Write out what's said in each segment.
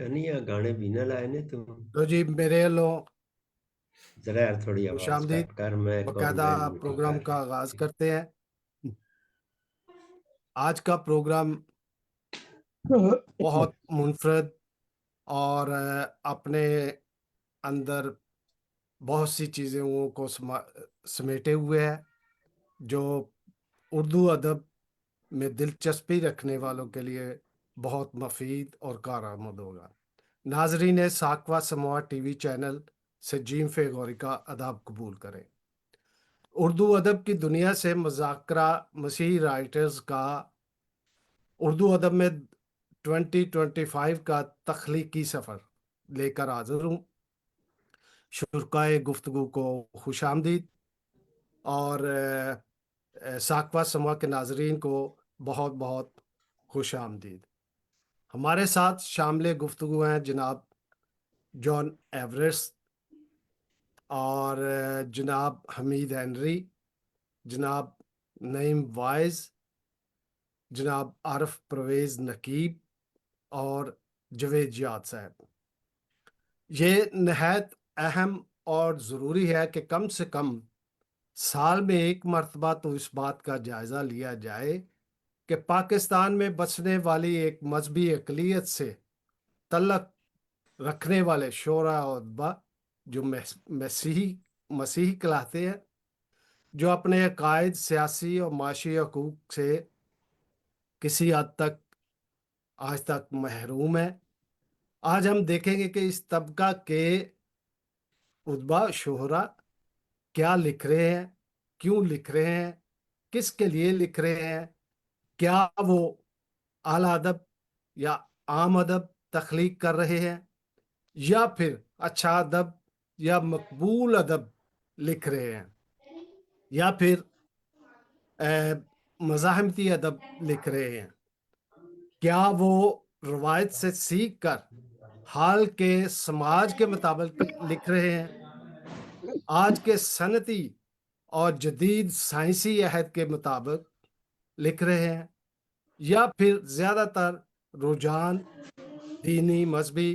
कन्हैया गाने भी ना लाए ने तुम। तो जी मेरे लो जरा यार थोड़ी खुश आवाज आमदीद। कट कर, मैं बाकायदा करूंगा मीटिंग प्रोग्राम पर। का आगाज करते हैं। आज का प्रोग्राम बहुत मुनफरद और अपने अंदर बहुत सी चीज़ों को समेटे हुए है, जो उर्दू अदब में दिलचस्पी रखने वालों के लिए बहुत मफीद और कारआमद होगा। नाजरीन साकवा समोआ टीवी चैनल से जीम फे गौरी का अदब कबूल करें। उर्दू अदब की दुनिया से मुज़ाकरा मसीही राइटर्स का उर्दू अदब में 2025 का तख्लीकी सफ़र लेकर हाजिर हूँ। शुरकाए गुफ्तगू को खुश आमदीद और साकवा समूह के नाजरीन को बहुत बहुत खुश आमदीद। हमारे साथ शामिल गुफ्तगू हैं जनाब जॉन एवरेस्ट और जनाब हमीद हेनरी, जनाब नईम वाइज, जनाब आरफ परवेज़ नकीब और जवेद जियाद साहब। ये नहायत अहम और ज़रूरी है कि कम से कम साल में एक मरतबा तो इस बात का जायज़ा लिया जाए कि पाकिस्तान में बसने वाली एक मजहबी अक़लियत से तल्लक रखने वाले शोरा और अदबा जो मसीही मसीही कहलाते हैं, जो अपने अकायद सियासी और माशी हकूक़ से किसी हद तक आज तक महरूम है। आज हम देखेंगे कि इस तबका के उदबा शोहरा क्या लिख रहे हैं, क्यों लिख रहे हैं, किसके लिए लिख रहे हैं, क्या वो आला अदब या आम अदब तख्लीक कर रहे हैं या फिर अच्छा अदब या मकबूल अदब लिख रहे हैं या फिर मज़ाहमती अदब लिख रहे हैं। क्या वो रवायत से सीख कर हाल के समाज के मुताबिक लिख रहे हैं, आज के सनती और जदीद साइंसी अहद के मुताबिक लिख रहे हैं, या फिर ज़्यादातर रुझान दीनी मजहबी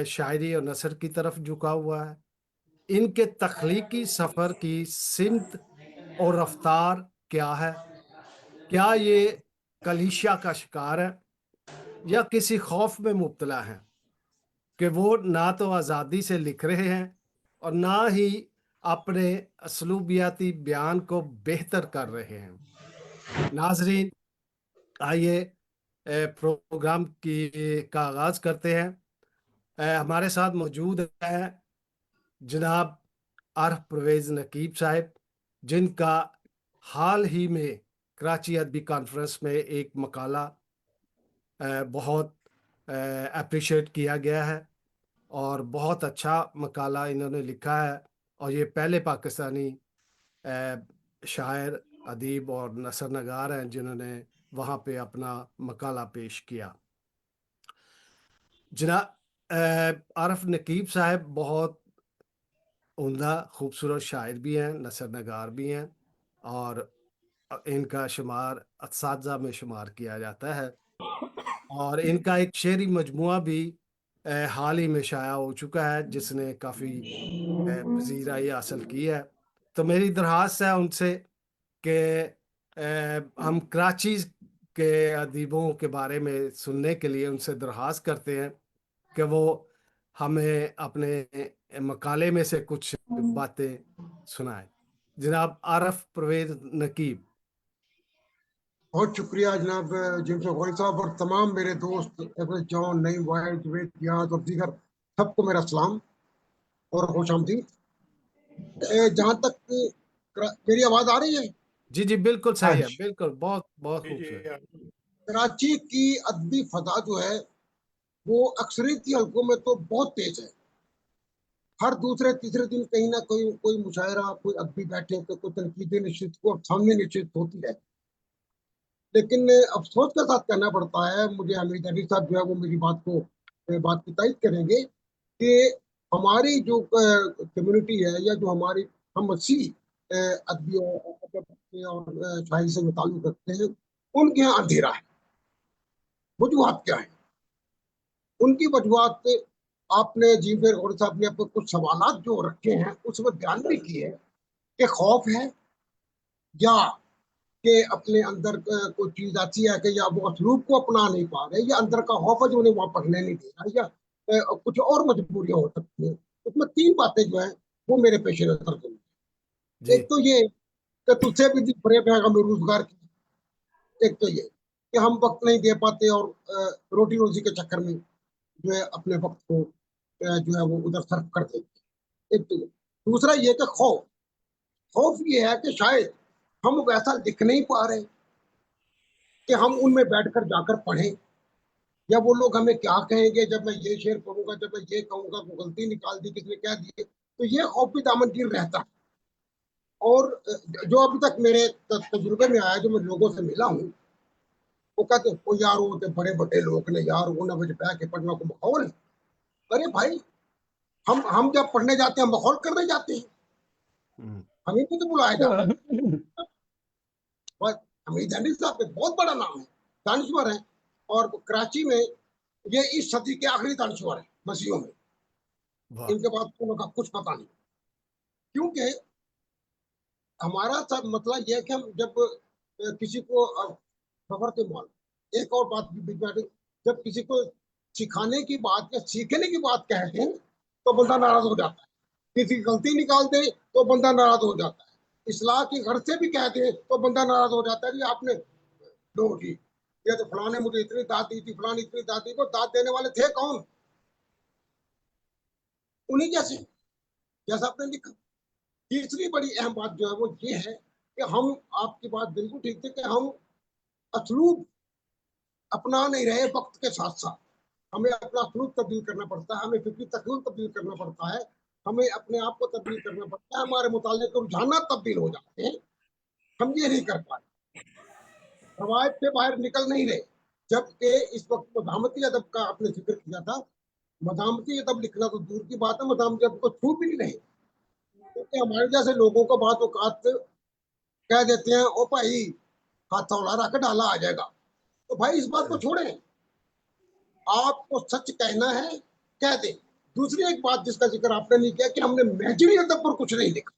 शायरी और नसर की तरफ झुका हुआ है। इनके तख्लीकी सफ़र की सिमत और रफ्तार क्या है? क्या ये कलीसिया का शिकार है या किसी खौफ में मुब्तला हैं कि वो ना तो आज़ादी से लिख रहे हैं और ना ही अपने असलूबियाती बयान को बेहतर कर रहे हैं। नाजरीन, आइए प्रोग्राम का आगाज़ करते हैं। हमारे साथ मौजूद है जनाब आरफ परवेज़ नकीब साहब, जिनका हाल ही में कराची अदबी कॉन्फ्रेंस में एक मकाला बहुत अप्रिशिएट किया गया है और बहुत अच्छा मकाला इन्होंने लिखा है, और ये पहले पाकिस्तानी शायर, अदीब और नसर नगार हैं जिन्होंने वहाँ पे अपना मकाला पेश किया। आरफ नकीब साहब बहुत उम्दा खूबसूरत शायर भी हैं, नसर नगार भी हैं, और इनका शुमार असातिज़ा में शुमार किया जाता है, और इनका एक शेरी मजमुआ भी हाल ही में शाया हो चुका है जिसने काफ़ी पज़ीराई हासिल की है। तो मेरी दरख्वास्त है उनसे कि हम कराची के अदीबों के बारे में सुनने के लिए उनसे दरख्वास्त करते हैं कि वो हमें अपने मकाले में से कुछ बातें सुनाएं। जनाब आरफ परवेज़ नकीब। बहुत शुक्रिया जनाब जेम्स गौरी साहब और तमाम मेरे दोस्त जॉन, नईम, वाहिद, जवेद, रियाज और दीगर सबको मेरा सलाम और खुश आमदीद। जहाँ तक मेरी आवाज आ रही है? जी जी बिल्कुल हाँ सही है, जी। बिल्कुल बहुत बहुत खूबसूरत। कराची की अदबी फजा जो है वो अक्सरियती हल्कों में तो बहुत तेज है। हर दूसरे तीसरे दिन कहीं ना कहीं कोई मुशायरा, कोई अदबी बैठे तो कोई तनकीदी निश्चित को सामने निश्चित होती है। लेकिन अफसोस के साथ कहना पड़ता है, मुझे हमीद अली साहब जो है वो मेरी बात की तायद करेंगे कि हमारी जो कम्युनिटी है या जो हमारी हम मसीह अदबी और शायरी से ताल्लुक रखते हैं, उनके यहाँ अंधेरा है। वजूहत क्या है? उनकी वजूहत आपने जी फिर और साहब ने अपने कुछ सवालात जो रखे हैं उसमें बयान भी किए कि खौफ है या कि अपने अंदर कोई चीज आती है कि या वो असलूब को अपना नहीं पा रहे या अंदर का खौफ है जो उन्हें वहां पढ़ने नहीं दे रहा या कुछ और मजबूरियां हो सकती हैं। उसमें तीन बातें जो है वो मेरे पेश नजर हैं। जी एक तो ये कि तुझसे भी फरेब है हमें रोजगार की, एक तो ये कि हम वक्त नहीं दे पाते और रोटी रोजी के चक्कर में जो है अपने वक्त को जो है वो उधर सर्फ कर देते हैं। एक तो ये, दूसरा ये कि खौफ खौफ ये है कि शायद हम वैसा लिख नहीं पा रहे कि हम उनमें बैठकर जाकर पढ़ें, या वो लोग हमें क्या कहेंगे जब मैं ये शेर पढ़ूंगा, जब मैं ये कहूंगा वो गलती निकाल दी किसने कह दी। तो ये खौफ भी दामनगीर रहता है। और जो अभी तक मेरे तजुर्बे में आया, जो मैं लोगों से मिला हूँ, वो कहते ओ यार वो तो बड़े बड़े लोग ने यार वो ना बह के पढ़ना को माहौल है। अरे भाई, हम जब पढ़ने जाते हैं माहौल करने जाते हैं, हमें भी तो बुलाया जाता है। बस हमीद हनीफ साहब एक बहुत बड़ा नाम है, दानिश्वर है, और कराची में ये इस सदी के आखिरी दानिश्वर है मसीहों में। वाह इनके बाद उनका कुछ पता नहीं, क्योंकि हमारा सब मतलब यह है कि हम जब किसी को खबर के मान, एक और बात भी बीच में, जब किसी को सिखाने की बात या सीखने की बात कहते हैं तो बंदा नाराज हो जाता है, किसी की गलती निकाल दे तो बंदा नाराज हो जाता है, इस्लाह की घर से भी कहते हैं तो बंदा नाराज हो जाता है कि आपने लो जी, ये तो फलाने मुझे इतनी दाद दी थी, फलानी इतनी दाद दी, को दाद देने वाले थे कौन? उन्हीं जैसे, जैसा आपने लिखा। तीसरी बड़ी अहम बात जो है वो ये है कि हम, आपकी बात बिल्कुल ठीक थी कि हम असलूब अपना नहीं रहे वक्त के साथ साथ। हमें अपना असलूब तब्दील करना पड़ता है, हमें फिक्री तखय्युल तब्दील करना पड़ता है, हमें अपने आप को तब्दील करना पड़ता है, हमारे मुताले के रुझानात तब्दील हो जाते हैं। हम ये नहीं कर पाए, रवायत से बाहर निकल नहीं रहे। जबकि इस वक्त मदामती अदब का आपने जिक्र किया था, मदामती अदब लिखना तो दूर की बात है, मदामती अदब को छू भी नहीं रहे, क्योंकि हमारे जैसे लोगों को बात औकात कह देते हैं ओ भाई हाथ हौला रख डाला आ जाएगा। तो भाई इस बात को छोड़ें, आपको सच कहना है कह दे। दूसरी एक बात जिसका जिक्र आपने नहीं किया कि हमने महजरी अदब पर कुछ नहीं लिखा।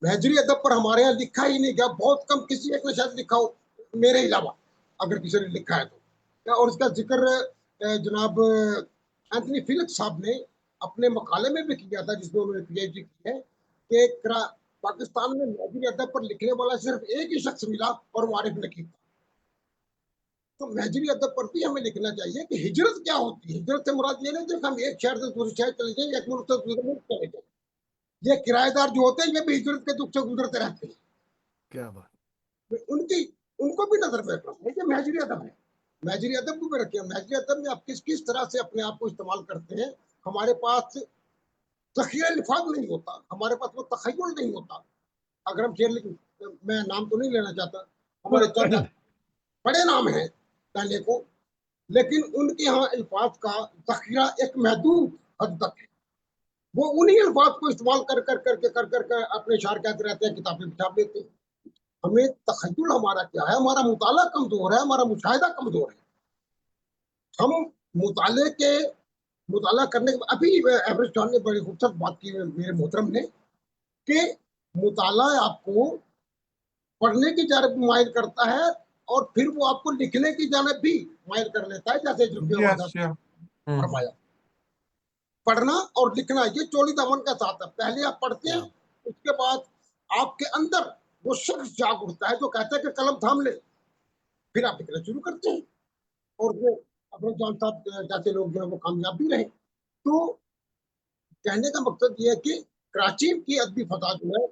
महजरी अदब पर हमारे यहाँ लिखा ही नहीं गया, बहुत कम, किसी एक ने शायद लिखा हो मेरे अलावा, अगर किसी ने लिखा है तो। और इसका जिक्र जनाब एंथनी फिलिप्स साहब ने अपने मकाले में भी किया था, जिसमें उन्होंने पीएचडी की है, कि पाकिस्तान में महजरी अदब पर लिखने वाला सिर्फ एक ही शख्स मिला और वो आरिफ नकीब। तो महजरी अदब पर भी हमें लिखना चाहिए कि हिजरत क्या होती है। हिजरत से मुराद ये नहीं कि हम एक शहर से दूसरे शहर चले जाएं, एक मुल्क से दूसरे मुल्क चले जाएं। ये किराएदार जो होते हैं ये भी हिजरत के दुख से गुजरते रहते हैं। क्या बात, उनकी उनको भी नजर में रखना है कि महजरी अदब है। महजरी अदब को भी रखिए। महजरी अदब में आप किस किस तरह से अपने आप को इस्तेमाल करते हैं। हमारे पास तखीर लिफाज नहीं होता, हमारे पास वो तखय्युल नहीं होता। अगर हम शेर लिख, मैं नाम तो नहीं लेना चाहता, हमारे चाचा बड़े नाम हैं कहने को, लेकिन उनके यहाँ अल्फाज का जखीरा एक महदूद हद तक है। वो उन्हीं अल्फाज को इस्तेमाल कर अपने शार कहते रहते हैं, किताबें छाप लेते हैं। हमें तखय्युल हमारा क्या है, हमारा मुताला कमजोर है, हमारा मुशाहिदा कमजोर है। हम मुताले के मुताला करने के, अभी एवरेज जॉन ने बड़ी खूबसूरत बात की मेरे मोहतरम ने, कि मुताला आपको पढ़ने की जानब माइल करता है और फिर वो आपको लिखने की जानब भी माइल कर लेता है, जैसे Yes, yeah. फरमाया। पढ़ना और लिखना ये चोली दामन का साथ है। पहले आप पढ़ते हैं, क्या उसके बाद आपके अंदर वो शख्स जाग उठता है जो कहता है कि कलम थाम ले, फिर आप लिखना शुरू करते हैं। और वो अपने जॉन साहब जैसे लोग जो है वो कामयाब भी रहे। तो कहने का मकसद ये है कि कराची की अदबी फसा जो है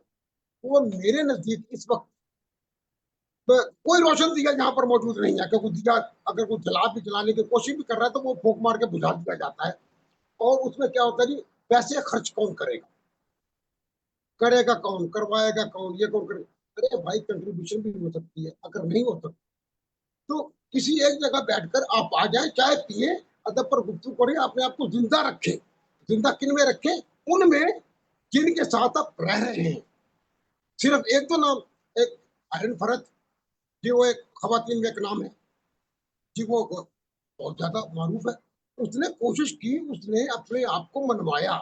वो मेरे नजदीक इस वक्त कोई रोशन दिया यहाँ पर मौजूद नहीं है। क्योंकि दिया अगर कोई जला भी जलाने की कोशिश भी कर रहा है तो वो फूंक मार के बुझा दिया जाता है। और उसमें क्या होता है जी, पैसे खर्च कौन करेगा, करेगा कौन, करवाएगा कौन, ये कौन करेगा। अरे भाई कंट्रीब्यूशन भी हो सकती है, अगर नहीं हो सकती तो किसी एक जगह बैठकर आप आ जाए, चाय पिए, अदब पर गुफ्तगू करें, अपने आप को जिंदा रखें। जिंदा किन में रखें? उनमें जिनके साथ आप रह रहे हैं। सिर्फ एक तो नाम, एक आयरन फरत जी, वो एक खवातीन में एक नाम है जी, वो बहुत ज्यादा मारूफ है। उसने कोशिश की, उसने अपने आप को मनवाया।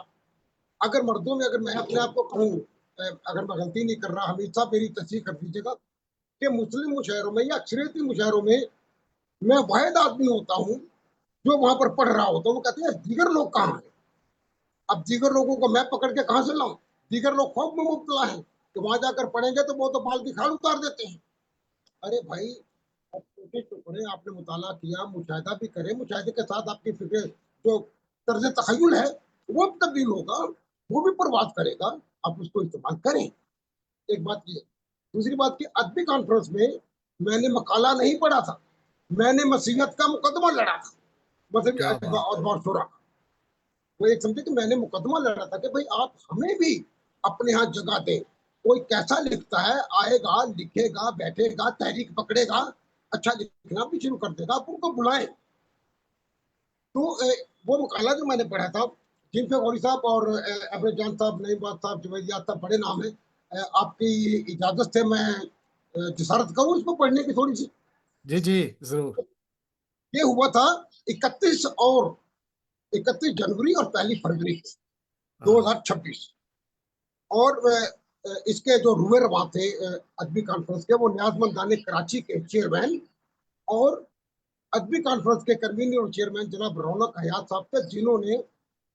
अगर मर्दों में, अगर मैं अपने आप को कहूँ, अगर मैं गलती नहीं कर रहा, हमेशा मेरी तस्दीक कर दीजिएगा कि मुस्लिम मुशायरों में या अक्सरियती मुशायरों में मैं वाहिद आदमी होता हूँ जो वहां पर पढ़ रहा होता हूँ। वो कहते हैं दीगर लोग कहाँ हैं? अब दीगर लोगों को मैं पकड़ के कहाँ से लाऊं? दीगर लोग खौफ में मुब्तला हैं कि वहां जाकर पढ़ेंगे तो वो तो बाल की खाल उतार देते हैं। अरे भाई, आप कोशिश तो करें, आपने मुताला किया, मुशाहिदा भी करें, मुशाहिदे के साथ आपकी फिक्र, जो तर्ज तखय्युल है वो भी तब्दील होगा, वो भी परवाज करेगा, आप उसको इस्तेमाल करें। एक बात ये। दूसरी बात की, अदबी कॉन्फ्रेंस में मैंने मकाला नहीं पढ़ा था, मैंने मसीहत का मुकदमा लड़ा था, मजहबी क्या अदबा बात। और बाशुरा। वो एक समझे कि मैंने मुकदमा लड़ा था कि भाई आप हमें भी अपने यहाँ जगह दें। कोई कैसा लिखता है, आएगा, लिखेगा, बैठेगा, तहरीक पकड़ेगा, अच्छा लिखना भी शुरू कर देगा, आप उनको बुलाएं। तो वो मकाला जो मैंने पढ़ा था, जिनसे गौरी साहब और अबरे जान साहब, नईम बात साहब, जुवैया साहब बड़े नाम है, आपकी इजाजत से मैं जिसारत करूं इसको पढ़ने की थोड़ी सी। जी जी, जरूर। ये हुआ था 31 जनवरी और 1 फरवरी हाँ। 2026। और इसके जो रूए रवा थे अदबी कॉन्फ्रेंस के, वो नियाज़मंद दाने कराची के चेयरमैन और अदबी कॉन्फ्रेंस के कन्वीनर और चेयरमैन जनाब रौनक हयात साहब थे, जिन्होंने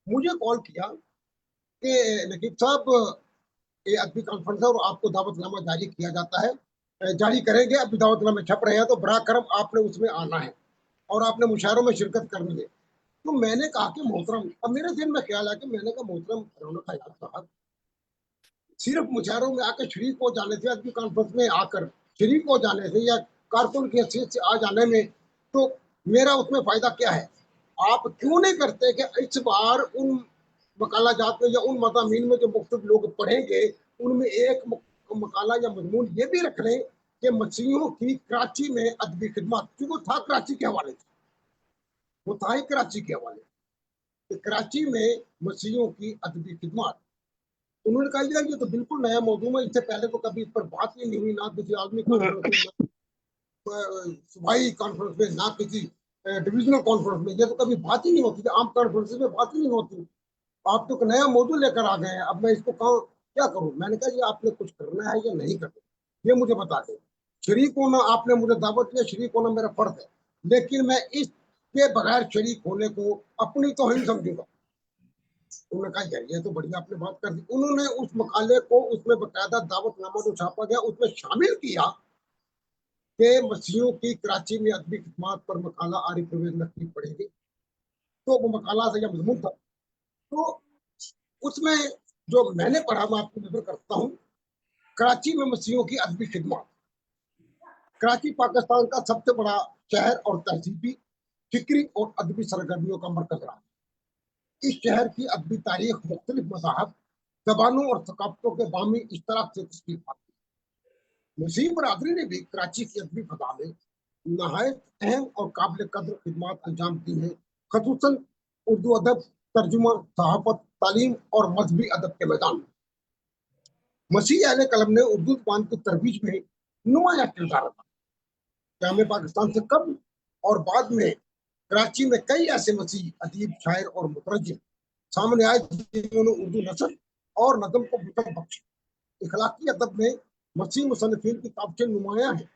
मुझे कॉल किया कि नकीब साहब, ये अदबी कॉन्फ्रेंस है और आपको दावतनामा जारी किया जाता है, जारी करेंगे, अभी दावतनामे छप रहे हैं, तो बरा करम आपने उसमें आना है और आपने मुशायरों में शिरकत करनी है। तो मैंने कहा कि मोहतरम, अब मेरे दिल में ख्याल है कि मैंने कहा मोहतरम रौनक हयात साहब, सिर्फ मुशायरों में आकर शरीक हो जाने से, अदबी कॉन्फ्रेंस में आकर शरीक हो जाने से या कारकुन की हैसियत से आ जाने में तो मेरा उसमें फायदा क्या है? आप क्यों नहीं करते कि इस बार उन मकाला जात में या उन मज़ामीन में जो मुख्तलिफ लोग पढ़ेंगे, उनमें एक मकाला या मजमून ये भी रख लें कि मसीहों की कराची में अदबी खिदमत, क्योंकि वो था कराची के हवाले से, वो था ही कराची के हवाले से, कराची में मसीहों की अदबी खिदमत। उन्होंने कहा यार ये तो बिल्कुल नया मौजूद है, इससे पहले तो कभी इस पर बात ही नहीं हुई, ना किसी आलमी कॉन्फ्रेंस में, ना सूबाई कॉन्फ्रेंस में, ना किसी डिविजनल कॉन्फ्रेंस में, ये तो कभी बात ही नहीं होती थी, आम कॉन्फ्रेंस में बात ही नहीं होती। आप तो एक नया मौजूद लेकर आ गए हैं, अब मैं इसको कहाँ क्या करूं? मैंने कहा ये आपने कुछ करना है या नहीं करना, ये मुझे बता दें। शरीक होना, आपने मुझे दावत दिया, शरीक होना मेरा फर्ज है, लेकिन मैं इसके बगैर शरीक होने को अपनी तौहीन समझूंगा। उन्होंने कहा यार ये तो बढ़िया आपने बात कर दी। उन्होंने उस मकाले को, उसमें बकायदा दावतनामा जो छापा गया उसमें शामिल किया कि मसीहों की कराची में अदबी खिदमत पर मकाला आरिफ परवेज नकवी पढ़ेंगे। तो वो मकाला से या मजमून था, तो उसमें जो मैंने पढ़ा मैं आपको नजर करता हूँ। कराची में मसीहों की अदबी खिदमत। कराची पाकिस्तान का सबसे बड़ा शहर और तहजीबी, फिक्री और अदबी सरगर्मियों का मरकज रहा। इस शहर की अदबी तारीख मुख्तलिफ मज़ाहब, ज़बानों और सकाफ़तों के बामी इश्तराक से तश्कील पाती है। मुस्लिम बरादरी ने भी कराची की अदबी फ़ज़ा में नहायत अहम और काबिल कदर खिदमत अंजाम दी हैं, ख़ुसूसन उर्दू अदब, तर्जुमा, सहाफ़त, तालीम और मजहबी अदब के मैदान में। मसीह अहले कलम ने उर्दू ज़बान की तरवीज में नुमायाँ किरदार अदा किया। जामे पाकिस्तान से कब्ल और बाद में कराची में कई ऐसे मसीह अदीब, शायर और मुतरज्जिम सामने आए जिन्होंने उर्दू नस्ल और नज़म को वसअत बख्शी। इखलाकी अदब में मसीह मुसन्निफीन की काबिल नुमायाँ है,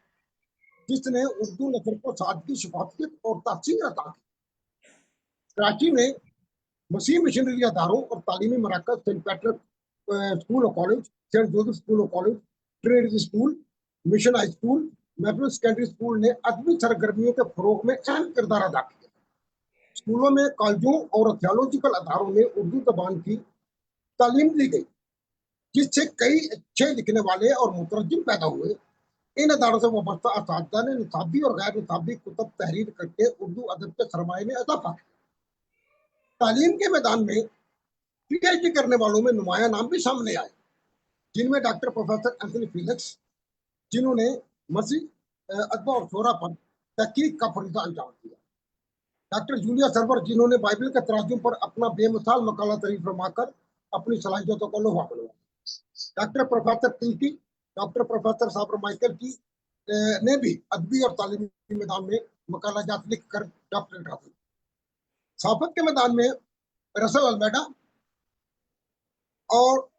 जिसने उर्दू नस्ल को सादगी, शफाफियत और तासीर अता की। कराची में मसीह मिशनरी अदारों और तालीमी मराकज सेंट पैट्रिक स्कूल और कॉलेज, सेंट जोसेफ स्कूल और college, Trinity school, mission high school, मैफिल सेकेंडरी स्कूल ने अदबी सरगर्मियों के फरोग में अहम किरदार अदा किया। स्कूलों में, कॉलेजों और थियोलॉजिकल अदारों में उर्दू जबान की तालीम दी गई, जिससे कई अच्छे लिखने वाले और मुतरज्जिम पैदा हुए। इन अदारों से वाबस्ता असातिज़ा ने निसाबी और गैर निसाबी कुतब तहरीर करके उर्दू अदब के सरमाए में इजाफा किया। तालीम के मैदान में पीएचडी करने वालों में नुमाया नाम भी सामने आए, जिनमें डॉक्टर प्रोफेसर एंथनी फिलिप्स, जिन्होंने मसीह अदबा और शोरा पर तहकीक का फरीदा अंजाम दिया। डॉक्टर जूलिया सर्वर, जिन्होंने बाइबल के तराजुम पर अपना बेमिसाल मकाला तरीफ फरमाकर अपनी सलाहियतों को लोहा बनवाया। डॉक्टर प्रोफेसर टिल्की, डॉक्टर प्रोफेसर साबर माइकल की ने भी अदबी और तालीमी मैदान में मकाला जात लिख कर डॉक्टरेट हासिल। सहाफत के मैदान में रसल अलमेडा और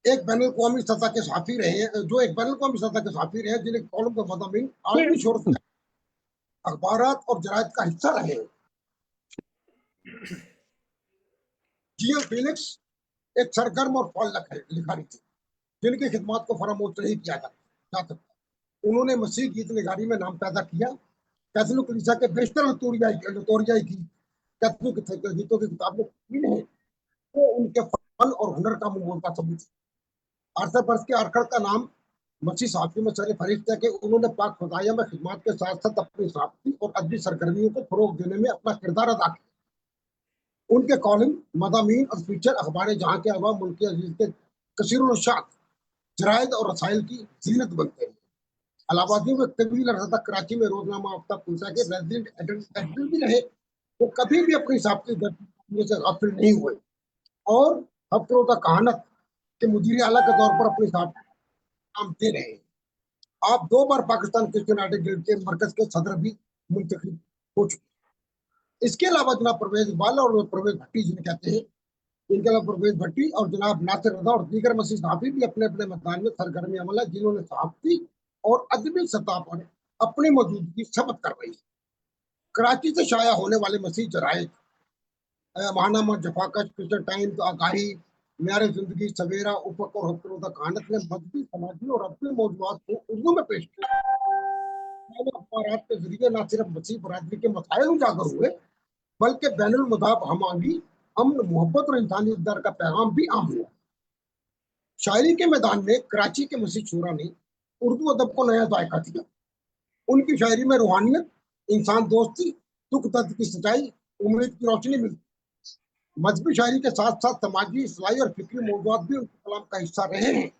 एक बैनुल अक़वामी सतह के सहाफ़ी रहे हैं, जो एक बैनुल अक़वामी सतह के सहाफ़ी रहे हैं, जिन्हें कॉलम के मज़ामीन आलमी शोहरत के अखबारात और जरायद का हिस्सा रहे हैं। जीएल फिलिप्स एक सरगर्म और फाल लिखारी थी, जिनकी खिदमत को फरामोश नहीं किया जा सकता। उन्होंने मसीह गीत निगारी में नाम पैदा किया। कैथोलिक कलीसिया के बेशतर लतोरियाई की कैथोलिक गीतों की किताब में है, वो उनके फन और हुनर का मुंह सबूत है। आर्थर बर्स के आर्कर का नाम मसीह सहाफ़ी में सर फहरिस्त है कि उन्होंने पाक खुदाया में खिदमत के साथ साथ अपनी सहाफ़ती और अदबी सरगर्मियों को फरोग देने में अपना किरदार अदा किया। उनके कॉलम, मज़ामीन और फीचर अखबार जहाँ के अलावा मुल्क अजीज के कसीरुल शात जरायद और रसाइल की जीनत बनते हैं। अलाहाबादी में तवील अरसा तक कराची में रोजनामा आफ्ता पूछा के रेजिडेंट एडिटर भी रहे। वो कभी भी अपनी सहाफ़ती गतिविधियों से गाफिल नहीं हुए और हफ्तरोज़ा कहानत के मुदीर आला के तौर पर अपनी सहाफ़ती काम दे रहे हैं। आप 2 बार पाकिस्तान क्रिश्चियन आर्ट गिल्ड के मरकज के सदर भी मुंतखब हो चुके। इसके अलावा जनाब परवेज इकबाल और परवेज भट्टी जिन्हें कहते हैं, इनके अलावा परवेज भट्टी और जनाब नासिर रजा और दीगर मसीह सहाफ़ी भी अपने अपने मैदान में सरगर्मी अमल है, जिन्होंने सहाफ़ती और अदबी सतह पर अपनी मौजूदगी सबत करवाई। कराची से शाया होने वाले मसीह जरायद महानामा, जफाकश, क्रिश्चियन टाइम्स, आगाही, म्यारे जिंदगी, सवेरा, उफक और हफ्तरोज़ा कहानत ने मजहबी, समाजी और अपने मौजूदात को उर्दू में पेश किया। अखबारात के जरिए न सिर्फ मसीह बरादरी के मसाइल उजागर हुए, बल्कि बैनुल मुदाब हमागी, अमन, मोहब्बत और इंसानियत दर का पैगाम भी आम हुआ। शायरी के मैदान में कराची के मसीह शूरा ने उर्दू अदब को नया जायका दिया। उनकी शायरी में रूहानियत, इंसान दोस्ती, दुख दर्द की सच्चाई, उम्मीद की रोशनी मिलती। मजहबी शायरी के साथ साथ समाजी, इस्लाही और फिक्री मौजूदात भी उनके कलाम का हिस्सा रहे हैं,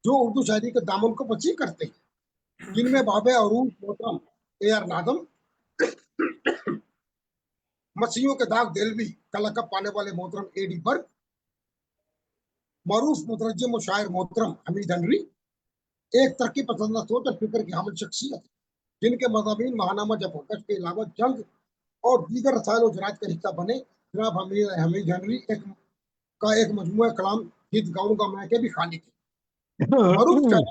जो उर्दू शायरी के दामन को वसीह करते हैं, जिनमें बाबे अरूज मोहतरम AR नाज़म, मसीहों के दाग देलवी का लक़ब पाने वाले मोहतरम AD बर्ग, मारूफ मुतरज्जिम और शायर मोहतरम हमीद हनरी, एक तरक्की पसंद सोच और फिक्र की हामिल शख्सियत, जिनके मज़ामीन महानामा जफाकश के अलावा जंग और दीगर रसायल और जरायद का हिस्सा बने। जनाब हमीद हनरी एक मजमूआ कलाम गीत गाऊंगा मैं के भी खाली थे। मारूफ शायर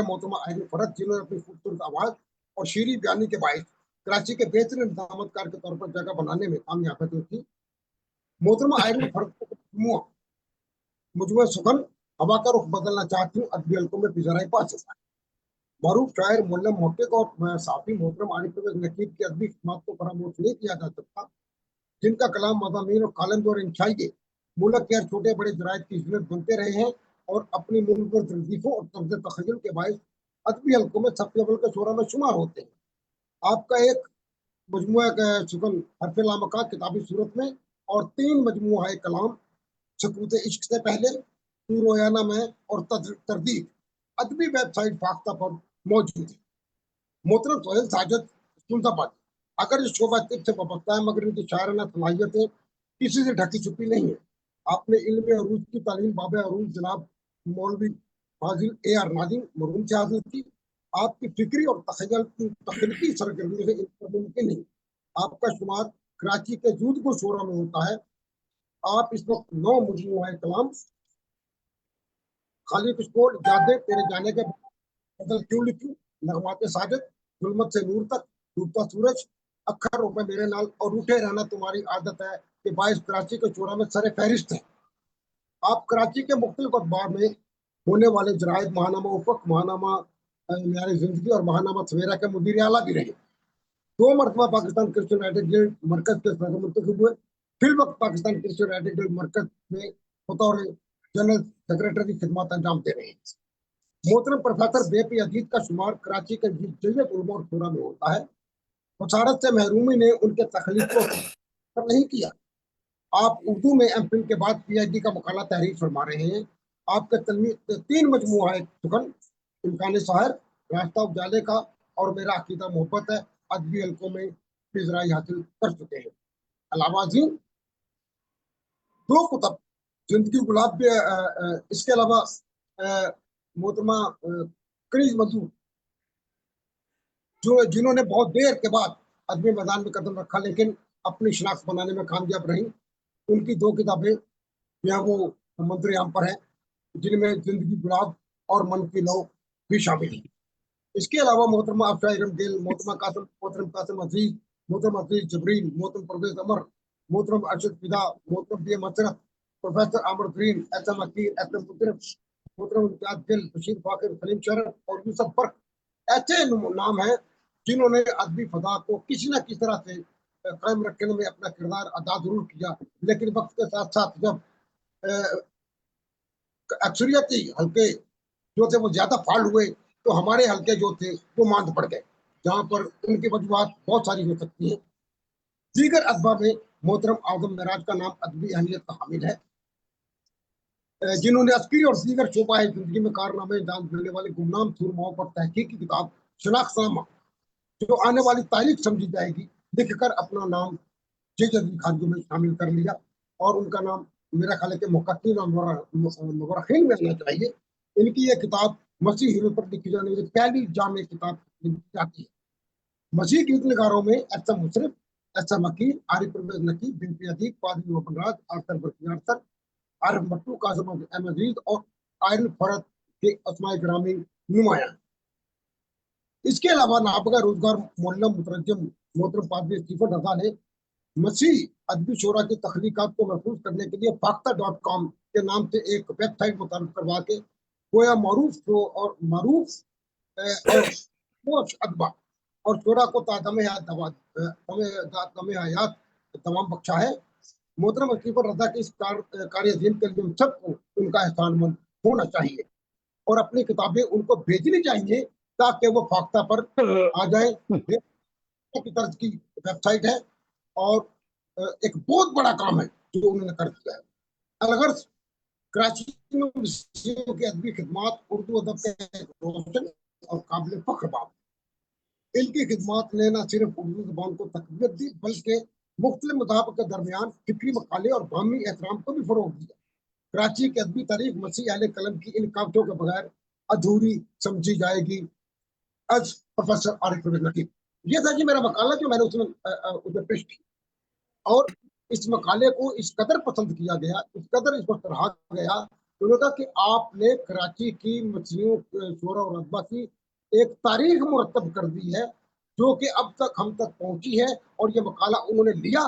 मोहतरमा आयन फरद, जिन्होंने अपनी खूबसूरत आवाज और शीरी बयानी के बायस कराची के बेहतरीन निज़ामतकार के तौर पर जगह बनाने में कामयाब थी। मोहतरमा आयन फरद मुझमें सुखन हवा का रुख बदलना चाहती हूँ, अदबी हल्कों में पिजराई पा सकता है। मारूफ शायर, मुल्लम, मुहक्किक और साफ़ी मोहतरम आरिफ परवेज़ नकीब की अदबी खिदमत को फरामोश नहीं किया जा सकता, जिनका कलाम, मज़ामीन और कॉलम और इंशाइए मुल्क के छोटे बड़े जरायद की ज़रूरत बनते रहे हैं और अपनी मुल्क पर तर्जीहों और तर्ज तख़य्युल के बायस अदबी हल्कों में सबसे अव्वल के शोरा में शुमार होते हैं। आपका एक मजमूआ सुकन हरफ लामका किताबी सूरत में और 3 मजमूआ है कलाम सकूत इश्क से पहले, तू रोयाना में और तरदीद अदबी वेबसाइट फाख्ता पर मौजूद है। मोहतरम सोहेल साजिद सुल्ताबाद, अगर इस शोबा तिब से वाबस्ता है, मगर इनकी शायराना सलाहियतें किसी से ढकी छुपी नहीं है। आपने इल्म अरूज की तालीम बाबे अरूज जनाब मौलवी फाजिल AR नाज़िम मरहूम से हासिल की। आपकी फिक्री और तख्लीकी सरगर्मी से मुमकिन नहीं। आपका शुमार कराची के जूदपुर शोरा में होता है। आप इस वक्त 9 मजमूआ कलाम, खाली कुछ यादें, तेरे जाने के बदल क्यों लिखूं, नगमाते साजिद, जुल्मत से नूर तक, डूबता सूरज, अखर रुपए मेरे नाल और उठे रहना तुम्हारी आदत है कि बाइस कराची के चोरा में सरे फहरिस्त है। आप कराची के मुख्तलिफ अखबार में होने वाले जरायद, महानामा उफक, महानामा म्यारे जिंदगी और महानामा सवेरा के मुदीर आला भी रहे। 2 मरतबा पाकिस्तान क्रिश्चियन आर्ट गिल्ड मरकज के सदर मुंतखब हुए। फिर वक्त पाकिस्तान क्रिश्चियन आर्ट गिल्ड मरकज में बतौर जनरल सेक्रेटरी खिदमत अंजाम दे रहे हैं। मोहतरम प्रोफेसर बेपी अजीत का शुमार कराची के जैयत उलमा और शूरा में होता है। वसारत से महरूमी ने उनके तखलीक को नहीं किया। आप उर्दू में MPhil के बाद PhD का मकाला तहरीर फरमा रहे हैं। आपके 3 मजमूआ है सुखन, इम्कान साहर, रास्ता उजाले का और मेरा अकीदा मोहब्बत है, अदबी हल्कों में पिजराई हासिल कर चुके हैं। अलावा 2 कुतब, जिंदगी गुलाब पे इसके अलावा मोहतरमा करीज मजदूर जो जिन्होंने बहुत देर के बाद अदबी मैदान में कदम रखा लेकिन अपनी शनाख्त बनाने में कामयाब रही। उनकी 2 किताबें जो है वो मंजर आम पर है, जिनमें जिंदगी गुलाब और मन की लौ भी शामिल है। इसके अलावा मोहतरमा अफशा इरम गिल, मोहतरम कासिम अजीज, मोहतरम अजीज जबरीन, मोहतरम परवेज अमर, मोहतरम अरशद फिदा, मोहतरम बी मसरत, प्रोफेसर आमर ग्रीन, एसएम अकीर, एसएम मुशरफ, मोहतरम इम्तियाज गिल, बशीर फाकिर, सलीम शरफ और यूसुफ बर्क ऐसे नाम हैं जिन्होंने अदबी फजा को किसी न किसी तरह से कायम रखने में अपना किरदार अदा जरूर किया, लेकिन वक्त के साथ साथ जब अक्सरियती हल्के जो थे वो ज्यादा फाल हुए तो हमारे हल्के जो थे वो मांद पड़ गए, जहां पर उनकी वजूहत बहुत सारी हो सकती हैं। दीगर अदबा में मोहतरम आजम महराज का नाम अदबी अहमियत का हामिल है, जिन्होंने अस्करी और दीगर शोबा जिंदगी में कारनामे अंजाम देने वाले गुमनाम सूरमाओं पर तहकीक की किताब शनाख्तनामा जो आने वाली तारीख समझी जाएगी लिखकर अपना नाम जदीद खानों में शामिल कर लिया, और उनका नाम मेरा ख्याल है कि मुक़द्दिम और मुवर्रिखीन में आना चाहिए। इनकी ये किताब मसीह हिरों पर लिखी जाने वाली पहली जामे किताब जाती है। मसीह गीत नगारों में एसएम मुशरफ, एसएम अकील, आरिफ परवेज नकीब, बिनती अदीब, पादरी वफनराज, आर्थर बरकी आर्थर, आरिफ मट्टू, कासिम अजीज और आयरन फरत के अस्माए ग्रामी नुमाया। इसके अलावा नाबगा रोजगार मोल्लम मुतरजम मोहतरम पादरी स्टीफन रजा ने मसीह अदबी शोरा की तख्लीकात को महफूज करने के लिए फाख्ता.com के नाम से एक वेबसाइट मुतारफ करवा के गोया मारूफ और अदबा और शोरा को तादम हयात तमाम बख्शा है। मोहतरम स्टीफन रजा की इस कार्य अजीम के लिए हम सबको उनका एहसानमंद होना चाहिए और अपनी किताबें उनको भेजनी चाहिए ताकि वो फाख्ता पर आ जाए। की तर्ज की वेबसाइट है और एक बहुत बड़ा काम है जो उन्होंने कर दिया है। अलगर्ज कराची में मसीहियों की अदबी खिदमात उर्दू अदब के रोशन और काबिल फख्र बाब। इनकी खिदमात ने न सिर्फ उर्दू ज़बान को तक़वियत दी बल्कि मुख्तलिफ मज़ाहब के दरमियान फिक्री मकाले और बाहमी एहतराम को भी फ़रोग़ दिया। कराची की अदबी तारीख मसीह अहले कलम की इन काबिलों के बगैर अधूरी समझी जाएगी। आज प्रोफेसर आरिफ परवेज नकीब, ये था जी मेरा मकाला जो मैंने उसमें पेश की, और इस मकाले को इस कदर पसंद किया गया, इस कदर इसको सराहा गया, उन्होंने कहा कि आपने कराची की मछलियों शोरा और अदबा की एक तारीख मुरतब कर दी है जो कि अब तक हम तक पहुंची है, और ये मकाला उन्होंने लिया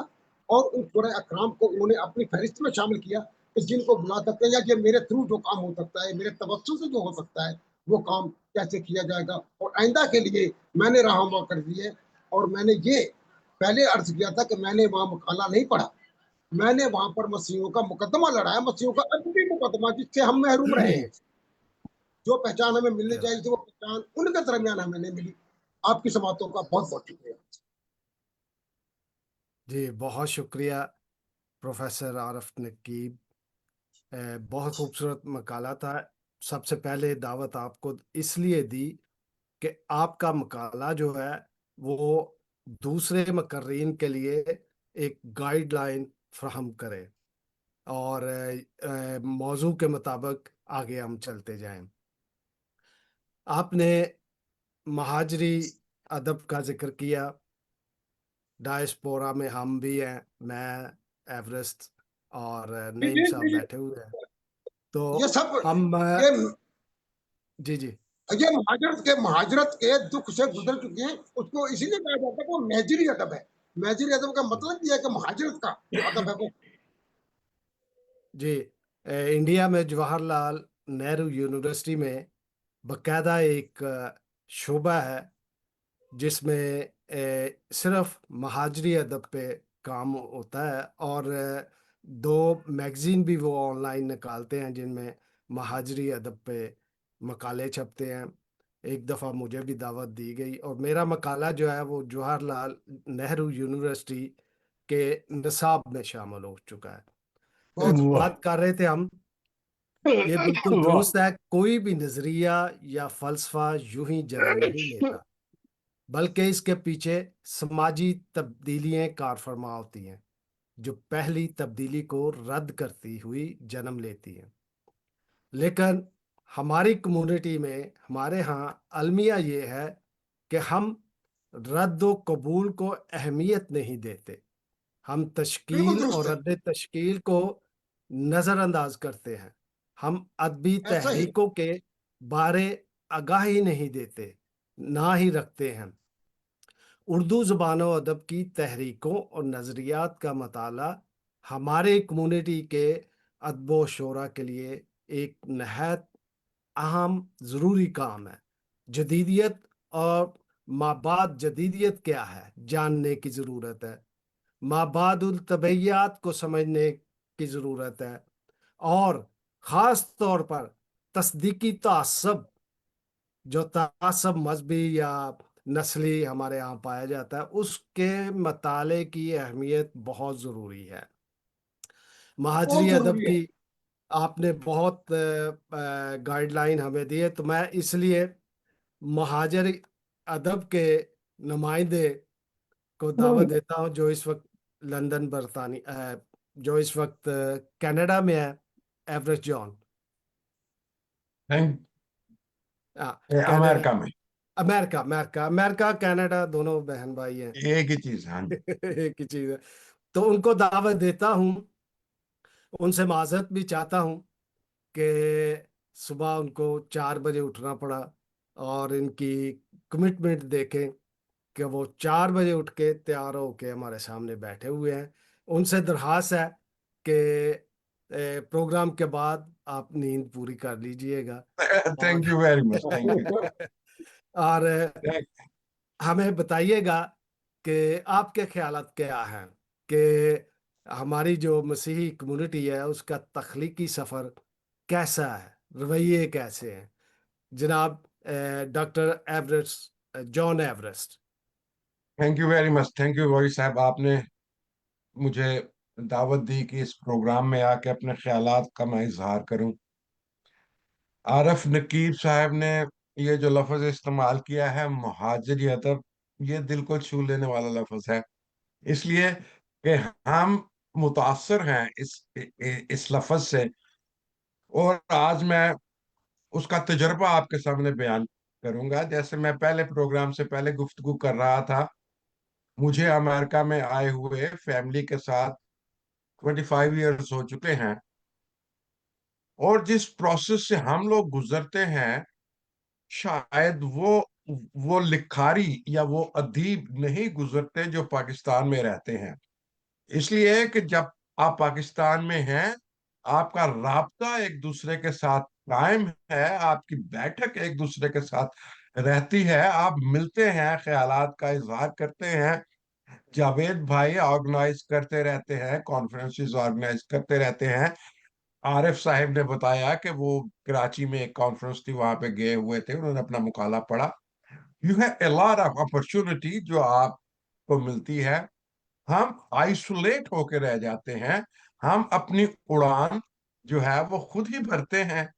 और उन शोरा अकराम को उन्होंने अपनी फहरिस्त में शामिल किया कि जिनको बुला सकते हैं या ये मेरे थ्रू जो काम हो सकता है, मेरे तवज्जुह से जो हो सकता है वो काम कैसे किया जाएगा, और आइंदा के लिए मैंने रहनुमा कर दी है। और मैंने ये पहले अर्ज किया था कि मैंने वहां मकाला नहीं पढ़ा, मैंने वहां पर मसीहों का मुकदमा लड़ाया, मसीहों का अदबी मुकदमा जिससे हम महरूम रहे हैं। जो पहचान हमें मिलनी चाहिए थी वो पहचान उनके दरमियान हमें नहीं मिली। आपकी समातों का बहुत बहुत शुक्रिया जी। बहुत शुक्रिया प्रोफेसर आरिफ नकीब, बहुत खूबसूरत मकाला था। सबसे पहले दावत आपको इसलिए दी कि आपका मकाला जो है वो दूसरे मुकर्रीन के लिए एक गाइडलाइन फ्राहम करे और मौजू के मुताबिक आगे हम चलते जाएं। आपने महाजरी अदब का जिक्र किया, डायस्पोरा में हम भी हैं, मैं, एवरेस्ट और नईम साहब बैठे हुए हैं, तो ये सब हम ये जी जी ये महाजरत के दुख से गुजर चुके हैं, उसको इसीलिए कहा जाता है कि वो महजरी अदब है। महजरी अदब का मतलब ये है कि महाजरत का जो अदब है वो जी। इंडिया में जवाहरलाल नेहरू यूनिवर्सिटी में बकायदा एक शोबा है जिसमें सिर्फ महाजरी अदब पे काम होता है, और 2 मैगजीन भी वो ऑनलाइन निकालते हैं जिनमें महाजरी अदब पे मकाले छपते हैं। एक दफ़ा मुझे भी दावत दी गई और मेरा मकाला जो है वो जवाहरलाल नेहरू यूनिवर्सिटी के निसाब में शामिल हो चुका है। बात कर रहे थे हम, ये बिल्कुल दुरुस्त है, कोई भी नजरिया या फलसफा यूं ही जन्म नहीं लेता, बल्कि इसके पीछे समाजी तब्दीलियां कार फरमा होती हैं जो पहली तब्दीली को रद्द करती हुई जन्म लेती हैं। लेकिन हमारी कम्युनिटी में, हमारे यहाँ अलमिया ये है कि हम रद्द व कबूल को अहमियत नहीं देते। हम बिल्कुल तश्कील दुरुस्त और है। रद्द तश्कील को नज़रअंदाज करते हैं। हम अदबी ऐसा ही तहरीकों के बारे आगाही नहीं देते, ना ही रखते हैं। उर्दू ज़ुबान व अदब की तहरीकों और नज़रियात का मताला हमारे कम्युनिटी के अदब व शोरा के लिए एक नहायत अहम ज़रूरी काम है। जदीदियत और माबाद जदीदियत क्या है जानने की ज़रूरत है। माबादुल तबैयात को समझने की ज़रूरत है, और ख़ास तौर पर तस्दीकी तासब, जो तासब मजहबी या नस्ली हमारे यहाँ पाया जाता है, उसके मताले की अहमियत बहुत ज़रूरी है। महाजरी बहुत अदब जरूरी है। की आपने बहुत गाइडलाइन हमें दी है, तो मैं इसलिए महाजरी अदब के नुमाइंदे को दावत देता हूँ, जो इस वक्त लंदन जो इस वक्त कनाडा में है, एवरेस्ट जॉन। थैंक हाँ, कनाडा, अमेरिका में अमेरिका अमेरिका अमेरिका कनाडा दोनों बहन भाई हैं। एक ही चीज। हाँ जी। एक ही चीज है। तो उनको दावत देता हूँ, उनसे माजरत भी चाहता हूँ कि सुबह उनको 4 बजे उठना पड़ा, और इनकी कमिटमेंट देखें कि वो 4 बजे उठ के तैयार होके हमारे सामने बैठे हुए हैं। उनसे दरखास्त है कि प्रोग्राम के बाद आप नींद पूरी कर लीजिएगा। और thank you very much. Thank you. और हमें बताइएगा कि आपके ख्यालात क्या हैं कि हमारी जो मसीही कम्युनिटी है उसका तख्लीकी सफ़र कैसा है, रवैये कैसे हैं। जनाब doctor Everest, John Everest. Thank you very much. Thank you voice साहब, आपने मुझे दावत दी कि इस प्रोग्राम में आके अपने ख्यालात का मैं इजहार करूं। आरफ नकीब साहब ने ये जो लफ्ज इस्तेमाल किया है मुहाजिरी अदब, ये दिल को छू लेने वाला लफ्ज है, इसलिए कि हम मुतासर हैं इस लफ्ज से। और आज मैं उसका तजर्बा आपके सामने बयान करूंगा। जैसे मैं पहले प्रोग्राम से पहले गुफ्तगू कर रहा था, मुझे अमेरिका में आए हुए फैमिली के साथ 25 इयर्स हो चुके हैं, और जिस प्रोसेस से हम लोग गुजरते हैं, शायद वो लिखारी या वो अदीब नहीं गुजरते जो पाकिस्तान में रहते हैं। इसलिए कि जब आप पाकिस्तान में हैं, आपका राब्ता एक दूसरे के साथ कायम है, आपकी बैठक एक दूसरे के साथ रहती है, आप मिलते हैं, ख्यालात का इजहार करते हैं। जावेद भाई ऑर्गेनाइज करते रहते हैं, कॉन्फ्रेंसेस ऑर्गेनाइज करते रहते हैं। आरिफ साहब ने बताया कि वो कराची में एक कॉन्फ्रेंस थी, वहां पे गए हुए थे, उन्होंने अपना मुकाला पढ़ा। You have a lot of opportunity जो आपको मिलती है। हम आइसोलेट होकर रह जाते हैं। हम अपनी उड़ान जो है वो खुद ही भरते हैं,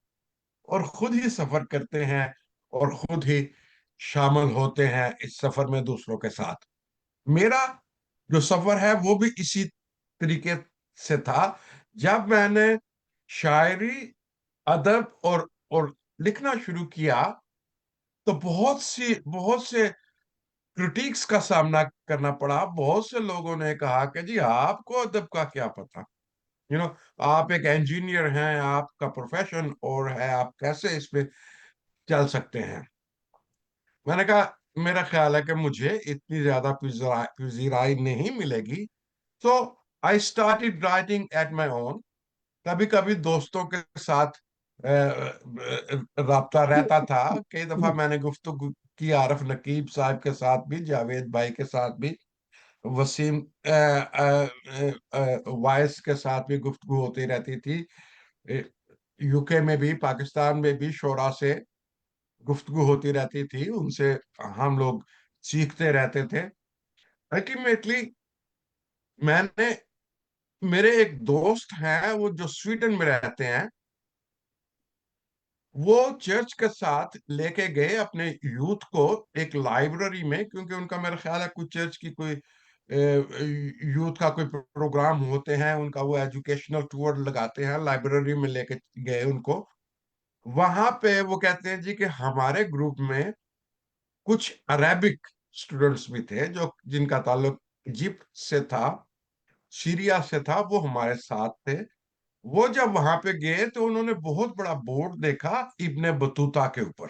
और खुद ही सफर करते हैं, और खुद ही शामिल होते हैं इस सफर में दूसरों के साथ। मेरा जो सफर है वो भी इसी तरीके से था। जब मैंने शायरी, अदब और लिखना शुरू किया, तो बहुत से क्रिटिक्स का सामना करना पड़ा। बहुत से लोगों ने कहा कि जी आपको अदब का क्या पता, आप एक इंजीनियर हैं, आपका प्रोफेशन और है, आप कैसे इस पे चल सकते हैं। मैंने कहा मेरा ख्याल है कि मुझे इतनी ज्यादा पजीराई नहीं मिलेगी। तो I started writing at my own. कभी कभी दोस्तों के साथ राब्ता रहता था। कई दफा मैंने गुफ्तगू की आरफ नकीब साहब के साथ भी, जावेद भाई के साथ भी, वसीम वायस के साथ भी गुफ्तगू होती रहती थी। यूके में भी, पाकिस्तान में भी शोरा से गुफ्तगू होती रहती थी, उनसे हम लोग सीखते रहते थे। अल्टीमेटली मैंने, मेरे एक दोस्त हैं वो जो स्वीडन में रहते हैं, वो चर्च के साथ लेके गए अपने यूथ को एक लाइब्रेरी में, क्योंकि उनका मेरा ख्याल है कुछ चर्च की कोई यूथ का कोई प्रोग्राम होते हैं, उनका वो एजुकेशनल टूर लगाते हैं, लाइब्रेरी में लेके गए उनको। वहां पे वो कहते हैं जी कि हमारे ग्रुप में कुछ अरेबिक स्टूडेंट्स भी थे जो जिनका ताल्लुक इजिप्ट से था, सीरिया से था, वो हमारे साथ थे। वो जब वहां पे गए तो उन्होंने बहुत बड़ा बोर्ड देखा इब्ने बतूता के ऊपर।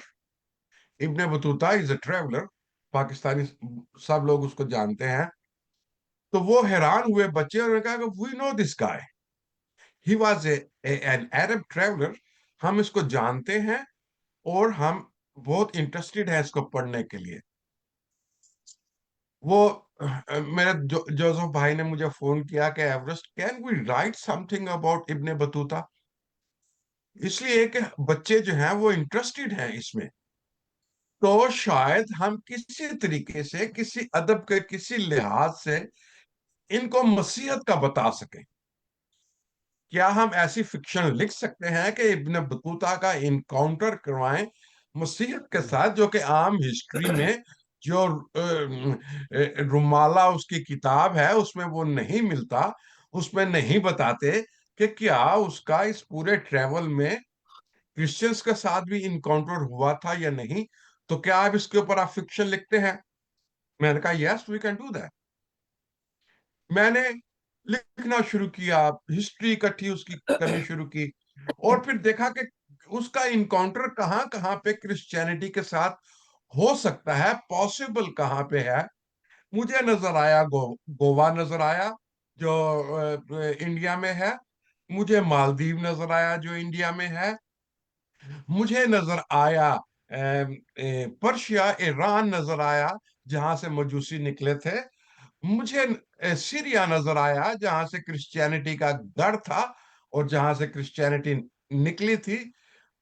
Ibn Battuta is a traveller, Pakistani सब लोग उसको जानते हैं। तो वो हैरान हुए बच्चे, और उन्होंने कहा कि we know this guy, he was an Arab traveller, हम इसको जानते हैं और हम बहुत इंटरेस्टेड हैं इसको पढ़ने के लिए। वो मेरे जोसेफ भाई ने मुझे फोन किया कि Everest, can we write something about Ibn Battuta, इसलिए कि बच्चे जो हैं वो इंटरेस्टेड हैं इसमें, तो शायद हम किसी तरीके से, किसी अदब के किसी लिहाज से इनको मसीहत का बता सकें। क्या हम ऐसी फिक्शन लिख सकते हैं कि इब्ने बतूता का इनकाउंटर करवाएं मसीहत के साथ, जो कि आम हिस्ट्री में जो रुमाला उसकी किताब है उसमें वो नहीं मिलता, उसमें नहीं बताते कि क्या उसका इस पूरे ट्रेवल में क्रिश्चियंस के साथ भी इनकाउंटर हुआ था या नहीं। तो क्या आप इसके ऊपर आप फिक्शन लिखते हैं? मैंने कहा yes we can do that. मैंने लिखना शुरू किया, हिस्ट्री इकट्ठी उसकी करनी शुरू की, और फिर देखा कि उसका इनकाउंटर कहाँ कहाँ पे क्रिश्चियनिटी के साथ हो सकता है, पॉसिबल कहाँ पे है। मुझे नजर आया गोवा नजर आया जो इंडिया में है, मुझे मालदीव नजर आया जो इंडिया में है, मुझे नजर आया पर्शिया, ईरान नजर आया जहां से मजूसी निकले थे, मुझे सीरिया नजर आया जहां से क्रिश्चियनिटी का गढ़ था और जहां से क्रिश्चियनिटी निकली थी,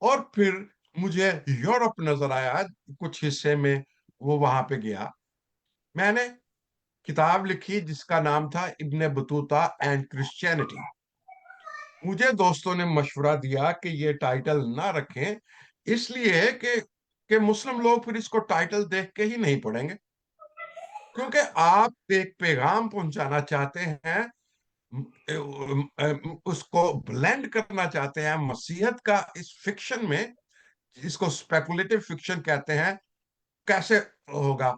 और फिर मुझे यूरोप नजर आया कुछ हिस्से में, वो वहां पे गया। मैंने किताब लिखी जिसका नाम था इब्ने बतूता एंड क्रिश्चियनिटी। मुझे दोस्तों ने मशवरा दिया कि ये टाइटल ना रखें, इसलिए कि मुस्लिम लोग फिर इसको टाइटल देख के ही नहीं पढ़ेंगे, क्योंकि आप एक पैगाम पहुंचाना चाहते हैं, उसको ब्लेंड करना चाहते हैं मसीहत का इस फिक्शन में, इसको स्पेकुलेटिव फिक्शन कहते हैं। कैसे होगा?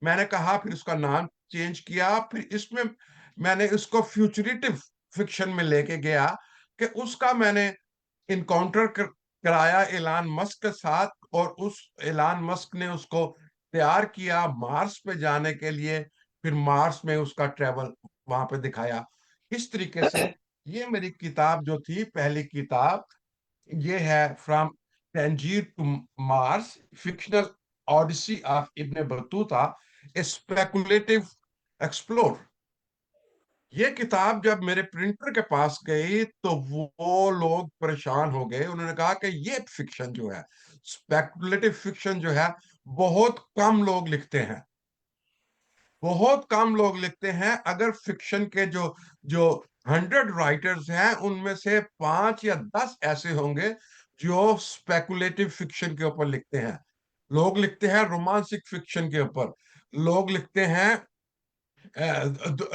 मैंने कहा, फिर उसका नाम चेंज किया, फिर इसमें मैंने इसको फ्यूचरिटिव फिक्शन में लेके गया कि उसका मैंने इनकाउंटर कराया एलान मस्क के साथ, और उस एलान मस्क ने उसको तैयार किया मार्स पे जाने के लिए, फिर मार्स में उसका ट्रेवल वहां पे दिखाया। इस तरीके से ये मेरी किताब जो थी, पहली किताब, ये है from Tangier to Mars, fictional odyssey of Ibn Battuta, a speculative explore. ये किताब जब मेरे प्रिंटर के पास गई तो वो लोग परेशान हो गए, उन्होंने कहा कि ये फिक्शन जो है, स्पेकुलेटिव फिक्शन जो है, बहुत कम लोग लिखते हैं, बहुत कम लोग लिखते हैं। अगर फिक्शन के जो जो 100 राइटर्स हैं उनमें से 5 या 10 ऐसे होंगे जो स्पेकुलेटिव फिक्शन के ऊपर लिखते हैं। लोग लिखते हैं रोमांसिक फिक्शन के ऊपर, लोग लिखते हैं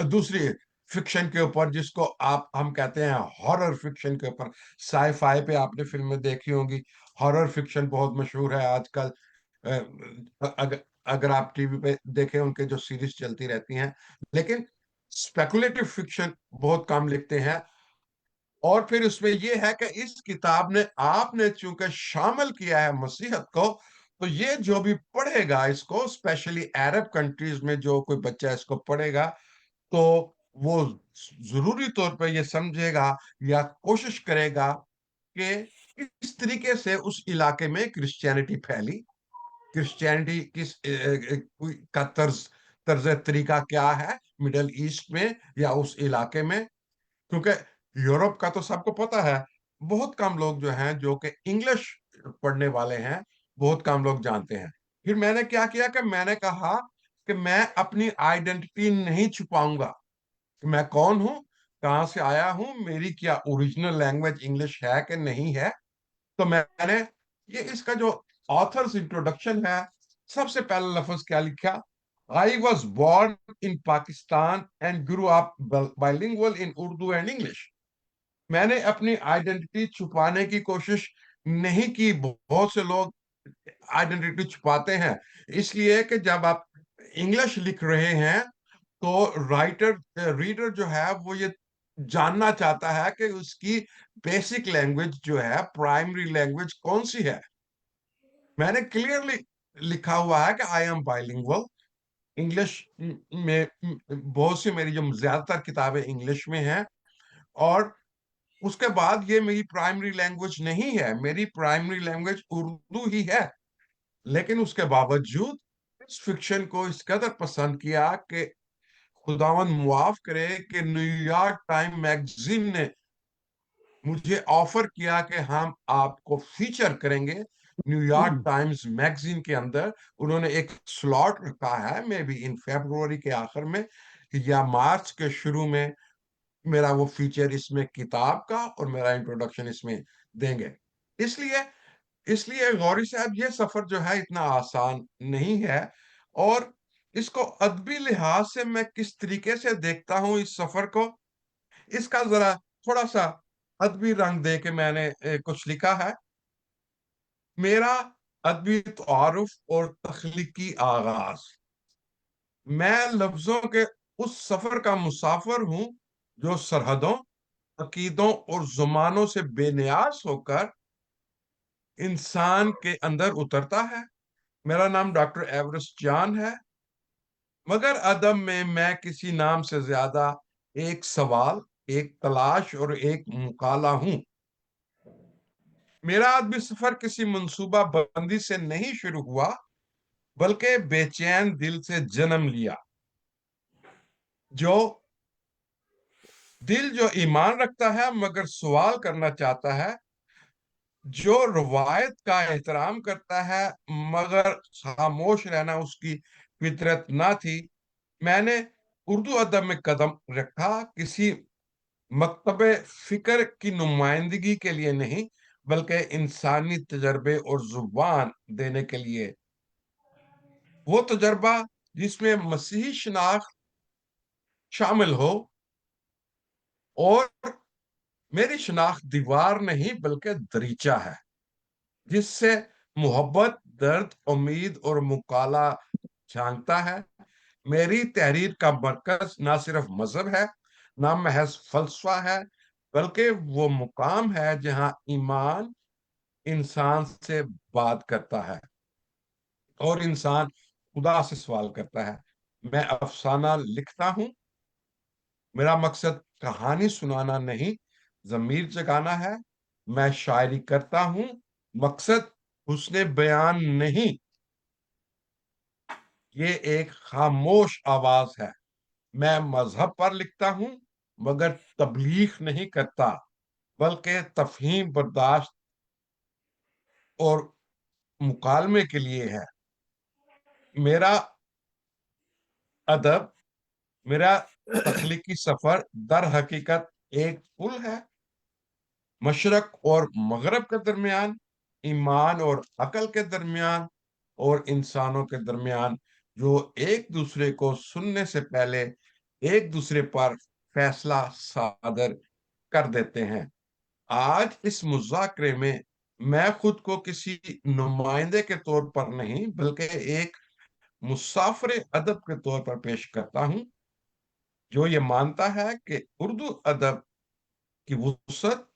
दूसरी फिक्शन के ऊपर जिसको आप हम कहते हैं हॉरर फिक्शन के ऊपर। साईफाई पे आपने फिल्में देखी होंगी, हॉरर फिक्शन बहुत मशहूर है आजकल। अगर अगर आप टीवी पे देखें उनके जो सीरीज चलती रहती हैं, लेकिन स्पेकुलेटिव फिक्शन बहुत कम लिखते हैं। और फिर उसमें यह है कि इस किताब ने आपने चूंकि शामिल किया है मसीहत को, तो ये जो भी पढ़ेगा इसको, स्पेशली अरब कंट्रीज में जो कोई बच्चा इसको पढ़ेगा, तो वो जरूरी तौर पर ये समझेगा या कोशिश करेगा कि किस तरीके से उस इलाके में क्रिश्चियनिटी फैली, क्रिश्चियनिटी किस का तर्ज तरीका क्या है मिडल ईस्ट में या उस इलाके में। क्योंकि यूरोप का तो सबको पता है, बहुत कम लोग जो हैं जो कि इंग्लिश पढ़ने वाले हैं, बहुत कम लोग जानते हैं। फिर मैंने क्या किया कि मैंने कहा कि मैं अपनी आइडेंटिटी नहीं छुपाऊंगा कि मैं कौन हूं, कहां से आया हूं, मेरी क्या ओरिजिनल लैंग्वेज इंग्लिश है कि नहीं है। तो मैंने ये इसका जो ऑथर्स इंट्रोडक्शन है, सबसे पहला लफ्ज क्या लिखा, I was born in Pakistan and grew up bilingual in Urdu and English. मैंने अपनी आइडेंटिटी छुपाने की कोशिश नहीं की। बहुत से लोग आइडेंटिटी छुपाते हैं, इसलिए कि जब आप इंग्लिश लिख रहे हैं तो रीडर जो है वो ये जानना चाहता है कि उसकी बेसिक लैंग्वेज जो है, प्राइमरी लैंग्वेज कौन सी है। मैंने क्लियरली लिखा हुआ है कि आई एम बाइलिंगुअल। इंग्लिश में बहुत सी मेरी जो ज्यादातर किताबें इंग्लिश में हैं, और उसके बाद ये मेरी प्राइमरी लैंग्वेज नहीं है, मेरी प्राइमरी लैंग्वेज उर्दू ही है। लेकिन उसके बावजूद इस फिक्शन को इस कदर पसंद किया कि खुदावन मुआफ करे कि न्यूयॉर्क टाइम मैगजीन ने मुझे ऑफर किया कि हम आपको फीचर करेंगे न्यूयॉर्क टाइम्स मैगजीन के अंदर। उन्होंने एक स्लॉट रखा है, मे बी इन फरवरी के आखिर में या मार्च के शुरू में, मेरा वो फीचर इसमें किताब का और मेरा इंट्रोडक्शन इसमें देंगे। इसलिए इसलिए गौरी साहब, ये सफर जो है इतना आसान नहीं है, और इसको अदबी लिहाज से मैं किस तरीके से देखता हूं इस सफर को, इसका जरा थोड़ा सा अदबी रंग दे के मैंने कुछ लिखा है। मेरा अदबी तारुफ और तख्लीकी आगाज। मैं लफ्जों के उस सफर का मुसाफिर हूं जो सरहदों, अकीदों और जुमानों से बेनियाज होकर इंसान के अंदर उतरता है। मेरा नाम डॉक्टर एवरेस्ट जान है, मगर अदब में मैं किसी नाम से ज्यादा एक सवाल, एक तलाश और एक मुकाला हूं। मेरा अदबी सफर किसी मंसूबा बंदी से नहीं शुरू हुआ, बल्कि बेचैन दिल से जन्म लिया। जो दिल जो ईमान रखता है मगर सवाल करना चाहता है, जो रवायत का एहतराम करता है मगर खामोश रहना उसकी फितरत ना थी। मैंने उर्दू अदब में कदम रखा किसी मकतबे फिक्र की नुमाइंदगी के लिए नहीं, बल्कि इंसानी तजर्बे और जुबान देने के लिए। वो तजर्बा जिसमें मसीही शनाख्त शामिल हो, और मेरी शनाख्त दीवार नहीं बल्कि दरीचा है, जिससे मोहब्बत, दर्द, उम्मीद और मुकाला झांकता है। मेरी तहरीर का मरकज ना सिर्फ मजहब है, ना महज फलसफा है, बल्कि वो मुकाम है जहां ईमान इंसान से बात करता है और इंसान खुदा से सवाल करता है। मैं अफसाना लिखता हूं, मेरा मकसद कहानी सुनाना नहीं, ज़मीर जगाना है। मैं शायरी करता हूं, मकसद हुस्ने बयान नहीं, ये एक खामोश आवाज है। मैं मजहब पर लिखता हूं, मगर तबलीग नहीं करता, बल्कि तफहीम, बर्दाश्त और मुकालमे के लिए है। मेरा अदब, मेरा तख्लीकी सफर दर हकीकत एक पुल है, मशरक और मगरब के दरमियान, ईमान और अकल के दरमियान, और इंसानों के दरमियान, जो एक दूसरे को सुनने से पहले एक दूसरे पर फैसला सादर कर देते हैं। आज इस मुज़ाकरे में मैं खुद को किसी नुमाइंदे के तौर पर नहीं, बल्कि एक मुसाफिर अदब के तौर पर पेश करता हूं, जो ये मानता है कि उर्दू अदब की वुसअत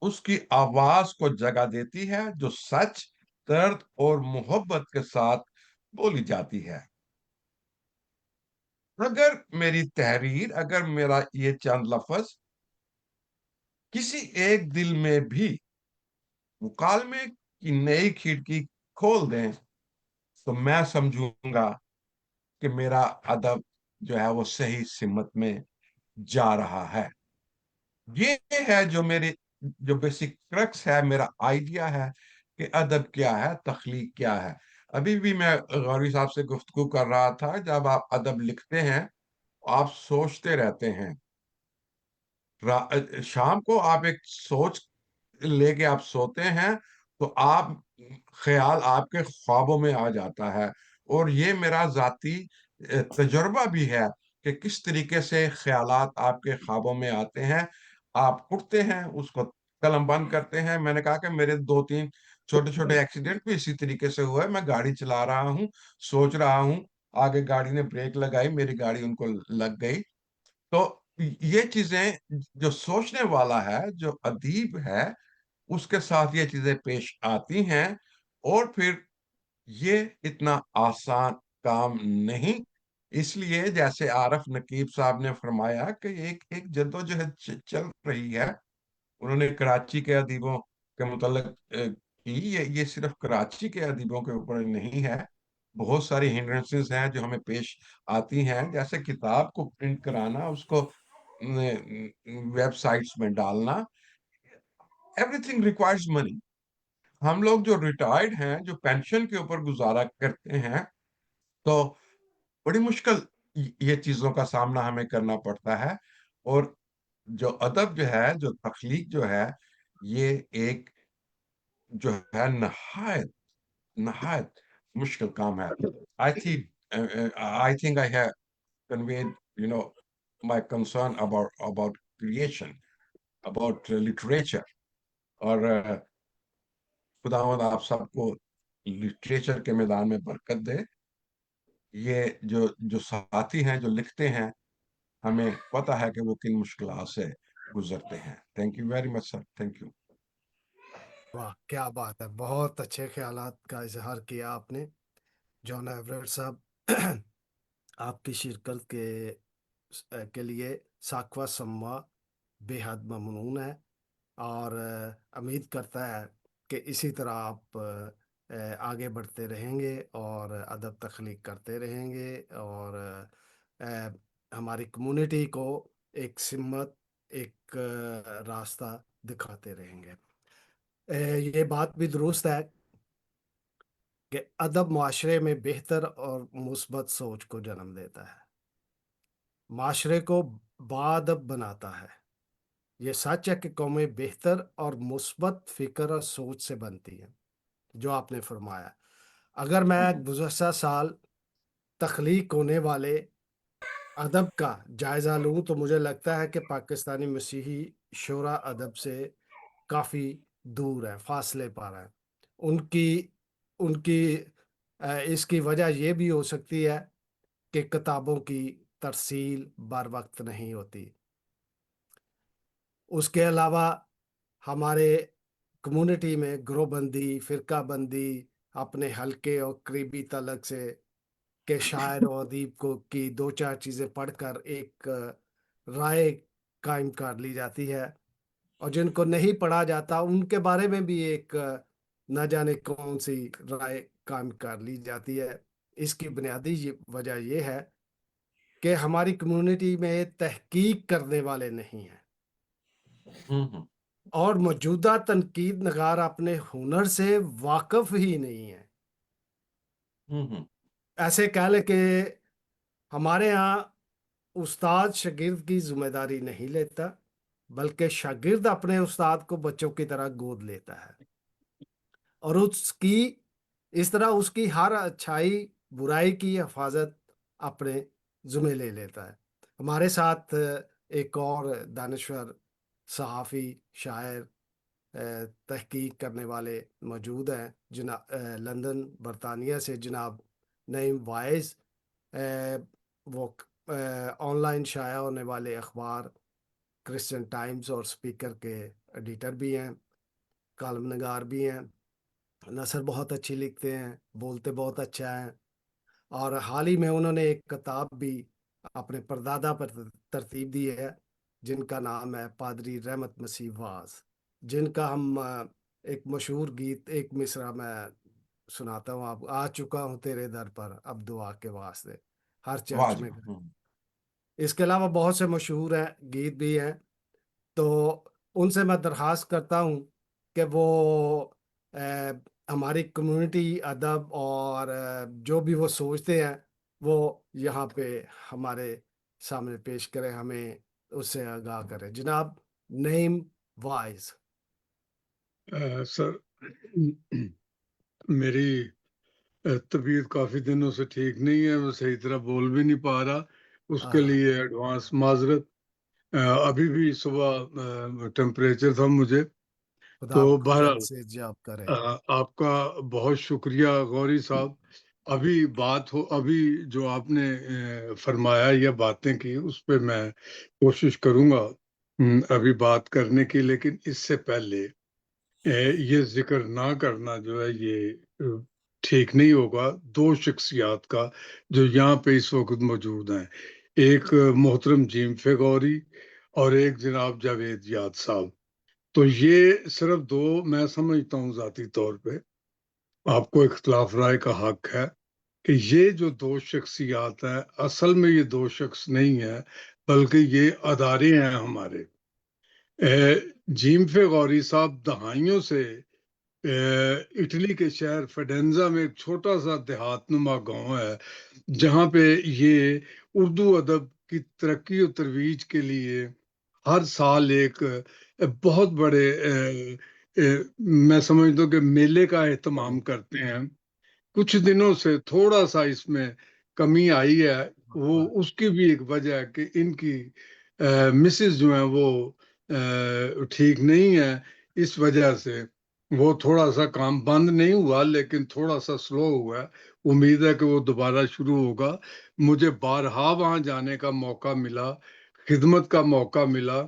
उसकी आवाज को जगह देती है, जो सच, दर्द और मोहब्बत के साथ बोली जाती है। अगर मेरी तहरीर, अगर मेरा ये चंद लफ्ज किसी एक दिल में भी मुकालमे की नई खिड़की खोल दें, तो मैं समझूंगा कि मेरा अदब जो है वो सही सिमत में जा रहा है। ये है जो मेरे जो बेसिक क्रक्स है, मेरा आइडिया है कि अदब क्या है, तख्लीक क्या है। अभी भी मैं गौरी साहब से गुफ्तगू कर रहा था, जब आप अदब लिखते हैं आप सोचते रहते हैं। शाम को आप एक सोच लेके आप सोते हैं, तो आप ख्याल आपके ख्वाबों में आ जाता है। और ये मेरा जाती तजुर्बा भी है कि किस तरीके से ख्यालात आपके ख्वाबों में आते हैं। आप उठते हैं, उसको कलम बंद करते हैं। मैंने कहा कि मेरे 2-3 छोटे छोटे एक्सीडेंट भी इसी तरीके से हुए। मैं गाड़ी चला रहा हूँ, सोच रहा हूँ, آگے گاڑی نے بریک لگائی، میری گاڑی ان کو لگ گئی. تو یہ چیزیں جو سوچنے والا ہے، جو ادیب ہے، اس کے ساتھ یہ چیزیں پیش آتی ہیں. اور پھر یہ اتنا آسان کام نہیں. اس لیے جیسے عارف نقیب صاحب نے فرمایا کہ ایک جدوجہد چل رہی ہے. انہوں نے کراچی کے ادیبوں کے متعلق کی. یہ صرف کراچی کے ادیبوں کے اوپر نہیں ہے. بہت ساری ہنڈرنسز ہیں جو ہمیں پیش آتی ہیں، جیسے کتاب کو پرنٹ کرانا، اس کو ویب سائٹس میں ڈالنا. ایوری تھنگ ریکوائرز منی. ہم لوگ جو ریٹائرڈ ہیں، جو پینشن کے اوپر گزارا کرتے ہیں، تو بڑی مشکل یہ چیزوں کا سامنا ہمیں کرنا پڑتا ہے. اور جو ادب جو ہے، جو تخلیق جو ہے، یہ ایک جو ہے نہایت مشکل کام ہے. I think I have conveyed, my concern about creation, about literature. اور خداوند آپ سب کو لٹریچر کے میدان میں برکت دے. یہ جو ساتھی ہیں، جو لکھتے ہیں، ہمیں پتہ ہے کہ وہ کن مشکلات سے گزرتے ہیں. Thank you very much sir. Thank you. واہ کیا بات ہے، بہت اچھے خیالات کا اظہار کیا آپ نے جان ایوریٹ صاحب. آپ کی شرکت کے لیے ساکھوا سموا بے حد ممنون ہے، اور امید کرتا ہے کہ اسی طرح آپ آگے بڑھتے رہیں گے اور ادب تخلیق کرتے رہیں گے، اور ہماری کمیونٹی کو ایک سمت، ایک راستہ دکھاتے رہیں گے. یہ بات بھی درست ہے کہ ادب معاشرے میں بہتر اور مثبت سوچ کو جنم دیتا ہے، معاشرے کو باادب بناتا ہے. یہ سچ ہے کہ قومیں بہتر اور مثبت فکر اور سوچ سے بنتی ہیں، جو آپ نے فرمایا. اگر میں گزشتہ سال تخلیق ہونے والے ادب کا جائزہ لوں تو مجھے لگتا ہے کہ پاکستانی مسیحی شعراء ادب سے کافی دور ہے، فاصلے پا رہے ہیں. ان کی اس کی وجہ یہ بھی ہو سکتی ہے کہ کتابوں کی ترسیل بر وقت نہیں ہوتی. اس کے علاوہ ہمارے کمیونٹی میں گروہ بندی، فرقہ بندی، اپنے حلقے اور قریبی تعلق سے کہ شاعر و ادیب کی دو چار چیزیں پڑھ کر ایک رائے قائم کر لی جاتی ہے، اور جن کو نہیں پڑھا جاتا ان کے بارے میں بھی ایک نہ جانے کون سی رائے قائم کر لی جاتی ہے. اس کی بنیادی وجہ یہ ہے کہ ہماری کمیونٹی میں تحقیق کرنے والے نہیں ہیں، اور موجودہ تنقید نگار اپنے ہنر سے واقف ہی نہیں ہیں. ایسے کہہ لیں کہ ہمارے ہاں استاد شاگرد کی ذمہ داری نہیں لیتا، بلکہ شاگرد اپنے استاد کو بچوں کی طرح گود لیتا ہے، اور اس طرح اس کی ہر اچھائی برائی کی حفاظت اپنے ذمہ لے لیتا ہے. ہمارے ساتھ ایک اور دانشور، صحافی، شاعر، تحقیق کرنے والے موجود ہیں، لندن برطانیہ سے جناب نعیم وائز. وہ آن لائن شائع ہونے والے اخبار کرسچن ٹائمز اور اسپیکر کے ایڈیٹر بھی ہیں، کالم نگار بھی ہیں، نثر بہت اچھی لکھتے ہیں، بولتے بہت اچھا ہیں. اور حال ہی میں انہوں نے ایک کتاب بھی اپنے پردادا پر ترتیب دی ہے، جن کا نام ہے پادری رحمت مسیح واز، جن کا ہم ایک مشہور گیت، ایک مصرع میں سناتا ہوں. آپ آ چکا ہوں تیرے در پر اب دعا کے واسطے، ہر چرچ میں. اس کے علاوہ بہت سے مشہور ہیں، گیت بھی ہیں. تو ان سے میں درخواست کرتا ہوں کہ وہ ہماری کمیونٹی ادب اور جو بھی وہ سوچتے ہیں وہ یہاں پہ ہمارے سامنے پیش کریں، ہمیں اس سے آگاہ کریں. جناب نعیم وائز. سر میری طبیعت کافی دنوں سے ٹھیک نہیں ہے، میں صحیح طرح بول بھی نہیں پا رہا، اس کے لیے ایڈوانس معذرت. ابھی بھی صبح ٹیمپریچر تھا مجھے. تو بہرحال آپ کریں. آپ کا بہت شکریہ غوری صاحب ابھی جو آپ نے فرمایا یا باتیں کی اس پہ میں کوشش کروں گا ابھی بات کرنے کی، لیکن اس سے پہلے یہ ذکر نہ کرنا جو ہے یہ ٹھیک نہیں ہوگا دو شخصیات کا جو یہاں پہ اس وقت موجود ہیں، ایک محترم جیم فیغوری اور ایک جناب جاوید یاد صاحب۔ تو یہ صرف دو، میں سمجھتا ہوں ذاتی طور پہ آپ کو اختلاف رائے کا حق ہے کہ یہ جو دو شخصیات ہیں اصل میں یہ دو شخص نہیں ہیں بلکہ یہ ادارے ہیں ہمارے۔ جیم فیغوری صاحب دہائیوں سے اٹلی کے شہر فیڈنزا میں ایک چھوٹا سا دیہات نما گاؤں ہے جہاں پہ یہ اردو ادب کی ترقی و ترویج کے لیے ہر سال ایک بہت بڑے میں سمجھتا ہوں کہ میلے کا اہتمام کرتے ہیں۔ کچھ دنوں سے تھوڑا سا اس میں کمی آئی ہے، وہ اس کی بھی ایک وجہ ہے کہ ان کی مسز جو ہیں وہ ٹھیک نہیں ہے، اس وجہ سے وہ تھوڑا سا کام بند نہیں ہوا لیکن تھوڑا سا سلو ہوا ہے۔ امید ہے کہ وہ دوبارہ شروع ہوگا۔ مجھے بارہا وہاں جانے کا موقع ملا، خدمت کا موقع ملا۔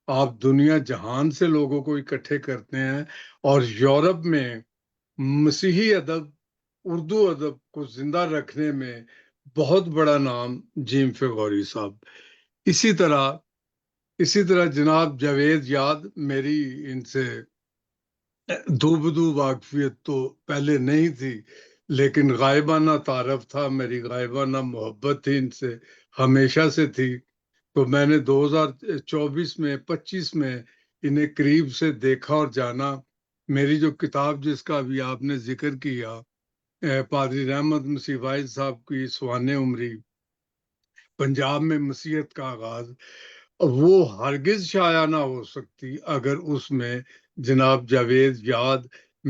آپ دنیا جہان سے لوگوں کو اکٹھے کرتے ہیں، اور یورپ میں مسیحی ادب، اردو ادب کو زندہ رکھنے میں بہت بڑا نام جیم فیغوری صاحب۔ اسی طرح جناب جاوید یاد، میری ان سے دو بدو واقفیت تو پہلے نہیں تھی لیکن غائبانہ تعارف تھا، میری غائبانہ محبت تھی ان سے، ہمیشہ سے تھی۔ تو میں نے 2024-25 میں انہیں قریب سے دیکھا اور جانا۔ میری جو کتاب جس کا ابھی آپ نے ذکر کیا، پادری رحمت مسیح واعظ صاحب کی سوانح عمری، پنجاب میں مسیحیت کا آغاز، وہ ہرگز شائع نہ ہو سکتی اگر اس میں جناب جاوید یاد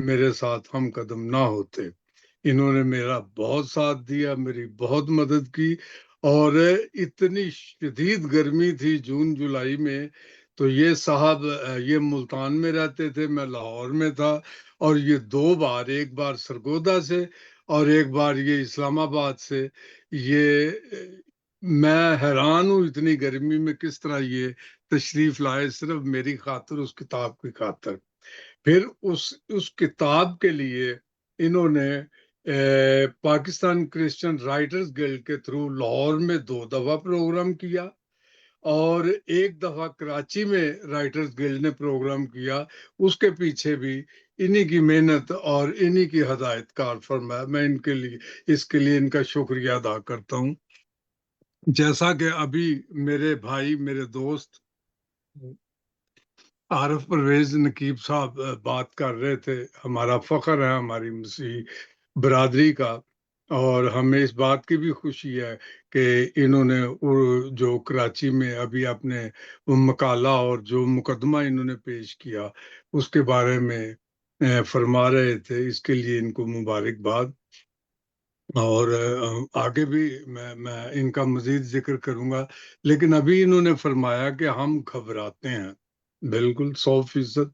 میرے ساتھ ہم قدم نہ ہوتے۔ انہوں نے میرا بہت ساتھ دیا، میری بہت مدد کی، اور اتنی شدید گرمی تھی جون جولائی میں، تو یہ صاحب یہ ملتان میں رہتے تھے، میں لاہور میں تھا، اور یہ دو بار، ایک بار سرگودا سے اور ایک بار یہ اسلام آباد سے، یہ میں حیران ہوں اتنی گرمی میں کس طرح یہ تشریف لائے، صرف میری خاطر، اس کتاب کی خاطر۔ پھر اس کتاب کے لیے انہوں نے پاکستان کرسچن رائٹرز گلڈ کے تھرو لاہور میں 2 دفعہ پروگرام کیا، اور ایک دفعہ کراچی میں رائٹرز گلڈ نے پروگرام کیا۔ اس کے پیچھے بھی انہی کی محنت اور انہی کی ہدایت کار فرما ہے۔ میں اس کے لیے ان کا شکریہ ادا کرتا ہوں۔ جیسا کہ ابھی میرے بھائی، میرے دوست عارف پرویز نقیب صاحب بات کر رہے تھے، ہمارا فخر ہے ہماری مسیحی برادری کا، اور ہمیں اس بات کی بھی خوشی ہے کہ انہوں نے جو کراچی میں ابھی اپنے مقالہ اور جو مقدمہ انہوں نے پیش کیا اس کے بارے میں فرما رہے تھے، اس کے لیے ان کو مبارکباد۔ اور آگے بھی میں ان کا مزید ذکر کروں گا، لیکن ابھی انہوں نے فرمایا کہ ہم گھبراتے ہیں، بالکل 100%۔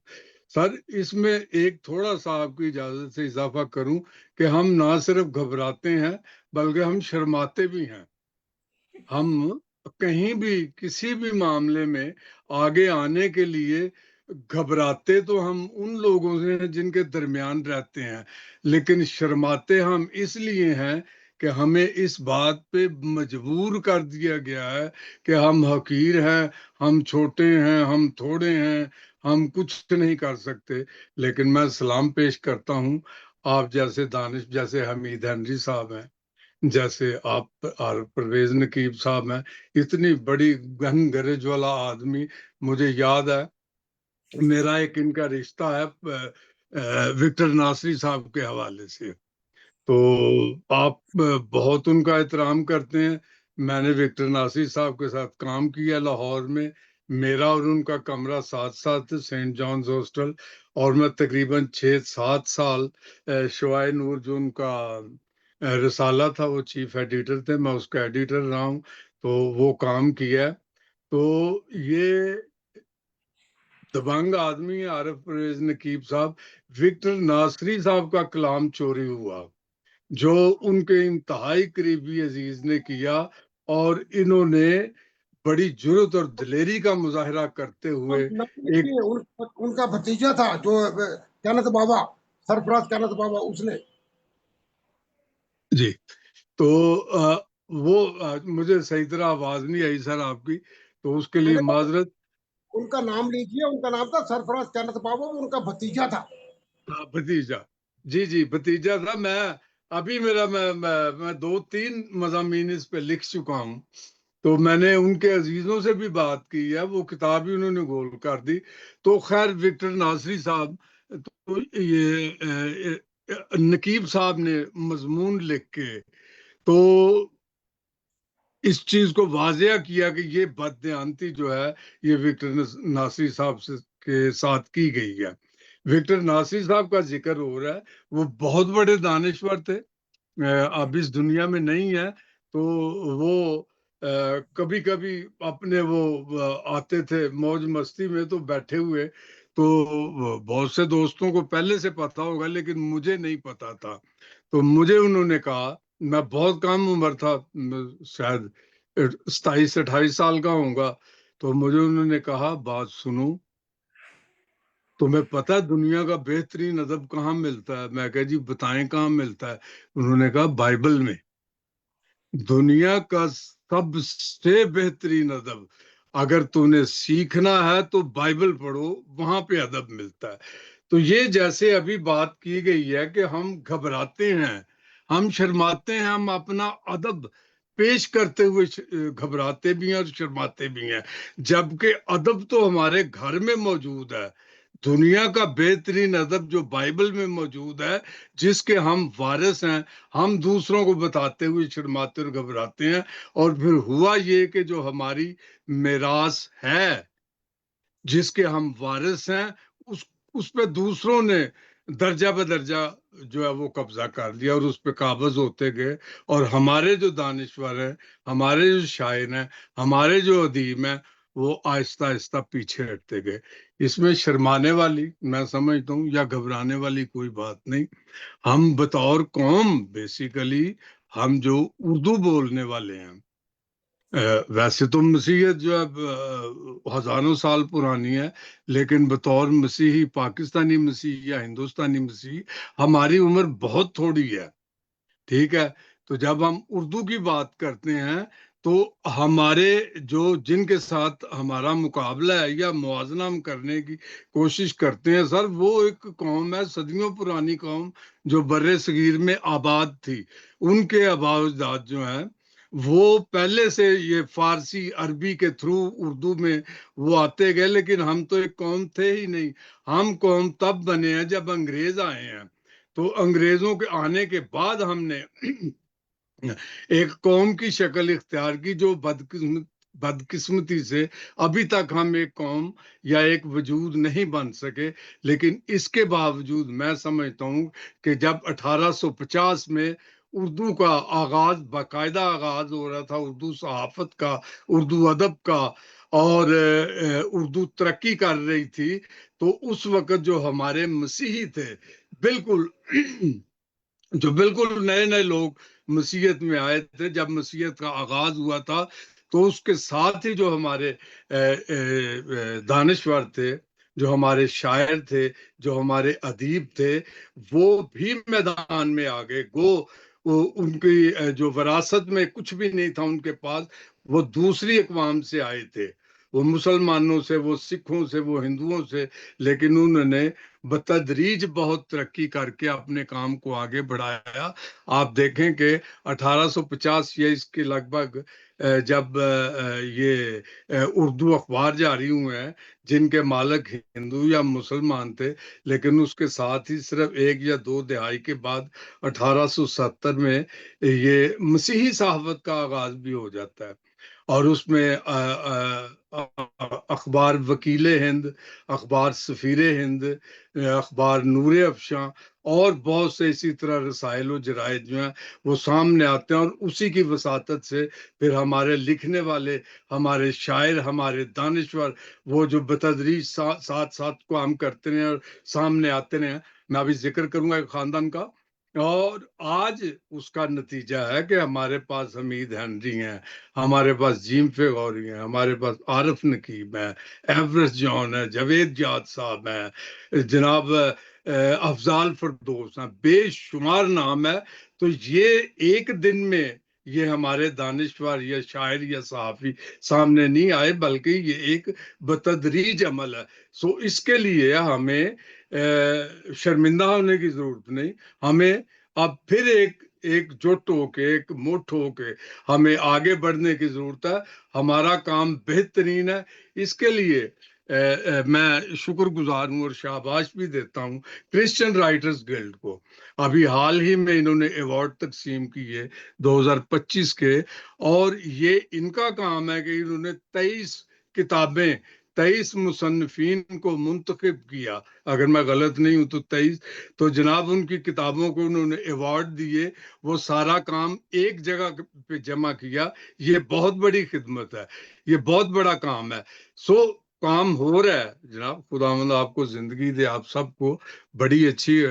سر اس میں ایک تھوڑا سا آپ کی اجازت سے اضافہ کروں کہ ہم نہ صرف گھبراتے ہیں بلکہ ہم شرماتے بھی ہیں۔ ہم کہیں بھی کسی بھی معاملے میں آگے آنے کے لیے گھبراتے تو ہم ان لوگوں سے ہیں جن کے درمیان رہتے ہیں، لیکن شرماتے ہم اس لیے ہیں کہ ہمیں اس بات پہ مجبور کر دیا گیا ہے کہ ہم حقیر ہیں، ہم چھوٹے ہیں، ہم تھوڑے ہیں، ہم کچھ نہیں کر سکتے۔ لیکن میں سلام پیش کرتا ہوں آپ جیسے دانش، جیسے حمید ہنری صاحب ہیں، جیسے آپ پرویز نقیب صاحب ہیں، اتنی بڑی گہن گرج والا آدمی۔ مجھے یاد ہے میرا ایک ان کا رشتہ ہے وکٹر ناصری صاحب کے حوالے سے، تو آپ بہت ان کا احترام کرتے ہیں۔ میں نے وکٹر ناصری صاحب کے ساتھ کام کیا لاہور میں، میرا اور ان کا کمرہ ساتھ ساتھ سینٹ جانز ہاسٹل، اور میں تقریباً 6-7 سال شعائے نور جو ان کا رسالہ تھا وہ چیف ایڈیٹر تھے، میں اس کا ایڈیٹر رہا ہوں، تو وہ کام کیا۔ تو یہ دبنگ آدمی عارف پرویز نقیب صاحب، وکٹر ناصری صاحب کا کلام چوری ہوا، جو ان کے انتہائی قریبی عزیز نے کیا، اور انہوں نے بڑی جرأت اور دلیری کا مظاہرہ کرتے ہوئے ایک ان کا بھتیجا تھا جو کینت بابا، سرفراز کینت بابا، اس نے جی تو وہ مجھے صحیح طرح آواز نہیں آئی سر آپ کی، تو اس کے لیے معذرت. ان کا نام لیجیے، ان کا نام تھا سرفراز کینت بابا، وہ ان کا بھتیجا تھا. بھتیجا، جی بھتیجا تھا. میں ابھی میں 2-3 مضامین اس پہ لکھ چکا ہوں، تو میں نے ان کے عزیزوں سے بھی بات کی ہے، وہ کتاب ہی انہوں نے گول کر دی. تو خیر وکٹر ناصری صاحب، تو یہ نقیب صاحب نے مضمون لکھ کے تو اس چیز کو واضح کیا کہ یہ بددیانتی جو ہے یہ وکٹر ناصری صاحب کے ساتھ کی گئی ہے. وکٹر ناصری صاحب کا ذکر ہو رہا ہے، وہ بہت بڑے دانشور تھے، اب اس دنیا میں نہیں ہے. تو وہ کبھی کبھی اپنے وہ آتے تھے موج مستی میں، تو بیٹھے ہوئے تو بہت سے دوستوں کو پہلے سے پتا ہوگا لیکن مجھے نہیں پتا تھا. تو مجھے انہوں نے کہا، میں بہت کم عمر تھا، شاید 27-28 سال کا ہوں گا، تو مجھے انہوں نے کہا بات سنو، تمہیں پتہ ہے دنیا کا بہترین ادب کہاں ملتا ہے؟ میں کہا جی بتائیں کہاں ملتا ہے؟ انہوں نے کہا بائبل میں. دنیا کا سب سے بہترین ادب اگر تم نے سیکھنا ہے تو بائبل پڑھو، وہاں پہ ادب ملتا ہے. تو یہ جیسے ابھی بات کی گئی ہے کہ ہم گھبراتے ہیں، ہم شرماتے ہیں، ہم اپنا ادب پیش کرتے ہوئے گھبراتے بھی ہیں اور شرماتے بھی ہیں، جبکہ ادب تو ہمارے گھر میں موجود ہے. دنیا کا بہترین ادب جو بائبل میں موجود ہے، جس کے ہم وارث ہیں، ہم دوسروں کو بتاتے ہوئے شرماتے اور گھبراتے ہیں. اور پھر ہوا یہ کہ جو ہماری میراث ہے، جس کے ہم وارث ہیں، اس پہ دوسروں نے درجہ بدرجہ جو ہے وہ قبضہ کر لیا اور اس پہ قابض ہوتے گئے. اور ہمارے جو دانشور ہیں، ہمارے جو شاعر ہیں، ہمارے جو ادیب ہیں، وہ آہستہ آہستہ پیچھے ہٹتے گئے. اس میں شرمانے والی میں سمجھتا ہوں یا گھبرانے والی کوئی بات نہیں. ہم بطور قوم بیسیکلی ہم جو اردو بولنے والے ہیں، ویسے تو مسیحیت جو ہے ہزاروں سال پرانی ہے، لیکن بطور مسیحی، پاکستانی مسیحی یا ہندوستانی مسیحی، ہماری عمر بہت تھوڑی ہے. ٹھیک ہے، تو جب ہم اردو کی بات کرتے ہیں تو ہمارے جن کے ساتھ ہمارا مقابلہ ہے یا موازنہ ہم کرنے کی کوشش کرتے ہیں سر، وہ ایک قوم ہے، صدیوں پرانی قوم، جو بر صغیر میں آباد تھی. ان کے آباء و اجداد جو ہیں وہ پہلے سے یہ فارسی عربی کے تھرو اردو میں وہ آتے گئے، لیکن ہم تو ایک قوم تھے ہی نہیں. ہم قوم تب بنے ہیں جب انگریز آئے ہیں. تو انگریزوں کے آنے کے بعد ہم نے ایک قوم کی شکل اختیار کی، جو بدقسمتی سے ابھی تک ہم ایک قوم یا ایک وجود نہیں بن سکے. لیکن اس کے باوجود میں سمجھتا ہوں کہ جب 1850 میں اردو کا آغاز، باقاعدہ آغاز ہو رہا تھا، اردو صحافت کا، اردو ادب کا، اور اردو ترقی کر رہی تھی، تو اس وقت جو ہمارے مسیحی تھے، بالکل جو بالکل نئے نئے لوگ مسیحیت میں آئے تھے، جب مسیحیت کا آغاز ہوا تھا، تو اس کے ساتھ ہی جو ہمارے دانشور تھے، جو ہمارے شاعر تھے، جو ہمارے ادیب تھے، وہ بھی میدان میں آ گئے. ان کی جو وراثت میں کچھ بھی نہیں تھا ان کے پاس، وہ دوسری اقوام سے آئے تھے، وہ مسلمانوں سے، وہ سکھوں سے، وہ ہندوؤں سے، لیکن انہوں نے بتدریج بہت ترقی کر کے اپنے کام کو آگے بڑھایا. آپ دیکھیں کہ 1850 یا اس کے لگ بھگ جب یہ اردو اخبار جاری ہوئے ہیں، جن کے مالک ہندو یا مسلمان تھے، لیکن اس کے ساتھ ہی صرف 1 یا 2 دہائی کے بعد 1870 میں یہ مسیحی صحافت کا آغاز بھی ہو جاتا ہے. اور اس میں اخبار وکیل ہند، اخبار سفیر ہند، اخبار نور افشاں اور بہت سے اسی طرح رسائل و جرائد جو ہیں وہ سامنے آتے ہیں. اور اسی کی وساطت سے پھر ہمارے لکھنے والے، ہمارے شاعر، ہمارے دانشور، وہ جو بتدریج ساتھ ساتھ کام کرتے ہیں اور سامنے آتے ہیں. میں ابھی ذکر کروں گا ایک خاندان کا اور آج اس کا نتیجہ ہے کہ ہمارے پاس حمید ہنری ہیں، ہمارے پاس جیم فغوری ہیں، ہمارے پاس عارف نقیب ہیں، ایورسٹ جان ہے، جاوید جاد صاحب ہیں، جناب افضال فردوس ہیں، بے شمار نام ہے. تو یہ ایک دن میں یہ ہمارے دانشور یا شاعر یا صحافی سامنے نہیں آئے، بلکہ یہ ایک بتدریج عمل ہے. سو اس کے لیے ہمیں شرمندہ ہونے کی ضرورت نہیں. ہمیں اب پھر ایک جٹ ہو کے، ایک مٹھ ہو کے ہمیں آگے بڑھنے کی ضرورت ہے. ہمارا کام بہترین ہے. اس کے لیے میں شکر گزار ہوں اور شاباش بھی دیتا ہوں کرسچن رائٹرز گلڈ کو. ابھی حال ہی میں انہوں نے ایوارڈ تقسیم کیے 2025 کے، اور یہ ان کا کام ہے کہ انہوں نے 23 کتابیں 23 مصنفین کو منتخب کیا. اگر میں غلط نہیں ہوں تو 23. تو جناب ان کی کتابوں کو انہوں نے ایوارڈ دیے، وہ سارا کام ایک جگہ پہ جمع کیا. یہ بہت بڑی خدمت ہے، یہ بہت بڑا کام ہے. سو کام ہو رہا ہے جناب. خداوند آپ کو زندگی دے، آپ سب کو بڑی اچھی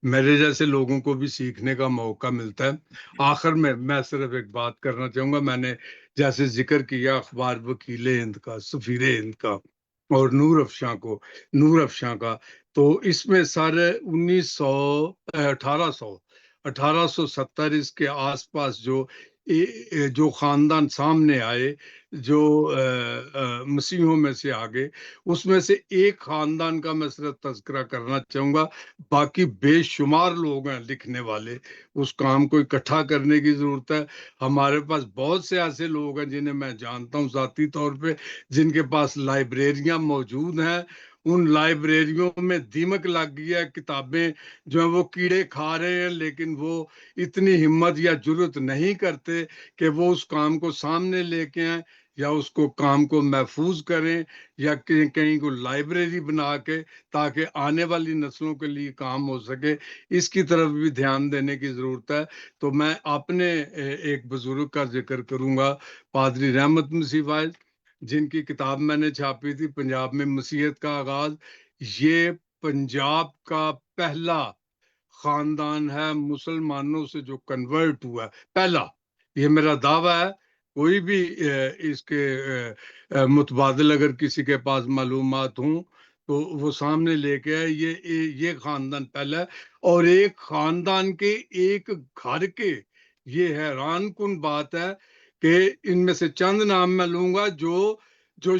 میرے جیسے لوگوں کو بھی سیکھنے کا موقع ملتا ہے. آخر میں صرف ایک بات کرنا چاہوں گا. میں نے جیسے ذکر کیا اخبار وکیل ہند کا، سفیر ہند کا، اور نور افشاں کا، تو اس میں سارے 1870 اس کے آس پاس جو خاندان سامنے آئے، جو مسیحوں میں سے آگے، اس میں سے ایک خاندان کا میں صرف تذکرہ کرنا چاہوں گا. باقی بے شمار لوگ ہیں لکھنے والے. اس کام کو اکٹھا کرنے کی ضرورت ہے. ہمارے پاس بہت سے ایسے لوگ ہیں جنہیں میں جانتا ہوں ذاتی طور پہ، جن کے پاس لائبریریاں موجود ہیں. ان لائبریریوں میں دیمک لگ گیا ہے، کتابیں جو ہیں وہ کیڑے کھا رہے ہیں، لیکن وہ اتنی ہمت یا جرت نہیں کرتے کہ وہ اس کام کو سامنے لے کے آئیں، یا اس کو کام کو محفوظ کریں، یا کہیں کو لائبریری بنا کے، تاکہ آنے والی نسلوں کے لیے کام ہو سکے. اس کی طرف بھی دھیان دینے کی ضرورت ہے. تو میں اپنے ایک بزرگ کا ذکر کروں گا، پادری رحمت مسیح فائز، جن کی کتاب میں نے چھاپی تھی پنجاب میں مسیحیت کا آغاز. یہ پنجاب کا پہلا خاندان ہے مسلمانوں سے جو کنورٹ ہوا ہے، پہلا. یہ میرا دعویٰ ہے. کوئی بھی اس کے متبادل اگر کسی کے پاس معلومات ہوں تو وہ سامنے لے کے آئے. یہ خاندان پہلا ہے، اور ایک خاندان کے ایک گھر کے، یہ حیران کن بات ہے کہ ان میں سے چند نام میں لوں گا جو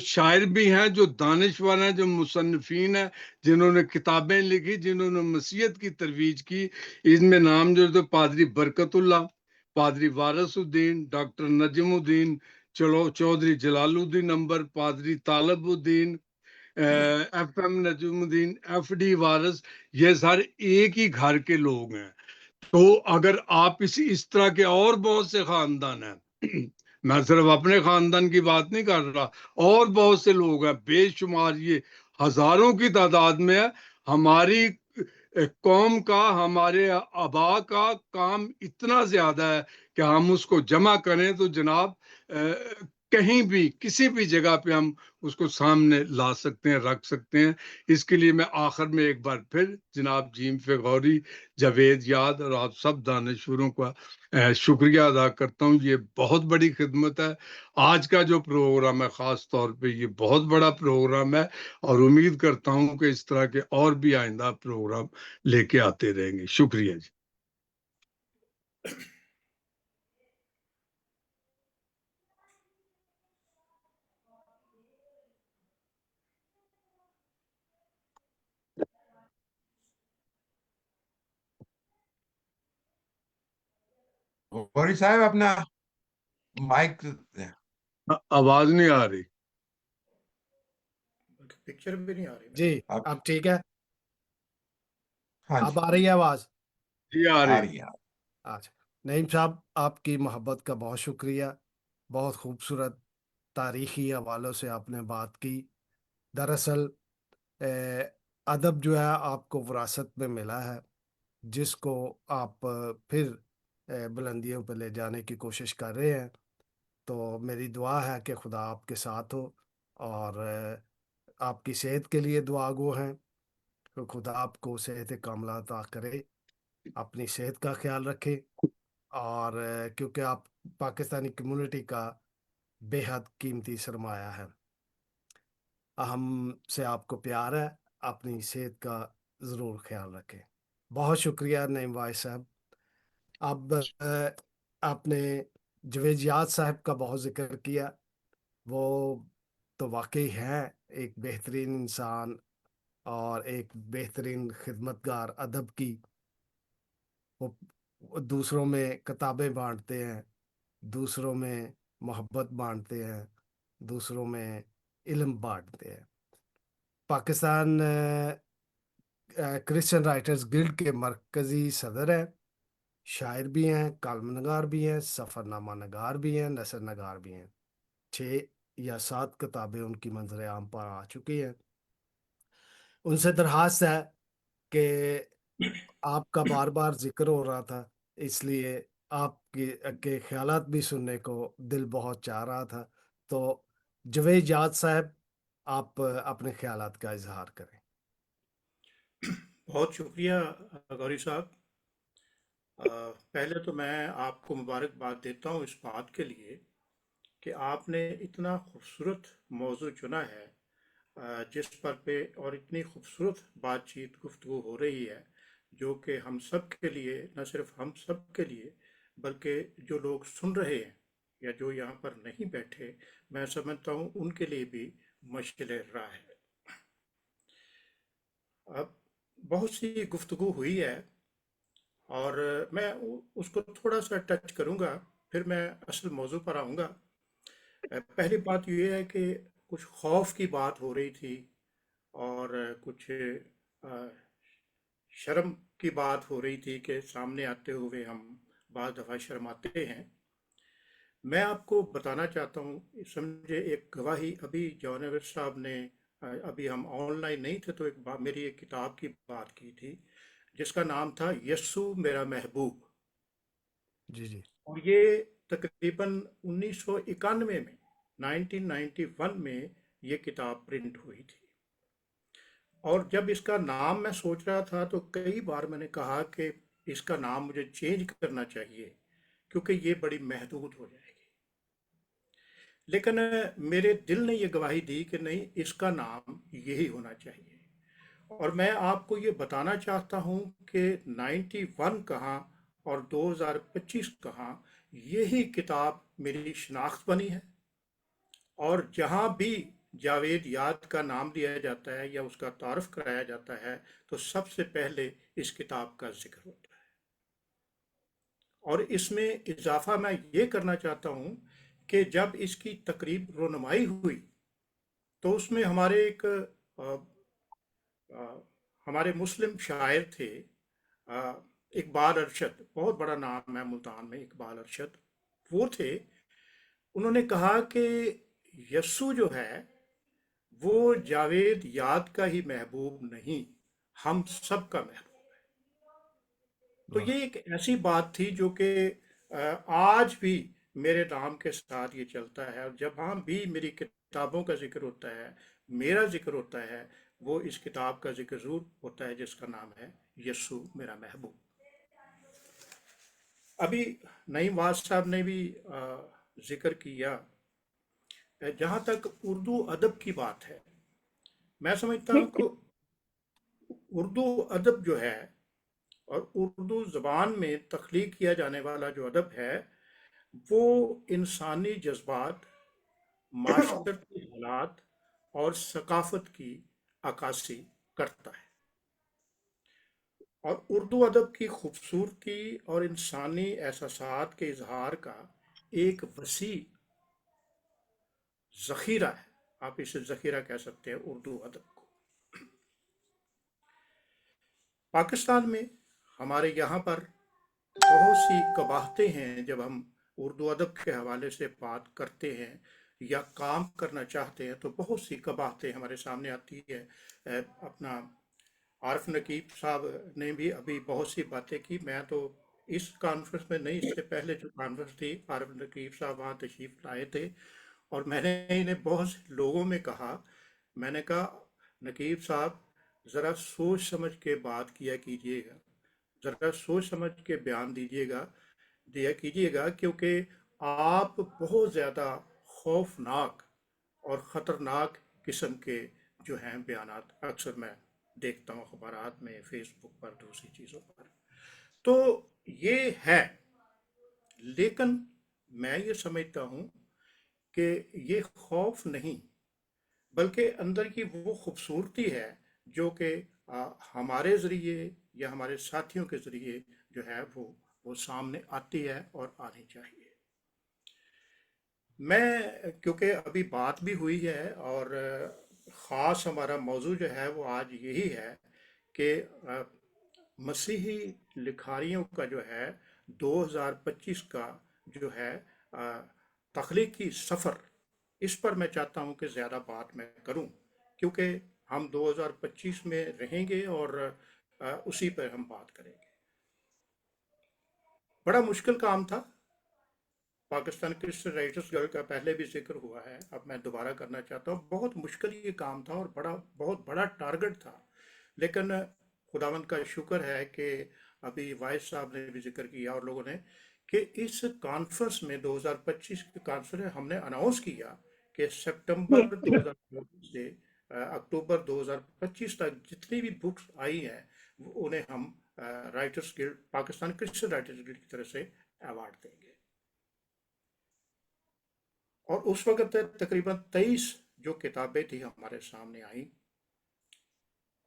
شاعر بھی ہیں، جو دانشور ہیں، جو مصنفین ہیں، جنہوں نے کتابیں لکھی، جنہوں نے مسیحیت کی ترویج کی. ان میں نام جو تو پادری برکت اللہ، پادری وارث الدین، ڈاکٹر نجم الدین چودھری جلال الدین نمبر، پادری طالب الدین، ایف ایم نجم الدین، ایف ڈی وارث. یہ سارے ایک ہی گھر کے لوگ ہیں. تو اگر آپ اس طرح کے اور بہت سے خاندان ہیں، میں صرف اپنے خاندان کی بات نہیں کر رہا، اور بہت سے لوگ ہیں بے شمار، یہ ہزاروں کی تعداد میں ہے. ہماری قوم کا، ہمارے آبا کا کام اتنا زیادہ ہے کہ ہم اس کو جمع کریں تو جناب کہیں بھی کسی بھی جگہ پہ ہم اس کو سامنے لا سکتے ہیں، رکھ سکتے ہیں. اس کے لیے میں آخر میں ایک بار پھر جناب جیم فغوری، جاوید یاد اور آپ سب دانشوروں کا شکریہ ادا کرتا ہوں. یہ بہت بڑی خدمت ہے. آج کا جو پروگرام ہے خاص طور پہ یہ بہت بڑا پروگرام ہے، اور امید کرتا ہوں کہ اس طرح کے اور بھی آئندہ پروگرام لے کے آتے رہیں گے. شکریہ جی. غوری صاحب اپنا مائک. آواز نہیں آ رہی. پکچر بھی نہیں آ رہی. جی آپ اب ٹھیک ہے. ہاں اب جی آ رہی ہے آواز. جی آ آ رہی. رہی ہے. اچھا نعیم صاحب، آپ کی محبت کا بہت شکریہ. بہت خوبصورت تاریخی حوالوں سے آپ نے بات کی. دراصل ادب جو ہے آپ کو وراثت میں ملا ہے، جس کو آپ پھر بلندیوں پہ لے جانے کی کوشش کر رہے ہیں. تو میری دعا ہے کہ خدا آپ کے ساتھ ہو، اور آپ کی صحت کے لیے دعا گو ہیں کہ خدا آپ کو صحت کاملہ عطا کرے. अपनी सेहत का ख्याल रखें, और क्योंकि आप पाकिस्तानी कम्युनिटी का बेहद कीमती सरमाया है। हमसे आपको प्यार है, अपनी सेहत का ज़रूर ख्याल रखें। बहुत शुक्रिया नईम वाइस साहब। अब आपने जवेद याद साहब का बहुत ज़िक्र किया। वो तो वाकई हैं एक बेहतरीन इंसान और एक बेहतरीन खिदमतगार अदब की। वो दूसरों में किताबें बांटते हैं, दूसरों में मोहब्बत बांटते हैं, दूसरों में इल्म बांटते हैं। पाकिस्तान क्रिश्चियन राइटर्स गिल्ड के मरकज़ी सदर हैं, शायर भी हैं, कालम नगार भी हैं, सफ़रनामा नगार भी हैं, नसर नगार भी हैं। 6 या 7 किताबें उनकी मंजर आम पर आ चुकी हैं। उनसे दरख्वास्त है कि आपका बार बार जिक्र हो रहा था, इसलिए आपके के ख्यालात भी सुनने को दिल बहुत चाह रहा था। तो जवेद याद साहब, आप अपने ख्यालात का इजहार करें। बहुत शुक्रिया गौरी साहब। पहले तो मैं आपको मुबारकबाद देता हूँ इस बात के लिए कि आपने इतना खूबसूरत मौजू चुना है जिस पर पे और इतनी खूबसूरत बातचीत गुफ्तगू हो रही है, जो कि हम सब के लिए, न सिर्फ हम सब के लिए बल्कि जो लोग सुन रहे हैं या जो यहाँ पर नहीं बैठे, मैं समझता हूँ उनके लिए भी मशअल राह है। अब बहुत सी गुफ्तगू हुई है और मैं उसको थोड़ा सा टच करूँगा, फिर मैं असल मौजू पर आऊँगा। पहली बात ये है कि कुछ खौफ की बात हो रही थी और कुछ शर्म की बात हो रही थी कि सामने आते हुए हम बाज़ दफ़ा शर्माते हैं। मैं आपको बताना चाहता हूँ, समझे एक गवाही अभी जॉनवर साहब ने अभी हम ऑनलाइन नहीं थे तो मेरी एक किताब की बात की थी जिसका नाम था यस्सु मेरा महबूब। जी जी। और ये तकरीबन 1991 में 1991 में ये किताब प्रिंट हुई थी। और जब इसका नाम मैं सोच रहा था तो कई बार मैंने कहा कि इसका नाम मुझे चेंज करना चाहिए क्योंकि ये बड़ी महदूद हो जाएगी, लेकिन मेरे दिल ने ये गवाही दी कि नहीं, इसका नाम यही होना चाहिए। और मैं आपको ये बताना चाहता हूँ कि 91 कहाँ और 2025 कहाँ, यही किताब मेरी शनाख्त बनी है। और जहाँ भी जावेद याद का नाम लिया जाता है या उसका तारुफ कराया जाता है तो सबसे पहले इस किताब का जिक्र होता है। और इसमें इजाफा मैं ये करना चाहता हूँ कि जब इसकी तकरीब रोनुमाई हुई तो उसमें हमारे एक हमारे मुस्लिम शायर थे, इकबाल अरशद, बहुत बड़ा नाम है मुल्तान में, इकबाल अरशद वो थे। उन्होंने कहा कि यस्सु जो है वो जावेद याद का ही महबूब नहीं, हम सब का महबूब है। तो ये एक ऐसी बात थी जो कि आज भी मेरे नाम के साथ ये चलता है। और जब हाँ भी मेरी किताबों का जिक्र होता है, मेरा जिक्र होता है, वो इस किताब का जिक्र जरूर होता है जिसका नाम है यस्सु मेरा महबूब। अभी नईम वाज साहब ने भी जिक्र किया। जहाँ तक उर्दू अदब की बात है, मैं समझता हूँ कि उर्दू अदब जो है और उर्दू ज़बान में तख्लीक किया जाने वाला जो अदब है वो इंसानी जज्बात, माशरती हालात और सकाफत की अक्कासी करता है। और उर्दू अदब की खूबसूरती और इंसानी एहसासात के इजहार का एक वसी ज़ख़ीरा है, आप इसे ज़ख़ीरा कह सकते हैं उर्दू अदब को। पाकिस्तान में हमारे यहाँ पर बहुत सी कबाहतें हैं। जब हम उर्दू अदब के हवाले से बात करते हैं या काम करना चाहते हैं तो बहुत सी कबाहतें हमारे सामने आती है। अपना आरिफ नकीब साहब ने भी अभी बहुत सी बातें की। मैं तो इस कॉन्फ्रेंस में नहीं, इससे पहले जो कॉन्फ्रेंस थी आरिफ नकीब साहब वहाँ तशरीफ लाए थे और मैंने इन्हें बहुत से लोगों में कहा, मैंने कहा नकीब साहब ज़रा सोच समझ के बात किया कीजिएगा, ذرا سوچ سمجھ کے بیان دیا کیجیے گا، کیونکہ آپ بہت زیادہ خوفناک اور خطرناک قسم کے جو ہیں بیانات اکثر میں دیکھتا ہوں اخبارات میں، فیس بک پر، دوسری چیزوں پر. تو یہ ہے، لیکن میں یہ سمجھتا ہوں کہ یہ خوف نہیں، بلکہ اندر کی وہ خوبصورتی ہے جو کہ ہمارے ذریعے یا ہمارے ساتھیوں کے ذریعے جو ہے وہ سامنے آتی ہے اور آنی چاہیے. میں کیونکہ ابھی بات بھی ہوئی ہے اور خاص ہمارا موضوع جو ہے وہ آج یہی ہے کہ مسیحی لکھاریوں کا جو ہے 2025 کا جو ہے تخلیقی سفر، اس پر میں چاہتا ہوں کہ زیادہ بات میں کروں، کیونکہ ہم 2025 میں رہیں گے اور اسی پر ہم بات کریں گے. بڑا مشکل کام تھا. پاکستان کرسچن رائٹرز گلڈ کا پہلے بھی ذکر ہوا ہے، اب میں دوبارہ کرنا چاہتا ہوں. بہت مشکل یہ کام تھا اور بہت بڑا ٹارگٹ تھا، لیکن خداوند کا شکر ہے کہ ابھی وائس صاحب نے بھی ذکر کیا اور لوگوں نے کہ اس کانفرنس میں 2025 کی کانفرنس ہم نے اناؤنس کیا کہ سپٹمبر 2024 سے اکتوبر 2025 تک جتنی بھی بکس آئی ہیں انہیں ہم writers guilt, Pakistan Christian writers guilt کی طرف سے ایوارڈ دیں گے. اور اس وقت تقریباً 23 جو کتابیں تھی ہمارے سامنے آئیں.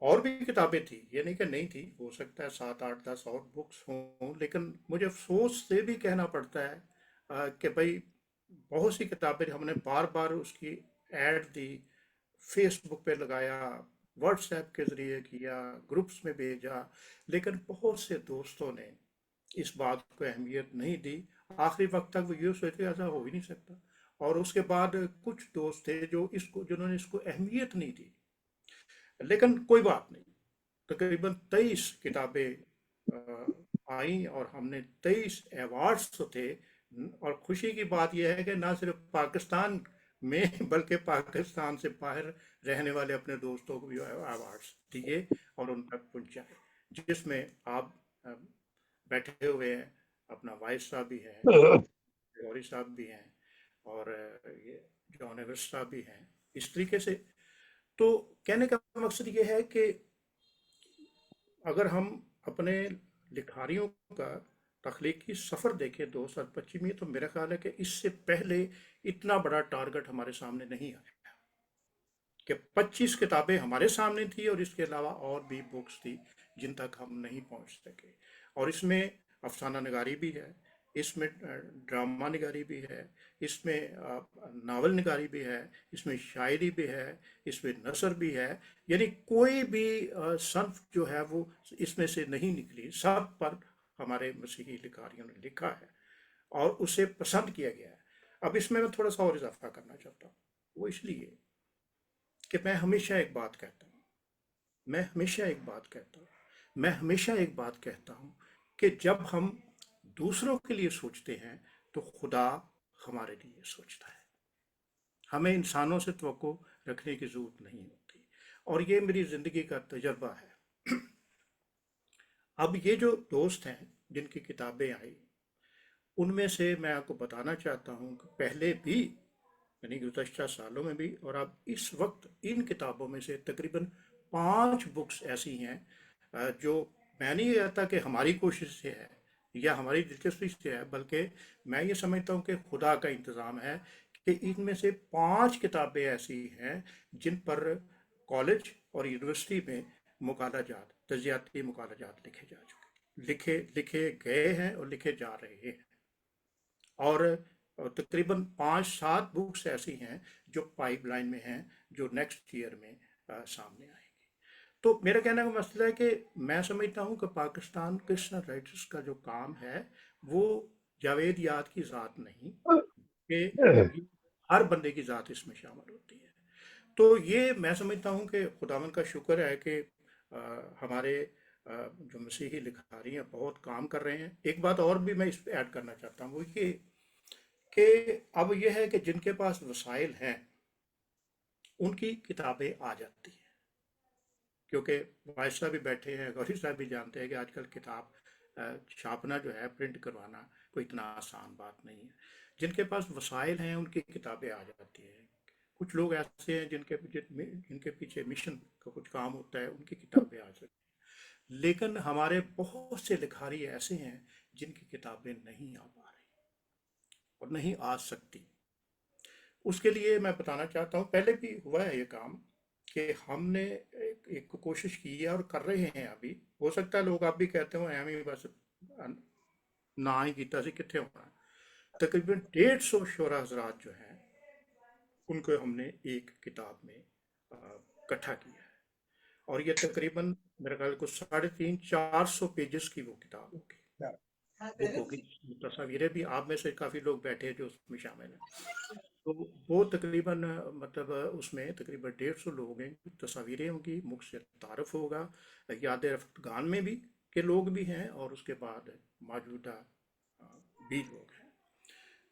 اور بھی کتابیں تھی، یہ نہیں کہ نہیں تھی، ہو سکتا ہے 7 8 10 اور بکس ہوں، لیکن مجھے افسوس سے بھی کہنا پڑتا ہے کہ بھائی بہت سی کتابیں ہم نے بار بار اس کی ایڈ دی، فیس بک پہ لگایا، واٹس ایپ کے ذریعے کیا، گروپس میں بھیجا، لیکن بہت سے دوستوں نے اس بات کو اہمیت نہیں دی. آخری وقت تک وہ یہ سوچتے ایسا ہو ہی نہیں سکتا. اور اس کے بعد کچھ دوست تھے جنہوں نے اس کو اہمیت نہیں دی. لیکن کوئی بات نہیں، تقریباً 23 کتابیں آئیں اور ہم نے 23 ایوارڈز تو تھے. اور خوشی کی بات یہ ہے کہ نہ صرف پاکستان میں بلکہ پاکستان سے باہر رہنے والے اپنے دوستوں کو بھی ایوارڈز دیے اور ان تک پہنچائے، جس میں آپ بیٹھے ہوئے ہیں، اپنا وائس صاحب بھی ہے، گوری صاحب بھی ہیں، اور یہ جان ایورسٹ صاحب بھی ہیں. اس طریقے سے تو کہنے کا مقصد یہ ہے کہ اگر ہم اپنے لکھاریوں کا تخلیقی سفر دیکھیں 2025 میں، تو میرا خیال ہے کہ اس سے پہلے اتنا بڑا ٹارگٹ ہمارے سامنے نہیں آیا کہ 25 کتابیں ہمارے سامنے تھی اور اس کے علاوہ اور بھی بکس تھی جن تک ہم نہیں پہنچ سکے. اور اس میں افسانہ نگاری بھی ہے، اس میں ڈرامہ نگاری بھی ہے، اس میں ناول نگاری بھی ہے، اس میں شاعری بھی ہے، اس میں نثر بھی ہے. یعنی کوئی بھی صنف جو ہے وہ اس میں سے نہیں نکلی، سب پر ہمارے مسیحی لکھاریوں نے لکھا ہے اور اسے پسند کیا گیا ہے. اب اس میں تھوڑا سا اور اضافہ کرنا چاہتا ہوں، وہ اس لیے کہ میں ہمیشہ ایک بات کہتا ہوں کہ جب ہم دوسروں کے لیے سوچتے ہیں تو خدا ہمارے لیے سوچتا ہے. ہمیں انسانوں سے توقع رکھنے کی ضرورت نہیں ہوتی، اور یہ میری زندگی کا تجربہ ہے. اب یہ جو دوست ہیں جن کی کتابیں آئی، ان میں سے میں آپ کو بتانا چاہتا ہوں کہ پہلے بھی، یعنی گزشتہ سالوں میں بھی، اور اب اس وقت ان کتابوں میں سے تقریباً 5 بکس ایسی ہیں جو میں نہیں کہتا کہ ہماری کوشش سے ہے یا ہماری دلچسپی سے ہے، بلکہ میں یہ سمجھتا ہوں کہ خدا کا انتظام ہے کہ ان میں سے 5 کتابیں ایسی ہیں جن پر کالج اور یونیورسٹی میں مقالہ جات، تجزیاتی مقالہ جات لکھے گئے ہیں اور لکھے جا رہے ہیں. اور تقریباً 5 7 بکس ایسی ہیں جو پائپ لائن میں ہیں، جو نیکسٹ ایئر میں سامنے آئیں گی. تو میرا کہنے کا مسئلہ ہے کہ میں سمجھتا ہوں کہ پاکستان کرسچن رائٹرز کا جو کام ہے وہ جاوید یاد کی ذات نہیں، کہ ہر بندے کی ذات اس میں شامل ہوتی ہے. تو یہ میں سمجھتا ہوں کہ خداوند کا شکر ہے کہ ہمارے جو مسیحی لکھاری ہیں بہت کام کر رہے ہیں. ایک بات اور بھی میں اس پہ ایڈ کرنا چاہتا ہوں، وہ یہ کہ اب یہ ہے کہ جن کے پاس وسائل ہیں ان کی کتابیں آ جاتی ہیں، क्योंकि वाइस साहब भी बैठे हैं, गौरी साहब भी जानते हैं कि आजकल किताब छापना जो है, प्रिंट करवाना कोई इतना आसान बात नहीं है। जिनके पास वसाइल हैं उनकी किताबें आ जाती हैं। कुछ लोग ऐसे हैं जिनके पीछे मिशन का कुछ काम होता है, उनकी किताबें आ सकती हैं। लेकिन हमारे बहुत से लिखारी ऐसे हैं जिनकी किताबें नहीं आ पा रही और नहीं आ सकती। उसके लिए मैं बताना चाहता हूँ, पहले भी हुआ है ये काम कि हमने एक कोशिश की है और कर रहे हैं अभी। हो सकता है लोग आप भी कहते हो एवं बस ना ही कीता सी कितने होना। तकरीबन 150 शोरा हजरात जो हैं उनको हमने एक किताब में इकट्ठा किया है, और ये तकरीबन मेरे ख्याल को 350-400 पेजेस की वो किताब होगी, बुक होगी। तस्वीरें भी आप में से काफ़ी लोग बैठे हैं जो उसमें शामिल हैं। तो वो तकरीबन मतलब उसमें तकरीबन 150 लोग हैं, तस्वीरें होंगी, मुख से तारफ़ होगा, याद रफ्तगान में भी के लोग भी हैं और उसके बाद मौजूदा भी लोग हैं।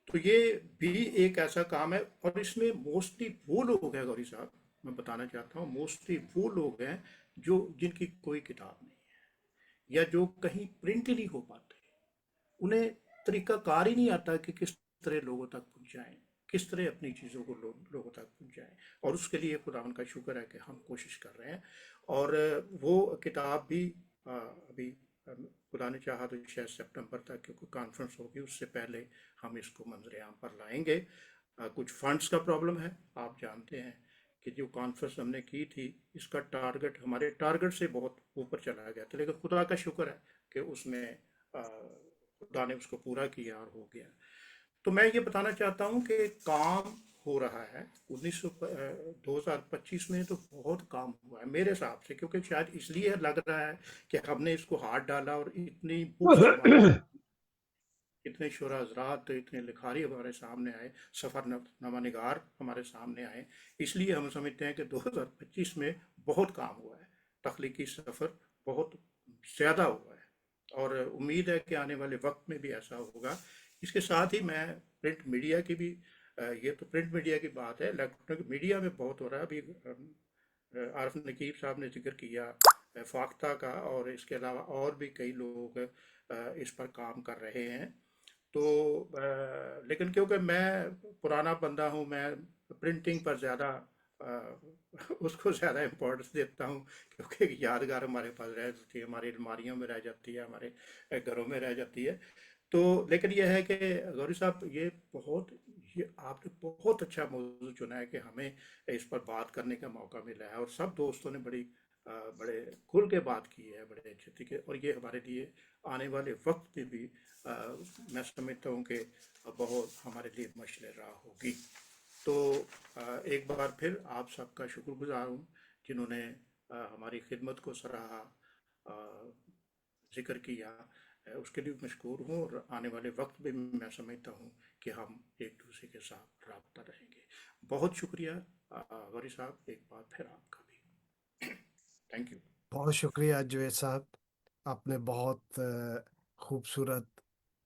तो ये भी एक ऐसा काम है, और इसमें मोस्टली वो लोग हैं गौरी साहब, मैं बताना चाहता हूँ, मोस्टली वो लोग हैं जो जिनकी कोई किताब नहीं है या जो कहीं प्रिंट ही नहीं हो पाते। उन्हें तरीकाकार ही नहीं आता कि किस तरह लोगों तक पहुंचाएं, किस तरह अपनी चीज़ों को लोगों तक पहुंचाएं। और उसके लिए खुदा का शुक्र है कि हम कोशिश कर रहे हैं। और वो किताब भी अभी खुदा ने चाहा तो शायद सितंबर तक कोई कॉन्फ्रेंस होगी, उससे पहले हम इसको मंजर आम पर लाएंगे। कुछ फंड्स का प्रॉब्लम है, आप जानते हैं कि जो कॉन्फ्रेंस हमने की थी इसका टारगेट हमारे टारगेट से बहुत ऊपर चला गया था, लेकिन खुदा का शुक्र है कि उसमें खुदा ने उसको पूरा किया और हो गया। तो मैं ये बताना चाहता हूँ कि काम हो रहा है। 2025 में तो बहुत काम हुआ है मेरे हिसाब से, क्योंकि शायद इसलिए लग रहा है कि हमने इसको हाथ डाला और इतनी बुक्स हमारे, इतने शुरा हजरात, इतने लिखारी हमारे सामने आए, सफ़र नवानिगार हमारे सामने आए। इसलिए हम समझते हैं कि 2025 में बहुत काम हुआ है, तख्लीकी सफ़र बहुत ज़्यादा हुआ है, और उम्मीद है कि आने वाले वक्त में भी ऐसा होगा। इसके साथ ही मैं प्रिंट मीडिया की भी, ये तो प्रिंट मीडिया की बात है, इलेक्ट्रॉनिक मीडिया में बहुत हो रहा है अभी। आरिफ नकीब साहब ने जिक्र किया फाख्ता का, और इसके अलावा और भी कई लोग इस पर काम कर रहे हैं। तो लेकिन क्योंकि मैं पुराना बंदा हूँ, मैं प्रिंटिंग पर ज़्यादा उसको ज़्यादा इम्पोर्टेंस देता हूँ, क्योंकि यादगार हमारे पास रह जाती है, हमारी अलमारियों में रह जाती है, हमारे घरों में रह जाती है। तो लेकिन यह है कि गौरी साहब, ये आपने बहुत अच्छा मौजूद चुना है कि हमें इस पर बात करने का मौका मिला है, और सब दोस्तों ने बड़े खुल के बात की है, बड़े अच्छे तरीके, और ये हमारे लिए आने वाले वक्त में भी मैं समझता हूँ कि बहुत हमारे लिए मशल राह होगी। तो एक बार फिर आप सबका शुक्रगुजार हूँ जिन्होंने हमारी खिदमत को सराहा, जिक्र किया, उसके लिए मशकूर हूँ। और आने वाले वक्त में मैं समझता हूँ कि हम एक दूसरे के साथ राब्ता रहेंगे। बहुत शुक्रिया गौरी साहब, एक बार फिर आपका भी थैंक यू। बहुत शुक्रिया जुवेद साहब, आपने बहुत खूबसूरत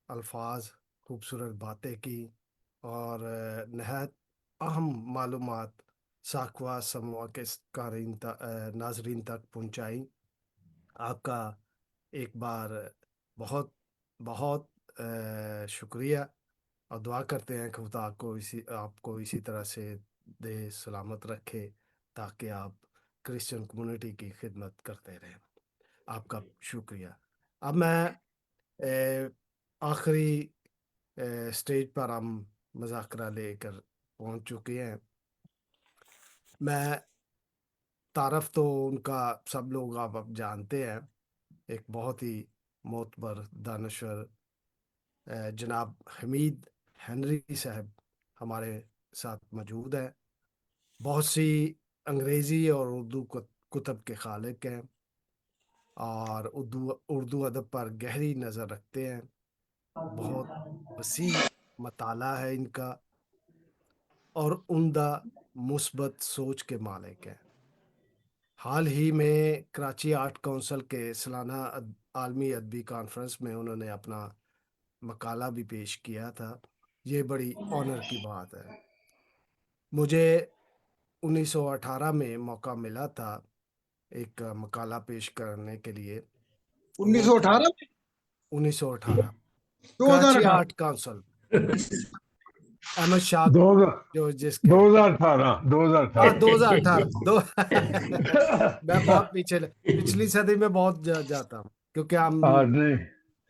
अल्फाज, खूबसूरत बातें की और नहायत अहम मालूमात साखवा समवा के नाजरीन तक पहुंचाई। आपका एक बार बहुत बहुत शुक्रिया, और दुआ करते हैं कि खुदा आपको इसी तरह से दे सलामत रखे, ताकि आप क्रिश्चियन कम्युनिटी की खिदमत करते रहें। आपका शुक्रिया। अब मैं आखिरी स्टेज पर हम मुज़ाकरा लेकर पहुंच चुके हैं। मैं तारफ़ तो उनका सब लोग आप अब जानते हैं, एक बहुत ही मोतबर दानश्वर जनाब हमीद हेनरी साहब हमारे साथ मौजूद हैं। बहुत सी अंग्रेज़ी और उर्दू कुतब के खालिक हैं, और उर्दू अदब पर गहरी नज़र रखते हैं। बहुत वसी मताला है इनका, और उम्दा मुस्बत सोच के मालिक हैं। हाल ही में कराची आर्ट काउंसिल के सालाना आलमी अदबी कॉन्फ्रेंस में उन्होंने अपना मकाला भी पेश किया था। ये बड़ी ऑनर की बात है। मुझे 1918 में मौका मिला था एक मकाला पेश करने के लिए। वो 1918 था 1918 2018 कराची आर्ट काउंसिल, अहमद शाह दो हजार जो जिसके 2018 2018 दो मैं बहुत पिछली सदी में बहुत जाता हूँ, क्योंकि नहीं,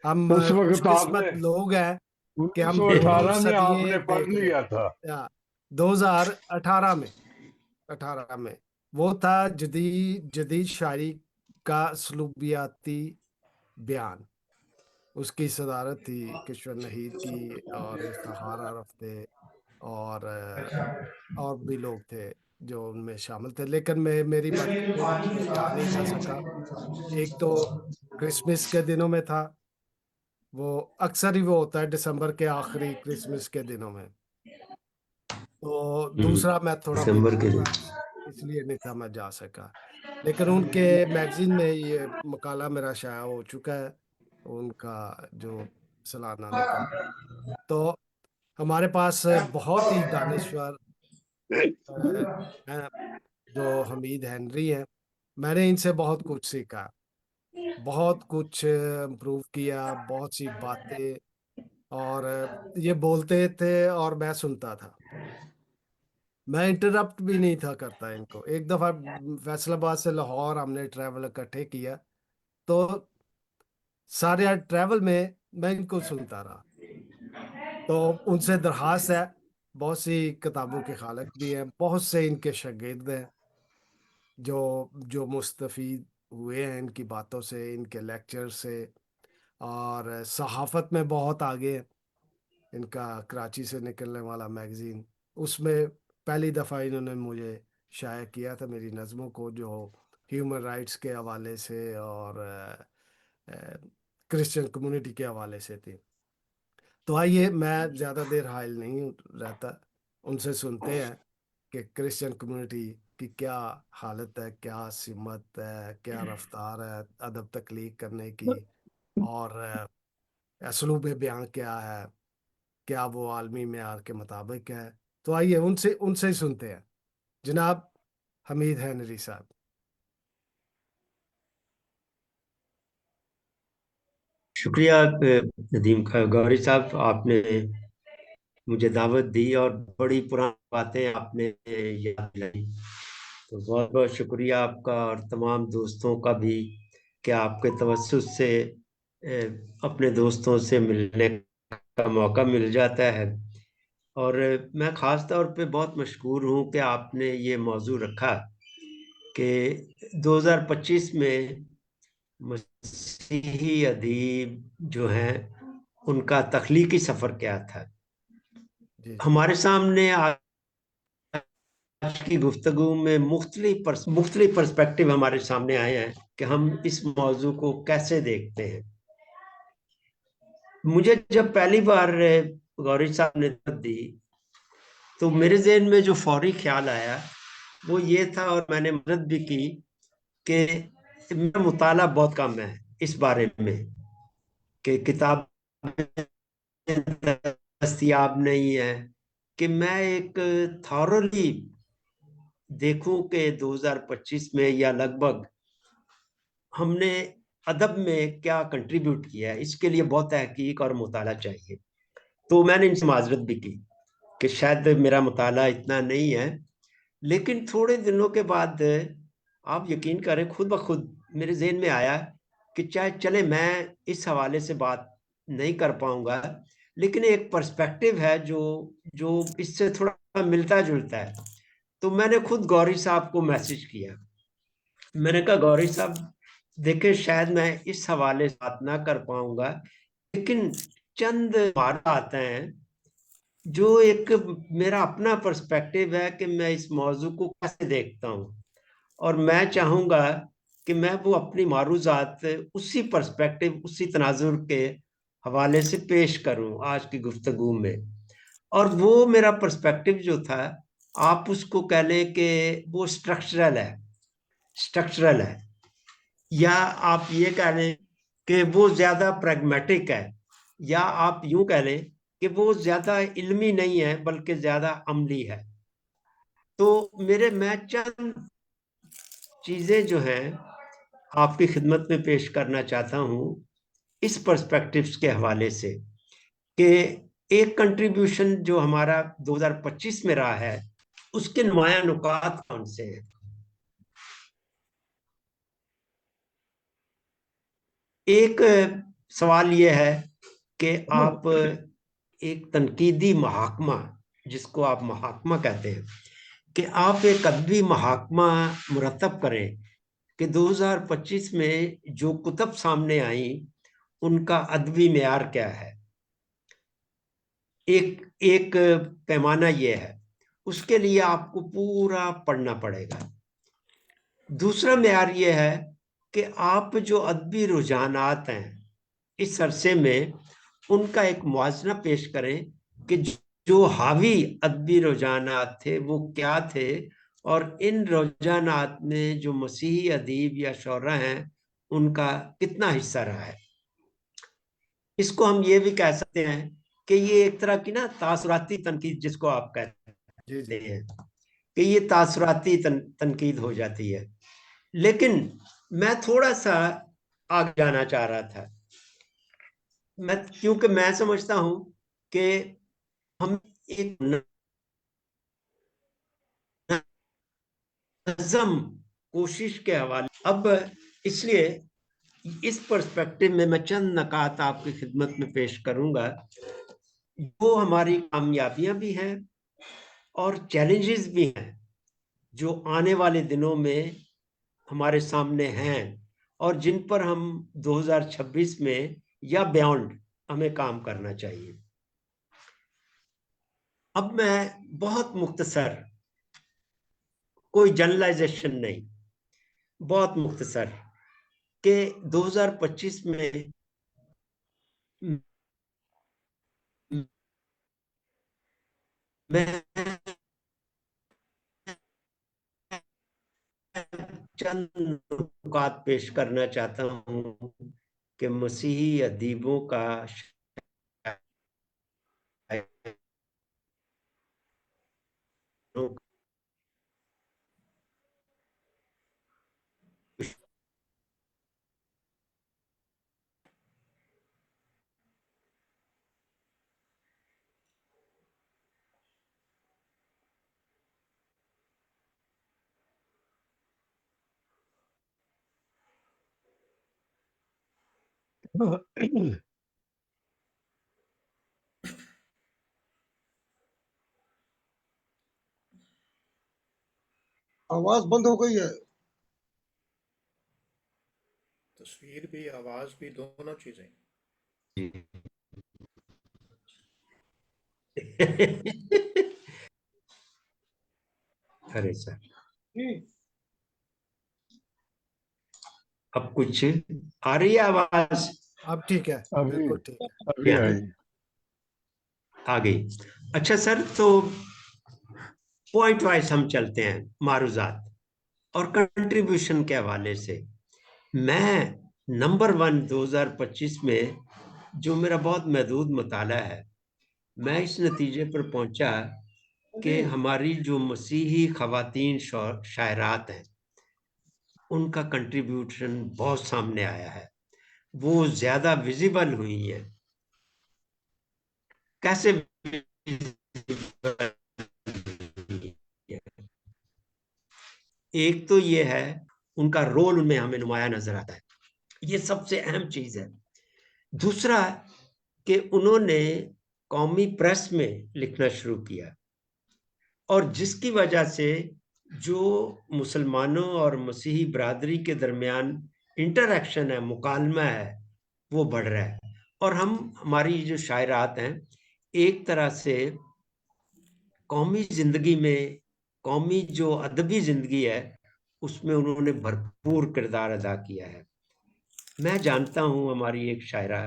हम उस वक्त खुशकिस्मत आपने लोग हैं कि हम दोनों 1918 में आपने सदिये पढ़ देख रहे लिया हैं। था। या 2018 में वो था जदीद शायरी का सलूबियाती बयान, उसकी सदारत थी किशोर नहीद की, और इफ्तिखार रफ्ते और भी लोग थे जो उनमें शामिल थे, लेकिन मेरी बदकिस्मती मैं जा नहीं जा सका। एक तो क्रिसमस के दिनों में था, वो अक्सर ही वो होता है दिसंबर के आखिरी क्रिसमस के दिनों में, तो दूसरा मैं थोड़ा दिसंबर के बीमार था, दिन। इसलिए नहीं था मैं जा सका। लेकिन उनके मैगजीन में ये मकाला मेरा शाया हो चुका है, उनका जो सालाना निकल। तो हमारे पास बहुत ही दानिश्वर हैं जो हमीद हेनरी हैं। मैंने इनसे बहुत कुछ सीखा, बहुत कुछ इम्प्रूव किया, बहुत सी बातें, और ये बोलते थे और मैं सुनता था, मैं इंटरप्ट भी नहीं था करता इनको। एक दफा फैसलाबाद से लाहौर हमने ट्रैवल इकट्ठे किया, तो सारे ट्रैवल में मैं इनको सुनता रहा। तो उनसे दरखास्त है, बहुत सी किताबों के खालक भी हैं, बहुत से इनके शागिर्द हैं जो जो मुस्तफीद हुए हैं इनकी बातों से, इनके लेक्चर से, और सहाफत में बहुत आगे हैं। इनका कराची से निकलने वाला मैगजीन, उसमें पहली दफ़ा इन्होंने मुझे शाया किया था मेरी नज़मों को, जो ह्यूमन राइट्स के हवाले से और क्रिश्चियन कम्युनिटी के हवाले से थी। तो आइए, मैं ज़्यादा देर हाइल नहीं रहता, उनसे सुनते हैं कि क्रिश्चियन कम्युनिटी की क्या हालत है, क्या सिमत है, क्या रफ्तार है अदब तख्लीक करने की, और असलूब बयां क्या है, क्या वो आलमी मेयार के मुताबिक है। तो आइए उनसे उनसे ही सुनते हैं। जनाब हमीद हेनरी साहब। शुक्रिया नदीम गौरी साहब, आपने मुझे दावत दी और बड़ी पुरानी बातें आपने याद दिलाई, तो बहुत बहुत शुक्रिया आपका, और तमाम दोस्तों का भी कि आपके तवज्जुह से अपने दोस्तों से मिलने का मौका मिल जाता है। और मैं ख़ास तौर पे बहुत मशकूर हूँ कि आपने ये मौजू रखा कि 2025 में मसीही अदीब जो हैं उनका तख्लीकी सफ़र क्या था। जी जी हमारे सामने आज की गुफ्तगू में मुख्तलिफ पर्सपेक्टिव हमारे सामने आए हैं कि हम इस मौजू को कैसे देखते हैं। मुझे जब पहली बार गौरी साहब ने दी, तो मेरे ज़हन में जो फौरी ख्याल आया वो ये था, और मैंने मदद भी की, कि मेरा मुताला बहुत कम है इस बारे में, कि किताब दस्तयाब नहीं है, कि मैं एक थॉरली देखूं कि 2025 में या लगभग हमने अदब में क्या कंट्रीब्यूट किया है। इसके लिए बहुत तहकीक और मुताला चाहिए। तो मैंने इनसे माजरत भी की कि शायद मेरा मुताला इतना नहीं है, लेकिन थोड़े दिनों के बाद आप यकीन करें, खुद ब खुद मेरे जहन में आया कि चाहे चले मैं इस हवाले से बात नहीं कर पाऊंगा, लेकिन एक पर्सपेक्टिव है जो जो इससे थोड़ा मिलता जुलता है। तो मैंने खुद गौरी साहब को मैसेज किया, मैंने कहा गौरी साहब देखे, शायद मैं इस हवाले से बात ना कर पाऊंगा, लेकिन चंद मारा आते हैं जो एक मेरा अपना पर्सपेक्टिव है कि मैं इस मौजू को कैसे देखता हूँ, और मैं चाहूँगा कि मैं वो अपनी मारूजात उसी पर्सपेक्टिव, उसी तनाजुर के हवाले से पेश करूँ आज की गुफ्तगू में। और वो मेरा पर्सपेक्टिव जो था, आप उसको कह लें कि वो स्ट्रक्चरल है, या आप ये कह लें कि वो ज़्यादा प्रैग्मेटिक है, या आप यूं कह लें कि वो ज़्यादा इल्मी नहीं है बल्कि ज़्यादा अमली है। तो मैं चंद چیزیں جو ہیں آپ کی خدمت میں پیش کرنا چاہتا ہوں اس پرسپیکٹیوز کے حوالے سے کہ ایک کنٹریبیوشن جو ہمارا 2025 میں رہا ہے اس کے نمایاں نکات کون سے ہیں. ایک سوال یہ ہے کہ آپ ایک تنقیدی محاکمہ، جس کو آپ محاکمہ کہتے ہیں، کہ آپ ایک ادبی محاکمہ مرتب کریں کہ 2025 میں جو کتب سامنے آئیں ان کا ادبی معیار کیا ہے. ایک پیمانہ یہ ہے، اس کے لیے آپ کو پورا پڑھنا پڑے گا. دوسرا معیار یہ ہے کہ آپ جو ادبی رجحانات ہیں اس عرصے میں ان کا ایک موازنہ پیش کریں کہ جو حاوی ادبی رجحانات تھے وہ کیا تھے، اور ان رجحانات میں جو مسیحی ادیب یا شعراء ہیں ان کا کتنا حصہ رہا ہے. اس کو ہم یہ بھی کہہ سکتے ہیں کہ یہ ایک طرح کی نا تاثراتی تنقید، جس کو آپ کہتے ہیں کہ یہ تاثراتی تنقید ہو جاتی ہے. لیکن میں تھوڑا سا آگے جانا چاہ رہا تھا، کیونکہ میں سمجھتا ہوں کہ ہم ایک نظم کوشش کے حوالے اب اس لیے اس پرسپیکٹو میں چند نکات آپ کی خدمت میں پیش کروں گا. وہ ہماری کامیابیاں بھی ہیں اور چیلنجز بھی ہیں جو آنے والے دنوں میں ہمارے سامنے ہیں اور جن پر ہم 2026 میں یا بیونڈ ہمیں کام کرنا چاہیے. اب میں بہت مختصر، کوئی جنرلائزیشن نہیں، بہت مختصر کہ 2025 میں میں چند نکات پیش کرنا چاہتا ہوں کہ مسیحی ادیبوں کا آواز بند ہو گئی ہے. تصویر بھی آواز بھی دونوں چیزیں. ارے سر اب کچھ آ رہی ہے آواز؟ اب ٹھیک ہے، بالکل ٹھیک ہے. ابھی آئی. آ گئی. اچھا سر، تو پوائنٹ وائز ہم چلتے ہیں معروضات اور کنٹریبیوشن کے حوالے سے. میں نمبر 1 2025 میں جو میرا بہت محدود مطالعہ ہے، میں اس نتیجے پر پہنچا کہ ہماری جو مسیحی خواتین شاعرات ہیں ان کا کنٹریبیوشن بہت سامنے آیا ہے، وہ زیادہ ویزیبل ہوئی ہیں. کیسے؟ ایک تو یہ ہے ان کا رول ان میں ہمیں نمایاں نظر آتا ہے، یہ سب سے اہم چیز ہے. دوسرا کہ انہوں نے قومی پریس میں لکھنا شروع کیا، اور جس کی وجہ سے جو مسلمانوں اور مسیحی برادری کے درمیان انٹریکشن ہے، مکالمہ ہے، وہ بڑھ رہا ہے. اور ہماری جو شاعرات ہیں ایک طرح سے قومی زندگی میں، قومی جو ادبی زندگی ہے اس میں انہوں نے بھرپور کردار ادا کیا ہے. میں جانتا ہوں ہماری ایک شاعرہ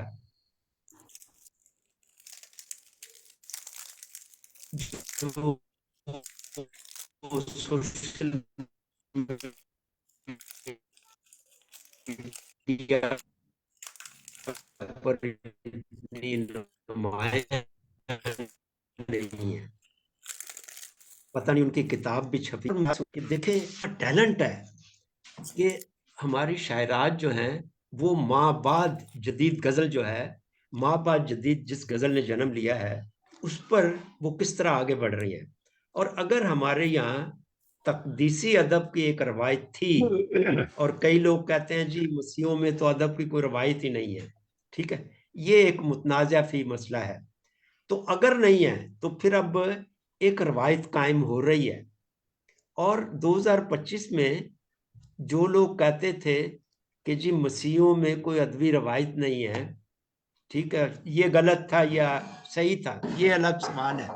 جو سوشل میڈیا پر اتنی نمایاں نہیں ہے، پتہ نہیں ان کی کتاب بھی چھپی. دیکھیں ٹیلنٹ ہے، کہ ہماری شاعرات جو ہیں وہ ماں بعد جدید غزل جو ہے، ماں بعد جدید جس غزل نے جنم لیا ہے اس پر وہ کس طرح آگے بڑھ رہی ہیں. اور اگر ہمارے یہاں تقدیسی ادب کی ایک روایت تھی، اور کئی لوگ کہتے ہیں جی مسیحیوں میں تو ادب کی کوئی روایت ہی نہیں ہے، ٹھیک ہے، یہ ایک متنازع فی مسئلہ ہے. تو اگر نہیں ہے تو پھر اب ایک روایت قائم ہو رہی ہے. اور 2025 میں جو لوگ کہتے تھے کہ جی مسیحیوں میں کوئی ادبی روایت نہیں ہے، ٹھیک ہے، یہ غلط تھا یا صحیح تھا یہ الگ سوال ہے.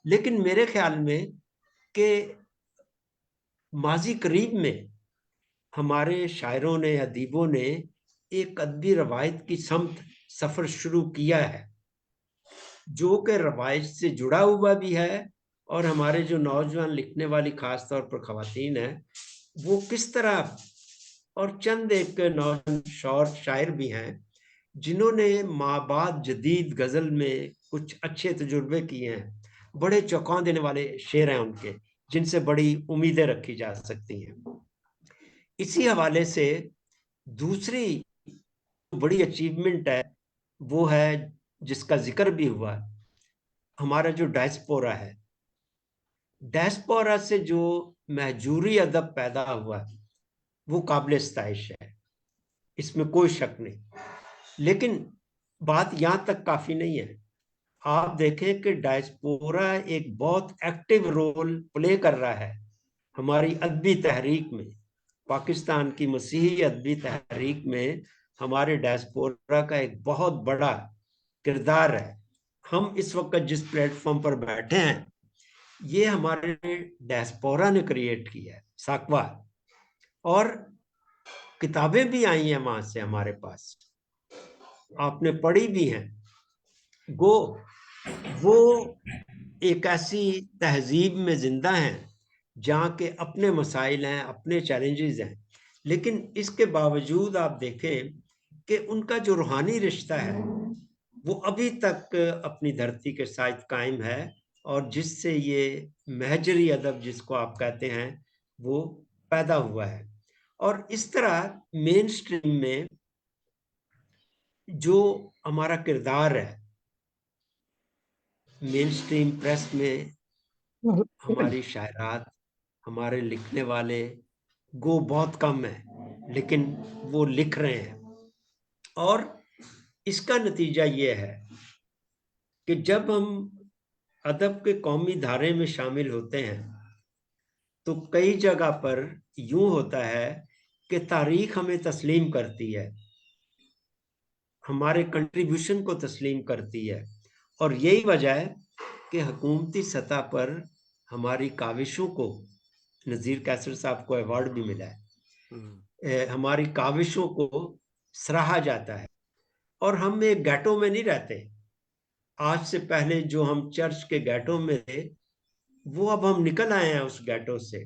لیکن میرے خیال میں کہ ماضی قریب میں ہمارے شاعروں نے، ادیبوں نے ایک ادبی روایت کی سمت سفر شروع کیا ہے جو کہ روایت سے جڑا ہوا بھی ہے. اور ہمارے جو نوجوان لکھنے والی خاص طور پر خواتین ہیں وہ کس طرح، اور چند ایک نوجوان شاعر بھی ہیں جنہوں نے ماں بعد جدید غزل میں کچھ اچھے تجربے کیے ہیں. بڑے چونکا دینے والے شعر ہیں ان کے، جن سے بڑی امیدیں رکھی جا سکتی ہیں. اسی حوالے سے دوسری بڑی اچیومنٹ ہے وہ ہے جس کا ذکر بھی ہوا، ہمارا جو ڈائسپورا ہے. ڈائسپورا سے جو مہجوری ادب پیدا ہوا وہ قابل ستائش ہے، اس میں کوئی شک نہیں. لیکن بات یہاں تک کافی نہیں ہے. آپ دیکھیں کہ ڈائسپورا ایک بہت ایکٹیو رول پلے کر رہا ہے ہماری ادبی تحریک میں. پاکستان کی مسیحی ادبی تحریک میں ہمارے ڈائسپورا کا ایک بہت بڑا کردار ہے. ہم اس وقت جس پلیٹ فارم پر بیٹھے ہیں یہ ہمارے ڈائسپورا نے کریٹ کیا ہے، ساکوا. اور کتابیں بھی آئی ہیں وہاں سے ہمارے پاس، آپ نے پڑھی بھی ہیں. گو وہ ایک ایسی تہذیب میں زندہ ہیں جہاں کے اپنے مسائل ہیں، اپنے چیلنجز ہیں. لیکن اس کے باوجود آپ دیکھیں کہ ان کا جو روحانی رشتہ ہے وہ ابھی تک اپنی دھرتی کے ساتھ قائم ہے، اور جس سے یہ مہجری ادب جس کو آپ کہتے ہیں وہ پیدا ہوا ہے. اور اس طرح مین سٹریم میں جو ہمارا کردار ہے، مین سٹریم پریس میں ہماری شاعرات، ہمارے لکھنے والے گو بہت کم ہیں، لیکن وہ لکھ رہے ہیں. اور اس کا نتیجہ یہ ہے کہ جب ہم ادب کے قومی دھارے میں شامل ہوتے ہیں تو کئی جگہ پر یوں ہوتا ہے کہ تاریخ ہمیں تسلیم کرتی ہے، ہمارے کنٹریبیوشن کو تسلیم کرتی ہے. اور یہی وجہ ہے کہ حکومتی سطح پر ہماری کاوشوں کو، نذیر قیصر صاحب کو ایوارڈ بھی ملا ہے، ہماری کاوشوں کو سراہا جاتا ہے. اور ہم ایک گیٹو میں نہیں رہتے. آج سے پہلے جو ہم چرچ کے گیٹو میں تھے وہ اب ہم نکل آئے ہیں اس گیٹو سے،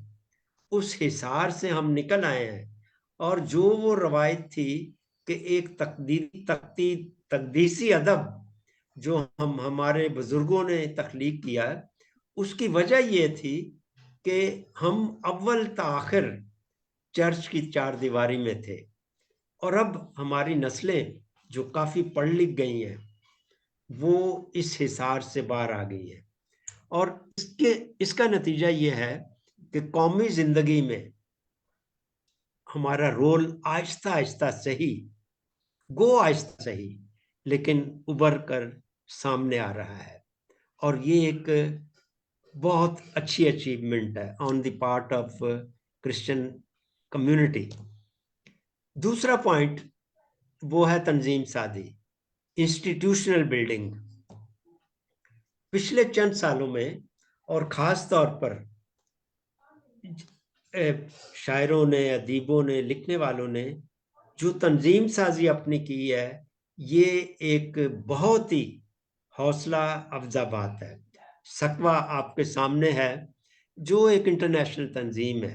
اس حصار سے ہم نکل آئے ہیں. اور جو وہ روایت تھی کہ ایک تقدیسی ادب جو ہمارے بزرگوں نے تخلیق کیا، اس کی وجہ یہ تھی کہ ہم اول تاخر چرچ کی چار دیواری میں تھے. اور اب ہماری نسلیں جو کافی پڑھ لکھ گئی ہیں وہ اس حصار سے باہر آ گئی ہیں. اور اس کا نتیجہ یہ ہے کہ قومی زندگی میں ہمارا رول آہستہ آہستہ صحیح لیکن ابھر کر سامنے آ رہا ہے. اور یہ ایک بہت اچھی اچیومنٹ ہے on the part of Christian community. دوسرا پوائنٹ وہ ہے تنظیم سازی، انسٹیٹیوشنل بلڈنگ. پچھلے چند سالوں میں اور خاص طور پر شاعروں نے، ادیبوں نے، لکھنے والوں نے جو تنظیم سازی اپنی کی ہے یہ ایک بہت ہی حوصلہ افزا بات ہے. سکوا آپ کے سامنے ہے جو ایک انٹرنیشنل تنظیم ہے.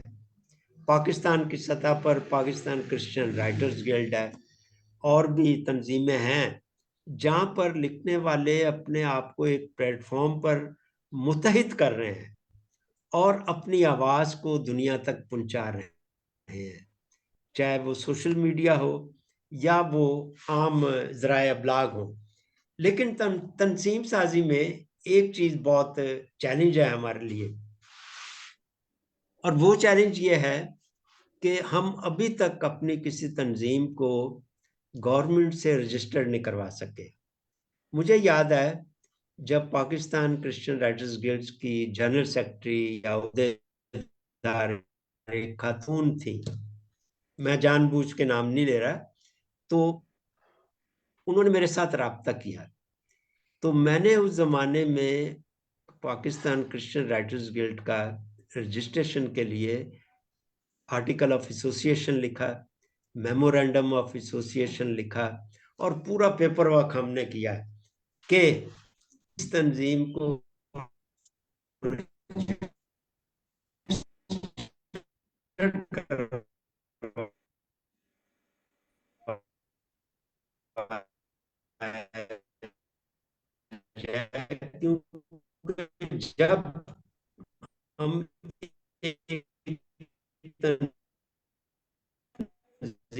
پاکستان کی سطح پر پاکستان کرسچن رائٹرز گلڈ ہے، اور بھی تنظیمیں ہیں جہاں پر لکھنے والے اپنے آپ کو ایک پلیٹ فارم پر متحد کر رہے ہیں اور اپنی آواز کو دنیا تک پہنچا رہے ہیں. چاہے وہ سوشل میڈیا ہو یا وہ عام ذرائع ابلاغ ہو. لیکن تنظیم سازی میں ایک چیز بہت چیلنج ہے ہمارے لیے، اور وہ چیلنج یہ ہے کہ ہم ابھی تک اپنی کسی تنظیم کو گورنمنٹ سے رجسٹر نہیں کروا سکے. مجھے یاد ہے جب پاکستان کرسچن رائٹرز گلڈ کی جنرل سیکرٹری یا عہدیدار ایک خاتون تھی، میں جان بوجھ کے نام نہیں لے رہا، تو انہوں نے میرے ساتھ رابطہ کیا. تو میں نے اس زمانے میں پاکستان کرسچن رائٹرز گلڈ کا رجسٹریشن کے لیے آرٹیکل آف ایسوسیشن لکھا، میمورینڈم آف ایسوسیشن لکھا، اور پورا پیپر ورک ہم نے کیا کہ اس تنظیم کو جب ہم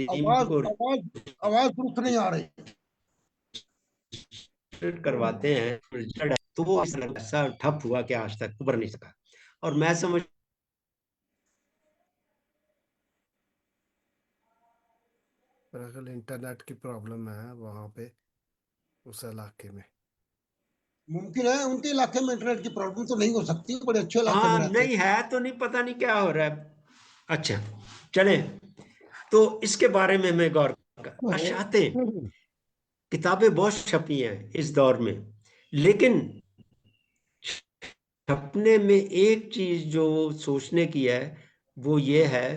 آواز درست نہیں آ رہی کرواتے ہیں تو وہ ایسا ٹھپ ہوا کہ آج تک ابھر نہیں سکا. اور میں سمجھ انٹرنیٹ کی پرابلم ہے وہاں پہ اس علاقے میں. ممکن ہے ان کے علاقے میں انٹرنیٹ کی پرابلم تو نہیں ہو سکتی، بڑے اچھے علاقے میں رہتے نہیں ہے تو نہیں، پتہ نہیں کیا ہو رہا ہے. اچھا چلیں، تو اس کے بارے میں میں غور اشاعتیں کتابیں بہت چھپی ہیں اس دور میں، لیکن چھپنے میں ایک چیز جو سوچنے کی ہے وہ یہ ہے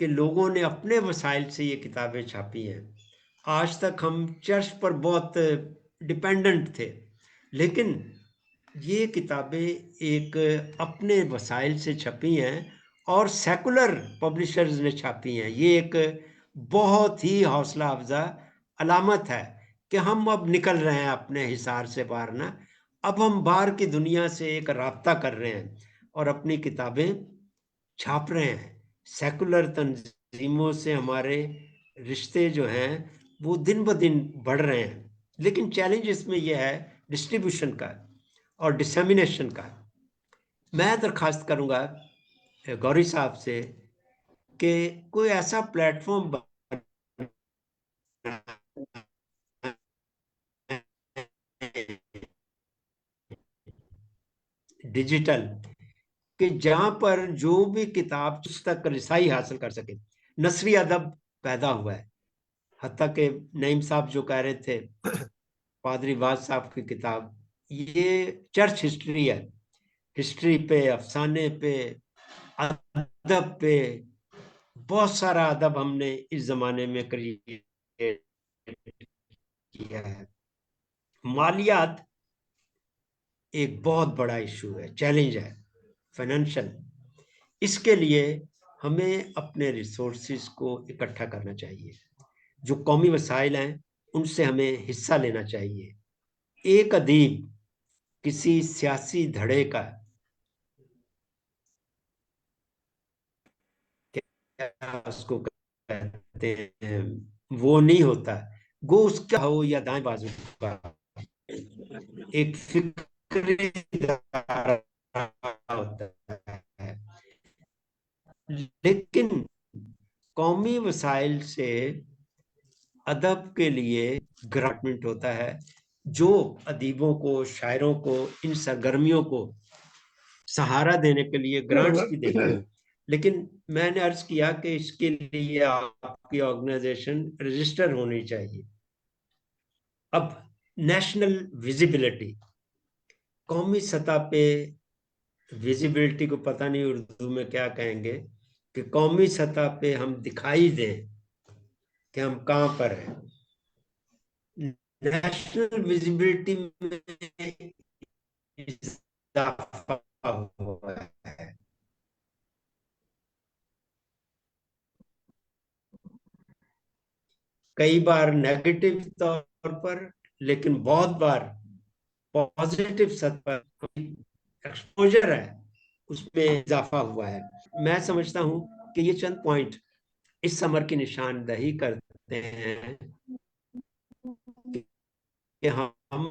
کہ لوگوں نے اپنے وسائل سے یہ کتابیں چھاپی ہیں. آج تک ہم چرچ پر بہت ڈیپینڈنٹ تھے، لیکن یہ کتابیں ایک اپنے وسائل سے چھپی ہیں اور سیکولر پبلشرز نے چھاپی ہیں. یہ ایک بہت ہی حوصلہ افزا علامت ہے کہ ہم اب نکل رہے ہیں اپنے حصار سے باہر نا. اب ہم باہر کی دنیا سے ایک رابطہ کر رہے ہیں اور اپنی کتابیں چھاپ رہے ہیں. سیکولر تنظیموں سے ہمارے رشتے جو ہیں وہ دن بدن بڑھ رہے ہیں، لیکن چیلنج اس میں یہ ہے ڈسٹریبیوشن کا اور ڈسیمینیشن کا. میں درخواست کروں گا گوری صاحب سے کہ کوئی ایسا پلیٹ فارم ڈیجیٹل کہ جہاں پر جو بھی کتاب اس تک رسائی حاصل کر سکے. نثری ادب پیدا ہوا ہے، حتیٰ کہ نعیم صاحب جو کہہ رہے تھے پادری واز صاحب کی کتاب، یہ چرچ ہسٹری ہے، ہسٹری پہ، افسانے پہ، ادب پہ بہت سارا ادب ہم نے اس زمانے میں کریٹ کیا ہے. مالیات ایک بہت بڑا ایشو ہے، چیلنج ہے فائنینشل. اس کے لیے ہمیں اپنے ریسورسز کو اکٹھا کرنا چاہیے. جو قومی وسائل ہیں ان سے ہمیں حصہ لینا چاہیے. ایک ادیب کسی سیاسی دھڑے کا اس کو کہتے ہیں وہ نہیں ہوتا، گو اس کا ہو یا دائیں بازو کا ایک فکری ہوتا ہے. لیکن قومی وسائل سے ادب کے لیے گرانٹمنٹ ہوتا ہے جو ادیبوں کو، شاعروں کو، ان سرگرمیوں کو سہارا دینے کے لیے گرانٹس بھی دیتے ہیں. لیکن میں نے عرض کیا کہ اس کے لیے آپ کی آرگنائزیشن رجسٹر ہونی چاہیے. اب نیشنل ویزیبلٹی، قومی سطح پہ ویزیبلٹی کو پتہ نہیں اردو میں کیا کہیں گے، کہ قومی سطح پہ ہم دکھائی دیں کہ ہم کہاں پر ہیں. نیشنل ویزیبلٹی میں اضافہ ہوا ہے. کئی بار نیگیٹو طور پر، لیکن بہت بار پازیٹیو سطح پر ایکسپوجر ہے، اس میں اضافہ ہوا ہے. میں سمجھتا ہوں کہ یہ چند پوائنٹ اس امر کی نشاندہی کرتے ہیں کہ ہم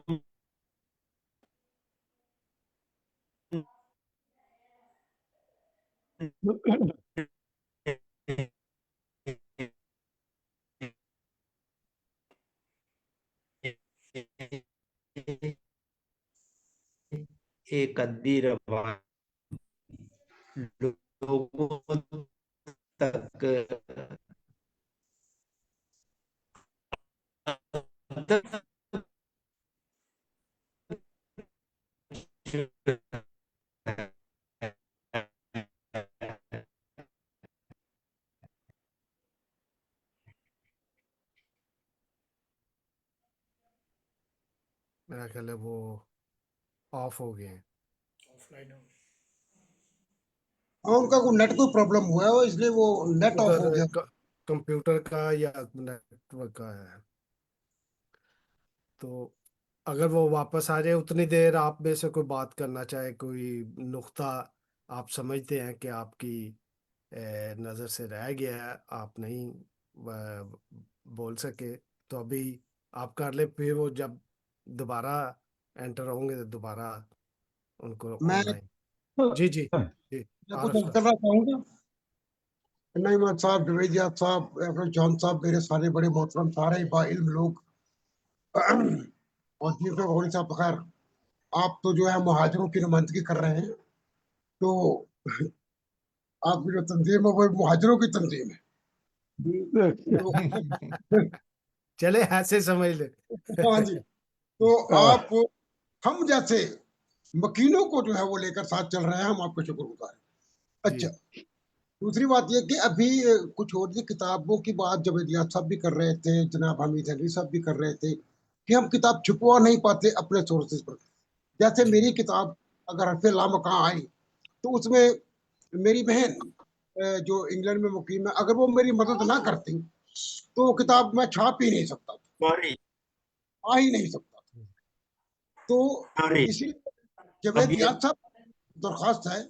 ایک ادبی روایت لوگوں تک میرا خیال ہے وہ آف ہو گئے ہیں. آف لائن ہو. ہاں ان کا کوئی نیٹ کوئی پرابلم ہوا ہے اس لیے وہ نیٹ آف ہو گیا. کمپیوٹر کا یا نیٹ ورک کا ہے. تو اگر وہ واپس آ جائے اتنی دیر آپ میں سے کوئی بات کرنا چاہے, کوئی نقطہ آپ سمجھتے ہیں کہ آپ کی نظر سے رہ گیا ہے, آپ نہیں بول سکے, تو ابھی آپ کر لیں, پھر وہ جب دوبارہ انٹر ہوں گے تو دوبارہ ان کو میں آن لائن. جی جی جی کچھ عارف صاحب. کرنا چاہوں گا. نعیمت صاحب, جویدیات صاحب, جان صاحب, میرے سارے بڑے محترم سارے با علم لوگ, اور جی غوری صاحب بخیر, آپ تو جو ہے مہاجروں کی نمائندگی کر رہے ہیں, تو آپ کی جو تنظیم ہے وہ مہاجروں کی تنظیم ہے. چلے ایسے سمجھ لے. ہاں جی, تو آپ ہم جیسے مکینوں کو جو ہے وہ لے کر ساتھ چل رہے ہیں, ہم آپ کا شکر گزار ہیں. اچھا, دوسری بات یہ کہ ابھی کچھ اور کتابوں کی بات جویدیات صاحب بھی کر رہے تھے, جناب حمید علی صاحب بھی کر رہے تھے کہ ہم کتاب چھپوا نہیں پاتے اپنے سورسز پر. جیسے میری کتاب اگر حرف لامکاں آئی تو اس میں میری بہن جو انگلینڈ میں مقیم ہے, اگر وہ میری مدد نہ کرتی تو وہ کتاب میں چھاپ ہی نہیں سکتا تھا, آ ہی نہیں سکتا تھا. تو اسی جویدیات صاحب درخواست ہے.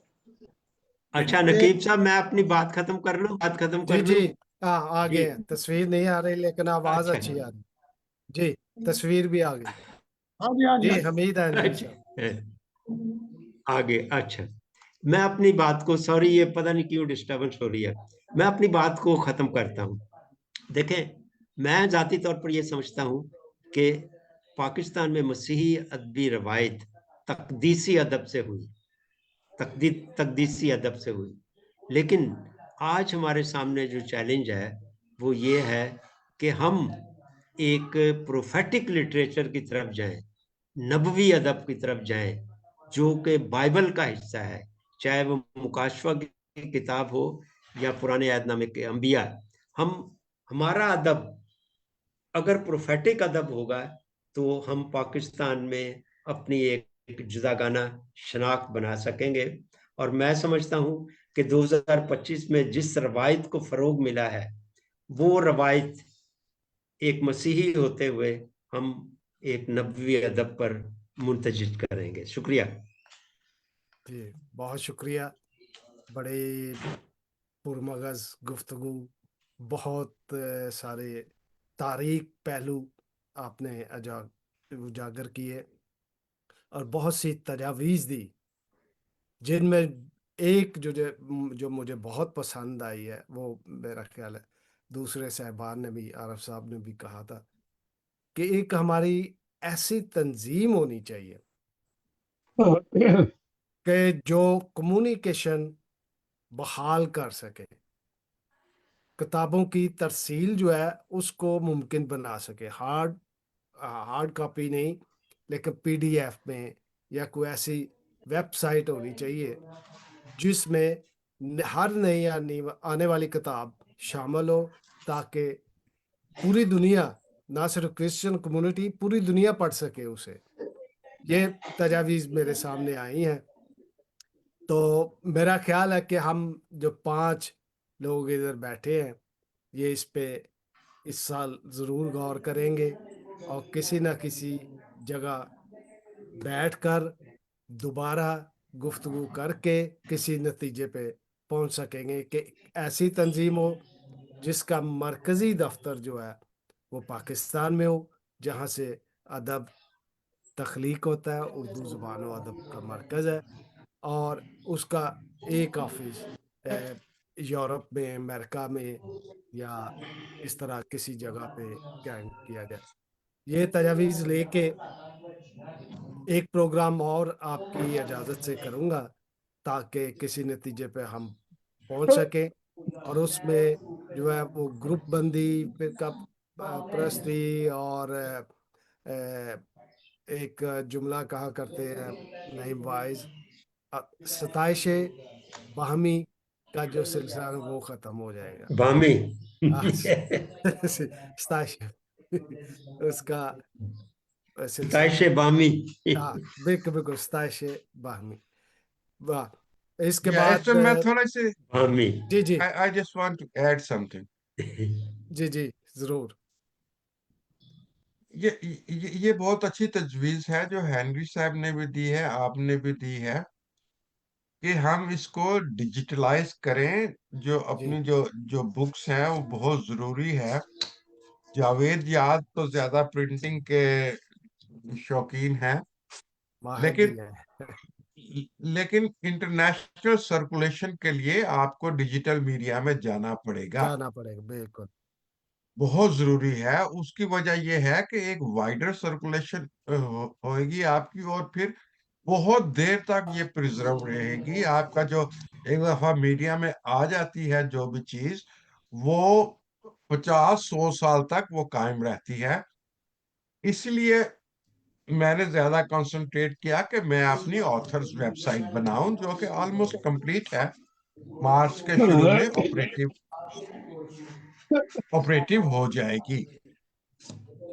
اچھا نقیب صاحب, میں اپنی بات ختم کر لوں, جی جی آگے تصویر نہیں آ رہی لیکن آواز اچھی آ رہی. جی تصویر بھی آ گئی. ہاں جی, ہاں جی جی, حمید علی صاحب آگے. اچھا, میں اپنی بات کو, سوری یہ پتہ نہیں کیوں ڈسٹربنس ہو رہی ہے, میں اپنی بات کو ختم کرتا ہوں. دیکھیں, میں ذاتی طور پر یہ سمجھتا ہوں کہ پاکستان میں مسیحی ادبی روایت تقدیسی ادب سے ہوئی, تقدیسی ادب سے ہوئی. لیکن آج ہمارے سامنے جو چیلنج ہے وہ یہ ہے کہ ہم ایک پروفیٹک لٹریچر کی طرف جائیں, نبوی ادب کی طرف جائیں, جو کہ بائبل کا حصہ ہے, چاہے وہ مکاشفہ کی کتاب ہو یا پرانے عہد نامے کے انبیاء. ہمارا ادب اگر پروفیٹک ادب ہوگا تو ہم پاکستان میں اپنی ایک جداگانہ شناخت بنا سکیں گے. اور میں سمجھتا ہوں کہ 2025 میں جس روایت کو فروغ ملا ہے وہ روایت ایک مسیحی ہوتے ہوئے ہم ایک نبوی ادب پر منتجج کریں گے. شکریہ. جی بہت شکریہ, بڑے پرمغز گفتگو, بہت سارے تاریخ پہلو آپ نے اجاگر کیے اور بہت سی تجاویز دی, جن میں ایک جو مجھے بہت پسند آئی ہے, وہ میرا خیال ہے دوسرے صاحبان نے بھی, عارف صاحب نے بھی کہا تھا کہ ایک ہماری ایسی تنظیم ہونی چاہیے کہ جو کمیونیکیشن بحال کر سکے, کتابوں کی ترسیل جو ہے اس کو ممکن بنا سکے. ہارڈ کاپی نہیں, لیکن پی ڈی ایف میں یا کوئی ایسی ویب سائٹ ہونی چاہیے جس میں ہر نئی آنے والی کتاب شامل ہو, تاکہ پوری دنیا, نہ صرف کرسچن کمیونٹی, پوری دنیا پڑھ سکے اسے. یہ تجاویز میرے سامنے آئی ہیں. تو میرا خیال ہے کہ ہم جو 5 لوگ ادھر بیٹھے ہیں, یہ اس پہ اس سال ضرور غور کریں گے اور کسی نہ کسی جگہ بیٹھ کر دوبارہ گفتگو کر کے کسی نتیجے پہ پہنچ سکیں گے کہ ایسی تنظیم ہو جس کا مرکزی دفتر جو ہے وہ پاکستان میں ہو، جہاں سے ادب تخلیق ہوتا ہے، اردو زبان و ادب کا مرکز ہے، اور اس کا ایک آفس یورپ میں، امریکہ میں یا اس طرح کسی جگہ پہ قائم کیا جائے۔ یہ تجاویز لے کے ایک پروگرام اور آپ کی اجازت سے کروں گا تاکہ کسی نتیجے پہ ہم پہنچ سکیں، اور اس میں جو ہے وہ گروپ بندی، فرقہ پرستی، اور ایک جملہ کہا کرتے ہیں نعیم وائز، ستائش باہمی کا جو سلسلہ ہے وہ ختم ہو جائے گا۔ بامی ستائش اس کا سلسلہ، ستائش بامی ہاں بالکل بالکل، ستائش باہمی۔ واہ، اس کے اس بعد میں میں تھوڑا سے بامی جی جی I just want to add something. جی جی ضرور۔ یہ بہت اچھی تجویز ہے جو ہینری صاحب نے بھی دی ہے، آپ نے بھی دی ہے، کہ ہم اس کو ڈیجیٹلائز کریں۔ جو جی اپنی جو بکس ہیں وہ بہت ضروری ہے۔ جاوید یاد تو زیادہ پرنٹنگ کے شوقین ہیں، ماہر لیکن بھی ہیں، لیکن انٹرنیشنل سرکولیشن کے لیے آپ کو ڈیجیٹل میڈیا میں جانا پڑے گا، جانا پڑے گا، بالکل بہت ضروری ہے۔ اس کی وجہ یہ ہے کہ ایک وائڈر سرکولیشن ہوئے گی آپ کی، اور پھر بہت دیر تک یہ پرزرو رہے گی۔ آپ کا جو ایک دفعہ میڈیا میں آ جاتی ہے جو بھی چیز، وہ 50-100 سال تک وہ قائم رہتی ہے۔ اس لیے میں نے زیادہ کنسنٹریٹ کیا کہ میں اپنی آتھرز ویب سائٹ بناؤں، جو کہ آلموسٹ کمپلیٹ ہے، مارچ کے شروع میں آپریٹو ہو جائے گی۔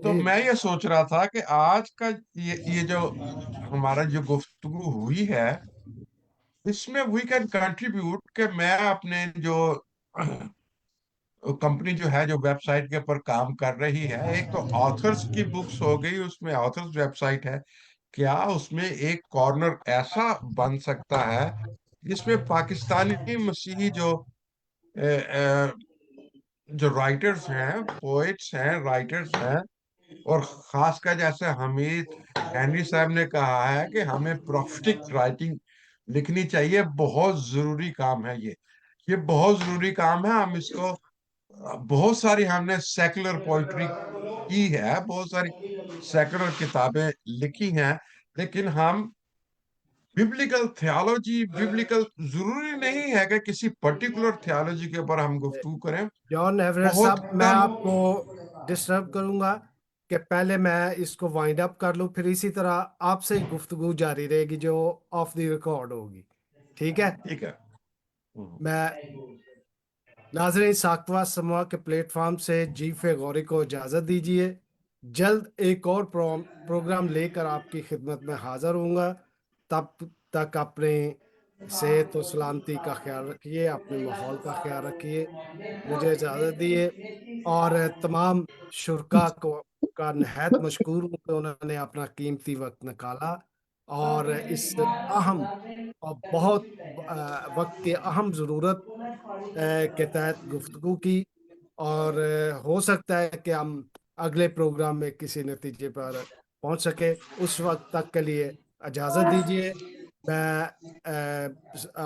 تو جی میں یہ سوچ رہا تھا کہ آج کا یہ جو ہمارا جو گفتگو ہوئی ہے، اس میں وی کین کنٹریبیوٹ کہ میں اپنے جو کمپنی جو ہے جو ویب سائٹ کے اوپر کام کر رہی ہے، ایک تو آتھرز کی بکس ہو گئی، اس میں آتھرز ویب سائٹ ہے، کیا اس میں ایک کارنر ایسا بن سکتا ہے جس میں پاکستانی مسیحی جو رائٹرز ہیں، پوئٹس ہیں، رائٹرز ہیں، اور خاص کر جیسے حمید ہینری صاحب نے کہا ہے کہ ہمیں پروفیٹک رائٹنگ لکھنی چاہیے، بہت ضروری کام ہے یہ بہت ضروری کام ہے۔ ہم اس کو بہت ساری ہم نے سیکولر پوئٹری کی ہے، بہت ساری سیکولر کتابیں لکھی ہیں، لیکن ہم ببلیکل تھیالوجی، ببلیکل ضروری نہیں ہے کہ کسی پرٹیکولر تھیالوجی کے اوپر ہم گفتگو کریں، جان ایوریٹ بہت صاحب، میں کم۔ آپ کو ڈسٹرب کروں گا کہ پہلے میں اس کو وائنڈ اپ کر لوں، پھر اسی طرح آپ سے گفتگو جاری رہے گی جو آف دی ریکارڈ ہوگی، ٹھیک ہے؟ ٹھیک ہے۔ میں ناظرین ساکتواں سموا کے پلیٹ فارم سے جیف غوری کو اجازت دیجیے، جلد ایک اور پروگرام لے کر آپ کی خدمت میں حاضر ہوں گا۔ تب تک اپنے صحت و سلامتی کا خیال رکھیے، اپنے ماحول کا خیال رکھیے، مجھے اجازت دیے، اور تمام شرکا کو کا نہایت مشکور ہوں کہ انہوں نے اپنا قیمتی وقت نکالا اور اس اہم اور بہت وقت کی اہم ضرورت کے تحت گفتگو کی، اور ہو سکتا ہے کہ ہم اگلے پروگرام میں کسی نتیجے پر پہنچ سکے۔ اس وقت تک کے لیے اجازت دیجیے، میں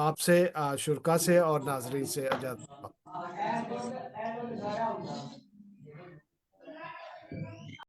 آپ سے، شرکا سے اور ناظرین سے اجازت